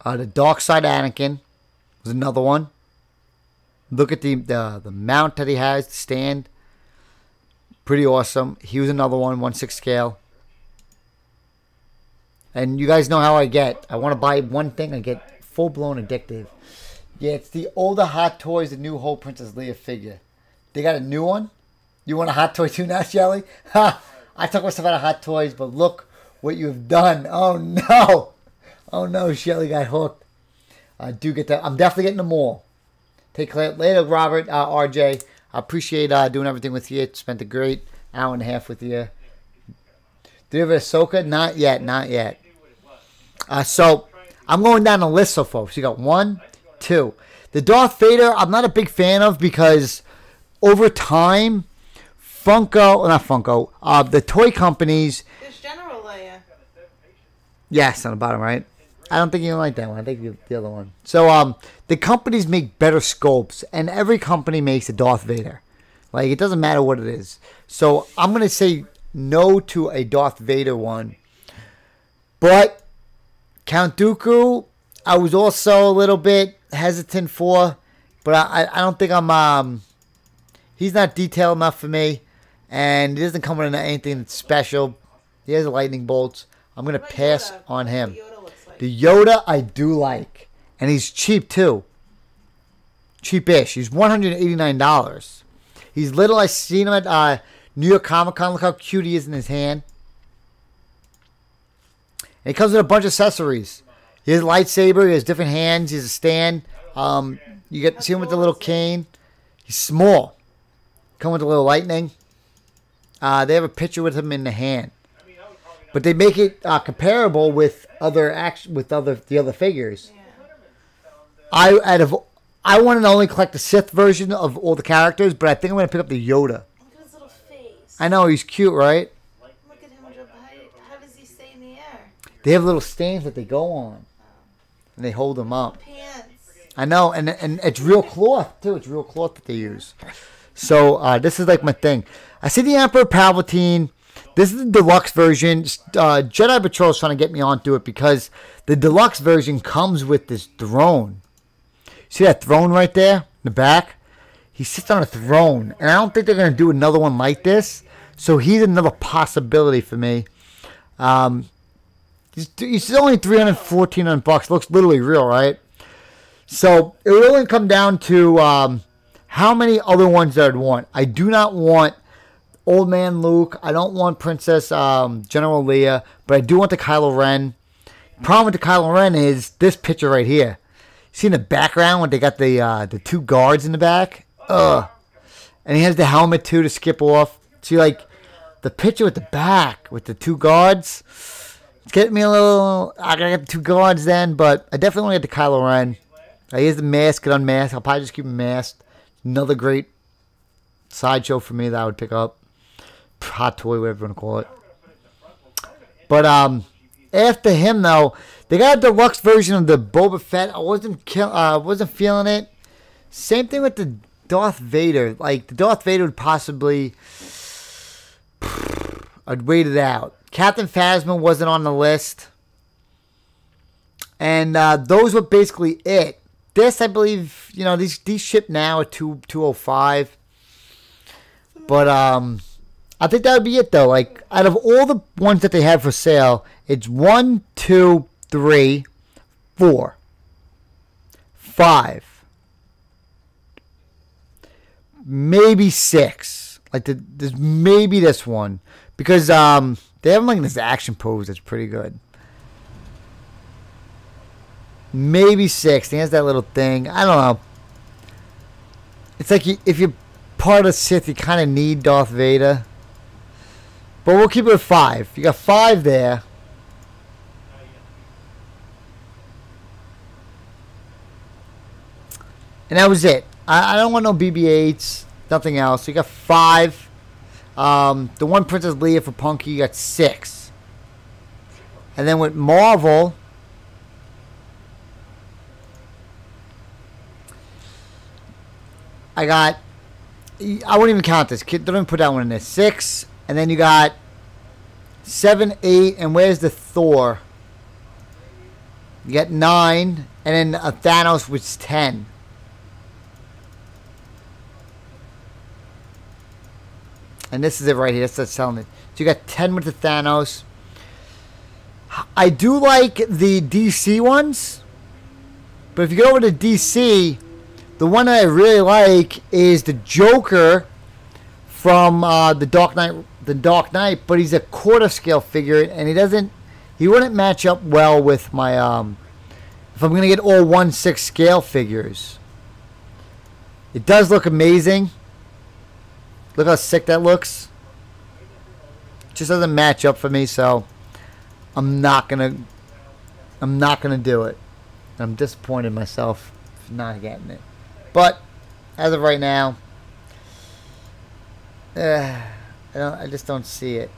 S1: The Dark Side Anakin was another one. Look at the mount that he has, the stand. Pretty awesome. He was another one, 1/6 scale. And you guys know how I get. I want to buy one thing, I get full-blown addictive. Yeah, it's the older Hot Toys, the new whole Princess Leia figure. They got a new one? You want a Hot Toy too now, Shelly? Ha! I talk myself out of Hot Toys, but look what you've done. Oh, no. Oh, no, Shelly got hooked. I do get that. I'm definitely getting them all. Take care later, Robert, RJ. I appreciate doing everything with you. Spent a great hour and a half with you. Do you have a Ahsoka? Not yet, not yet. So, I'm going down the list so far. So, you got 1, 2. The Darth Vader, I'm not a big fan of because over time, Funko, not Funko, the toy companies.
S3: There's General Leia.
S1: Yes, on the bottom right. I don't think you like that one. I think the other one. So, the companies make better sculpts, and every company makes a Darth Vader. Like, it doesn't matter what it is. So, I'm going to say no to a Darth Vader one. But, Count Dooku, I was also a little bit hesitant for. But I don't think I'm, he's not detailed enough for me. And he doesn't come with anything that's special. He has lightning bolts. I'm going to pass on him. The Yoda I do like. And he's cheap too. Cheapish. He's $189. He's little. I seen him at New York Comic Con. Look how cute he is in his hand. And he comes with a bunch of accessories. He has a lightsaber. He has different hands. He has a stand. You get to see him with the little cane. He's small. Come with a little lightning. They have a picture with him in the hand. But they make it comparable with the other figures. Yeah. I want to only collect the Sith version of all the characters, but I think I'm going to pick up the Yoda.
S3: Look at his little face.
S1: I know, he's cute, right?
S3: Look at him jump high. How does he stay in the air?
S1: They have little stands that they go on. And they hold them up.
S3: Pants.
S1: I know, and it's real cloth, too. It's real cloth that they use. So, this is like my thing. I see the Emperor Palpatine. This is the deluxe version. Jedi Patrol is trying to get me onto it because the deluxe version comes with this throne. See that throne right there in the back? He sits on a throne. And I don't think they're going to do another one like this. So he's another possibility for me. He's only $1,400. Looks literally real, right? So it would only come down to how many other ones that I'd want. I do not want Old Man Luke. I don't want Princess General Leia. But I do want the Kylo Ren. Problem with the Kylo Ren is this picture right here. See in the background when they got the 2 guards in the back? Ugh. And he has the helmet too to skip off. See, like, the picture with the back with the 2 guards. It's getting me a little... I gotta get the 2 guards then, but I definitely want to get the Kylo Ren. Here's the mask and unmasked. I'll probably just keep him masked. Another great sideshow for me that I would pick up. Hot toy, whatever you want to call it. But, after him, though, they got a deluxe version of the Boba Fett. I wasn't feeling it. Same thing with the Darth Vader. Like, the Darth Vader would possibly... I'd wait it out. Captain Phasma wasn't on the list. And those were basically it. This, I believe, you know, these ship now at $205. But, I think that would be it, though. Like, out of all the ones that they have for sale, it's 1, 2, 3, 4, 5, maybe 6. Like, there's maybe this one. Because they have like this action pose that's pretty good. Maybe 6. He has that little thing. I don't know. It's like if you're part of Sith, you kind of need Darth Vader. But we'll keep it at 5. You got 5 there. And that was it. I don't want no BB-8s. Nothing else. So you got 5. The one Princess Leia for Punky, you got 6. And then with Marvel... I wouldn't even count this. Don't even put that one in there. 6. And then you got 7, 8. And where's the Thor? You got 9. And then Thanos was 10. And this is it right here. That's selling it. So you got 10 with the Thanos. I do like the DC ones. But if you go over to DC, the one that I really like is the Joker from the Dark Knight, but he's a quarter scale figure, and he wouldn't match up well with my if I'm gonna get all 1/6 scale figures. It does look amazing. Look how sick that looks. It just doesn't match up for me, so I'm not gonna do it. I'm disappointed in myself for not getting it. But as of right now, I just don't see it.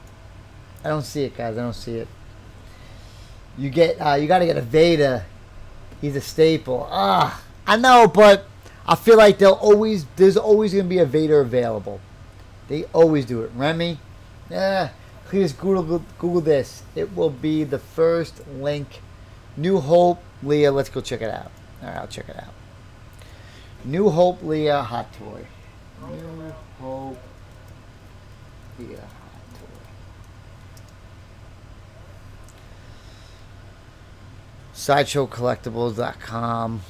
S1: I don't see it, guys. I don't see it. You got to get a Vader. He's a staple. I know, but I feel like there's always going to be a Vader available. They always do it. Remy, please Google this. It will be the first link. New Hope, Leah. Let's go check it out. All right, I'll check it out. New Hope, Leah, hot toy. New Hope, Leah, hot toy. SideshowCollectibles.com.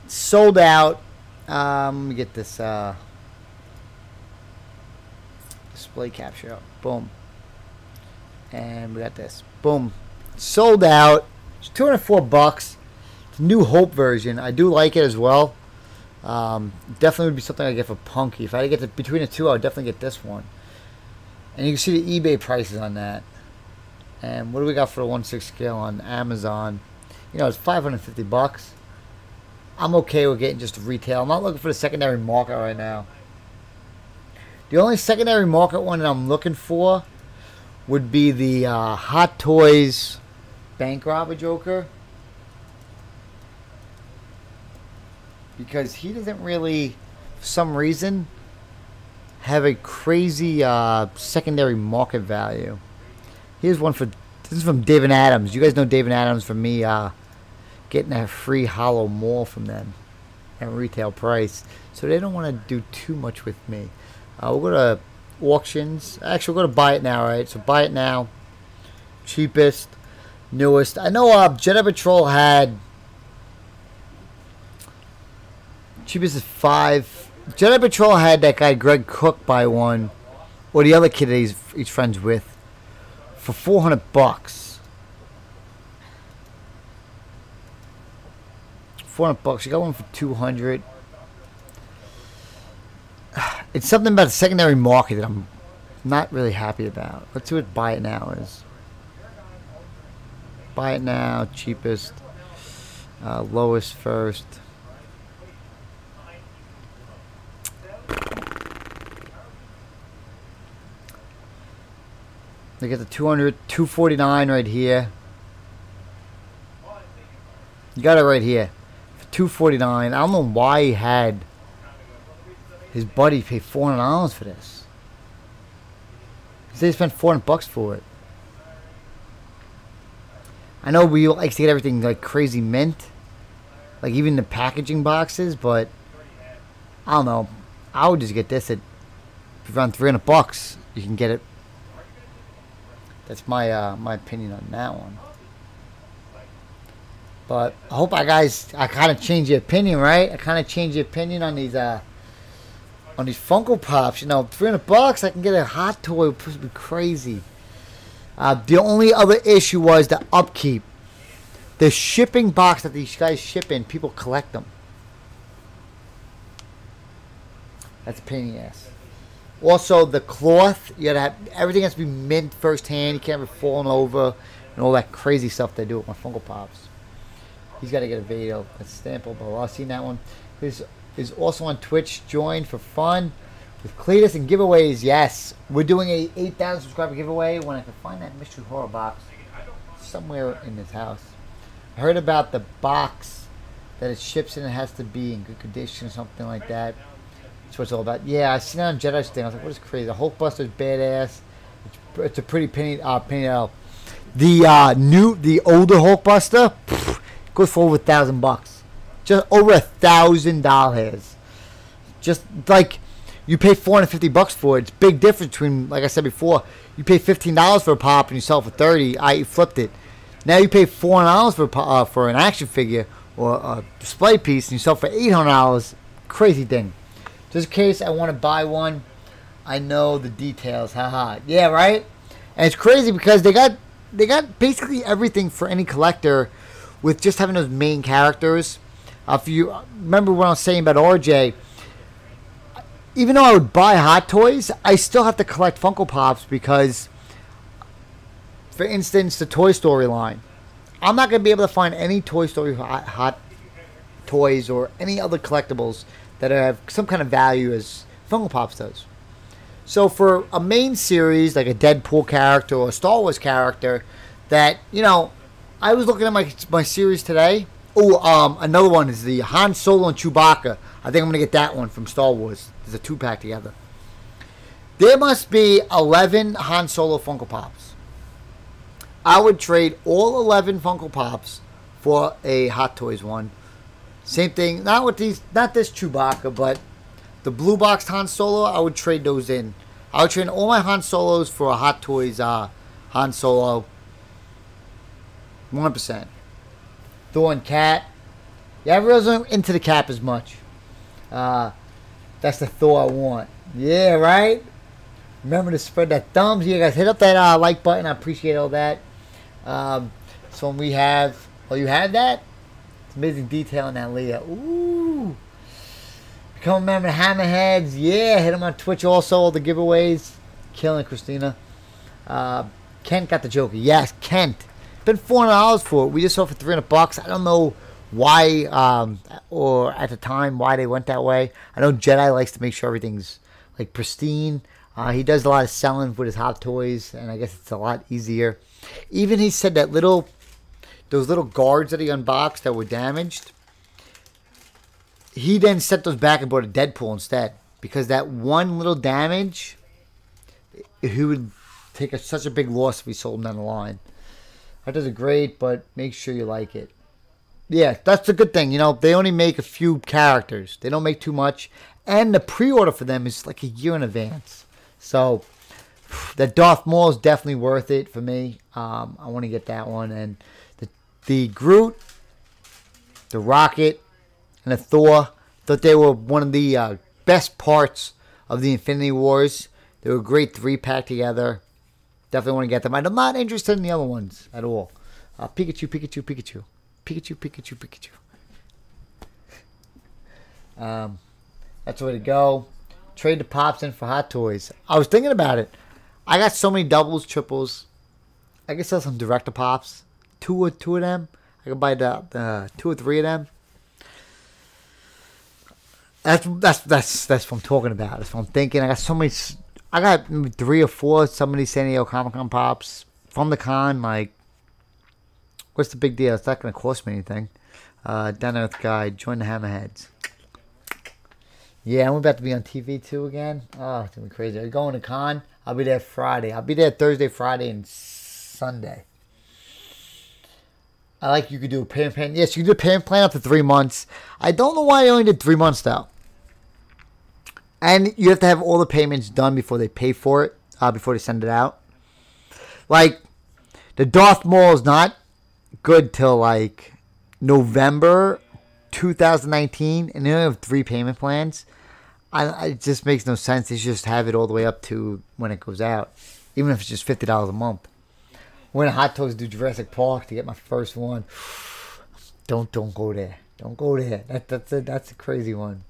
S1: Sold out. Let me get this display capture up. Boom. And we got this. Boom. Sold out. It's $204. It's a New Hope version. I do like it as well. Definitely would be something I get for Punky. If I had to get between the two, I would definitely get this one. And you can see the eBay prices on that. And what do we got for a 1/6 scale on Amazon? You know, it's $550. I'm okay with getting just retail. I'm not looking for the secondary market right now. The only secondary market one that I'm looking for would be the Hot Toys Bank Robber Joker. Because he doesn't really, for some reason, have a crazy secondary market value. Here's one for, this is from David Adams. You guys know David Adams from me getting a free Hollow Mall from them at retail price. So they don't want to do too much with me. We'll go to auctions. Actually, we're going to buy it now, right? So buy it now. Cheapest, newest. I know Jedi Patrol had, cheapest is $5. Jedi Patrol had that guy Greg Cook buy one, or the other kid that he's friends with, for $400. $400. You got one for $200. It's something about the secondary market that I'm not really happy about. Let's see what buy it now is. Buy it now, cheapest, lowest first. They get the $249 right here. You got it right here for $249. I don't know why he had his buddy pay $400 for this. He said he spent $400 for it. I know we like to get everything like crazy mint, like even the packaging boxes, but I don't know. I would just get this at around $300. You can get it. That's my my opinion on that one. But I hope I kind of changed your opinion, right? I kind of changed your opinion on these Funko Pops. You know, $300, I can get a hot toy. It would be crazy. The only other issue was the upkeep. The shipping box that these guys ship in, people collect them. That's a pain in the ass. Also, the cloth, you gotta have, everything has to be mint firsthand. You can't have it falling over and all that crazy stuff they do with my Funko Pops. He's got to get a video. That's stampable. I've seen that one. Is also on Twitch. Join for fun with Cletus and giveaways. Yes, we're doing a 8,000 subscriber giveaway when I can find that mystery horror box somewhere in this house. I heard about the box that it ships in. It has to be in good condition or something like that. That's what it's all about. Yeah, I seen it on Jedi's thing. I was like, what is crazy? The Hulkbuster's badass. It's a pretty penny out. The older Hulkbuster goes for over $1,000. Just over $1,000. Just like You pay $450 for it. It's a big difference between, like I said before, you pay $15 for a pop and you sell it for $30. You flipped it. Now you pay $400 for an action figure or a display piece and you sell it for $800. Crazy thing. Just in case I want to buy one, I know the details. Haha. Yeah, right? And it's crazy because they got basically everything for any collector with just having those main characters. If you remember what I was saying about RJ, even though I would buy Hot Toys, I still have to collect Funko Pops because, for instance, the Toy Story line. I'm not going to be able to find any Toy Story Hot Toys or any other collectibles that have some kind of value as Funko Pops does. So for a main series, like a Deadpool character or a Star Wars character, that, you know, I was looking at my series today. Oh, another one is the Han Solo and Chewbacca. I think I'm going to get that one from Star Wars. There's a 2-pack together. There must be 11 Han Solo Funko Pops. I would trade all 11 Funko Pops for a Hot Toys one. Same thing, not this Chewbacca, but the blue boxed Han Solo, I would trade those in. I would trade all my Han Solos for a Hot Toys Han Solo. 100%. Thor and Cat. Yeah, I wasn't into the Cap as much. That's the Thor I want. Yeah, right? Remember to spread that thumbs. You guys hit up that like button. I appreciate all that. So when we have... Oh, you have that? It's amazing detail in that Leah. Ooh. Become a member of Hammerheads. Yeah, hit them on Twitch also. All the giveaways. Killing Christina. Kent got the Joker. Yes, Kent. Been $400 for it. We just sold for $300. I don't know why, or at the time, why they went that way. I know Jedi likes to make sure everything's like pristine. He does a lot of selling with his Hot Toys, and I guess it's a lot easier. Even he said that those little guards that he unboxed that were damaged, he then sent those back and bought a Deadpool instead, because that one little damage, he would take such a big loss if we sold them down the line. That does it great, but make sure you like it. Yeah, that's the good thing. You know, they only make a few characters. They don't make too much. And the pre-order for them is like a year in advance. So, that Darth Maul is definitely worth it for me. I want to get that one. And the Groot, the Rocket, and the Thor, thought they were one of the best parts of the Infinity Wars. They were a great 3-pack together. Definitely want to get them. I'm not interested in the other ones at all. Pikachu, Pikachu, Pikachu. Pikachu, Pikachu, Pikachu. That's the way to go. Trade the Pops in for Hot Toys. I was thinking about it. I got so many doubles, triples. I could sell some Director Pops. Two of them. I could buy the 2 or 3 of them. That's what I'm talking about. That's what I'm thinking. I got so many... I got maybe 3 or 4 some of these San Diego Comic-Con Pops from the con. Like, what's the big deal? It's not going to cost me anything. Down Earth Guy, join the Hammerheads. Yeah, I'm about to be on TV too again. Oh, it's going to be crazy. I'm going to con. I'll be there Friday. I'll be there Thursday, Friday, and Sunday. I like you could do a payment plan. Yes, you could do a payment plan up to 3 months. I don't know why I only did 3 months though. And you have to have all the payments done before they pay for it, before they send it out. Like, the Darth Maul is not good till, like, November 2019, and they only have 3 payment plans. It just makes no sense. They should just have it all the way up to when it goes out, even if it's just $50 a month. When Hot Toys do Jurassic Park to get my first one, don't go there. Don't go there. That's a crazy one.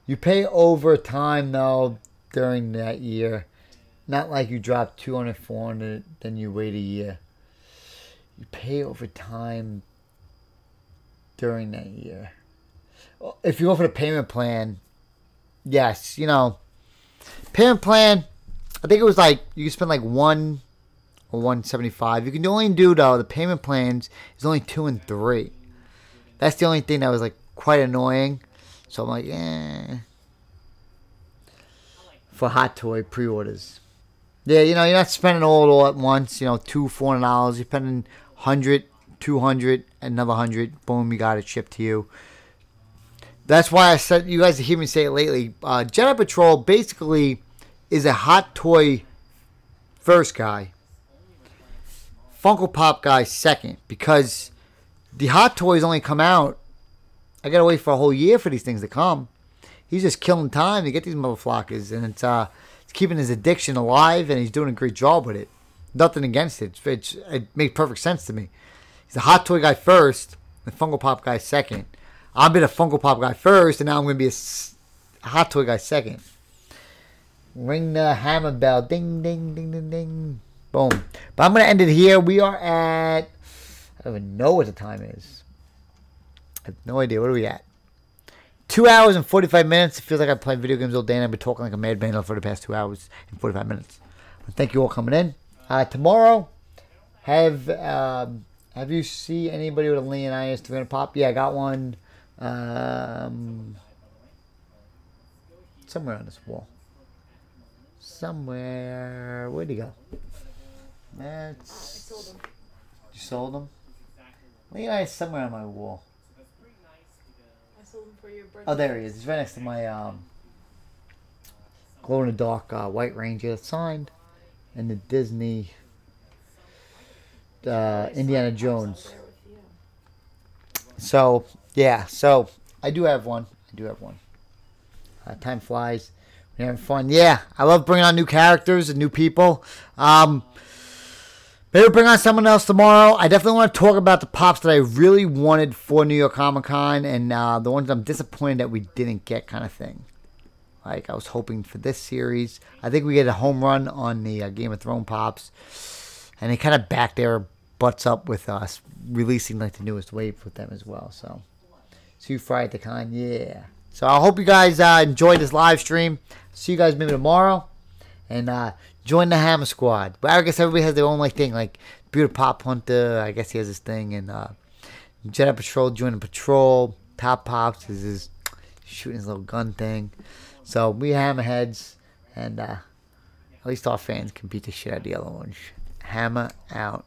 S1: You pay over time, though, during that year. Not like you drop 200, 400, then you wait a year. You pay over time during that year. If you go for the payment plan, yes, you know, payment plan, I think it was like, you can spend like 1 or 175. You can only do, though, the payment plans is only 2 and 3. That's the only thing that was like quite annoying. So I'm like, for Hot Toy pre-orders. Yeah, you know, you're not spending all at once. You know, $400. You're spending 100, 200, another 100. Boom, you got it shipped to you. That's why I said, you guys hear me say it lately. Jedi Patrol basically is a hot toy first guy, Funko Pop guy second, because the hot toys only come out. I gotta wait for a whole year for these things to come. He's just killing time to get these motherfuckers, and it's keeping his addiction alive, and he's doing a great job with it. Nothing against it. It makes perfect sense to me. He's a hot toy guy first, the Funko Pop guy second. I've been a Funko Pop guy first, and now I'm going to be a hot toy guy second. Ring the hammer bell. Ding, ding, ding, ding, ding. Boom. But I'm going to end it here. We are at... I don't even know what the time is. I have no idea. What are we at? 2 hours and 45 minutes. It feels like I've played video games all day, and I've been talking like a madman for the past 2 hours and 45 minutes. Thank you all coming in. Tomorrow, have you see anybody with a Leonidas 300 pop? Yeah, I got one somewhere on this wall. Somewhere. Where'd he go?
S3: I sold them.
S1: You sold them? Leonidas somewhere on my wall.
S3: I sold them for your birthday.
S1: Oh, there he is. He's right next to my glow-in-the-dark White Ranger that's signed. And the Disney Indiana Jones. So, yeah. So, I do have one. Time flies. We're having fun. Yeah, I love bringing on new characters and new people. Maybe bring on someone else tomorrow. I definitely want to talk about the pops that I really wanted for New York Comic Con, and the ones I'm disappointed that we didn't get, kind of thing. Like, I was hoping for this series. I think we get a home run on the Game of Thrones pops. And they kind of backed their butts up with us releasing like the newest wave with them as well. So, see you Friday at the con. Yeah. So, I hope you guys enjoyed this live stream. See you guys maybe tomorrow. And join the Hammer Squad. But I guess everybody has their own like thing. Like, Beauty Pop Hunter, I guess he has his thing. And Jedi Patrol, joining Patrol. Top Pops is his shooting his little gun thing. So, we hammerheads, and at least our fans can beat the shit out of the other ones. Hammer out.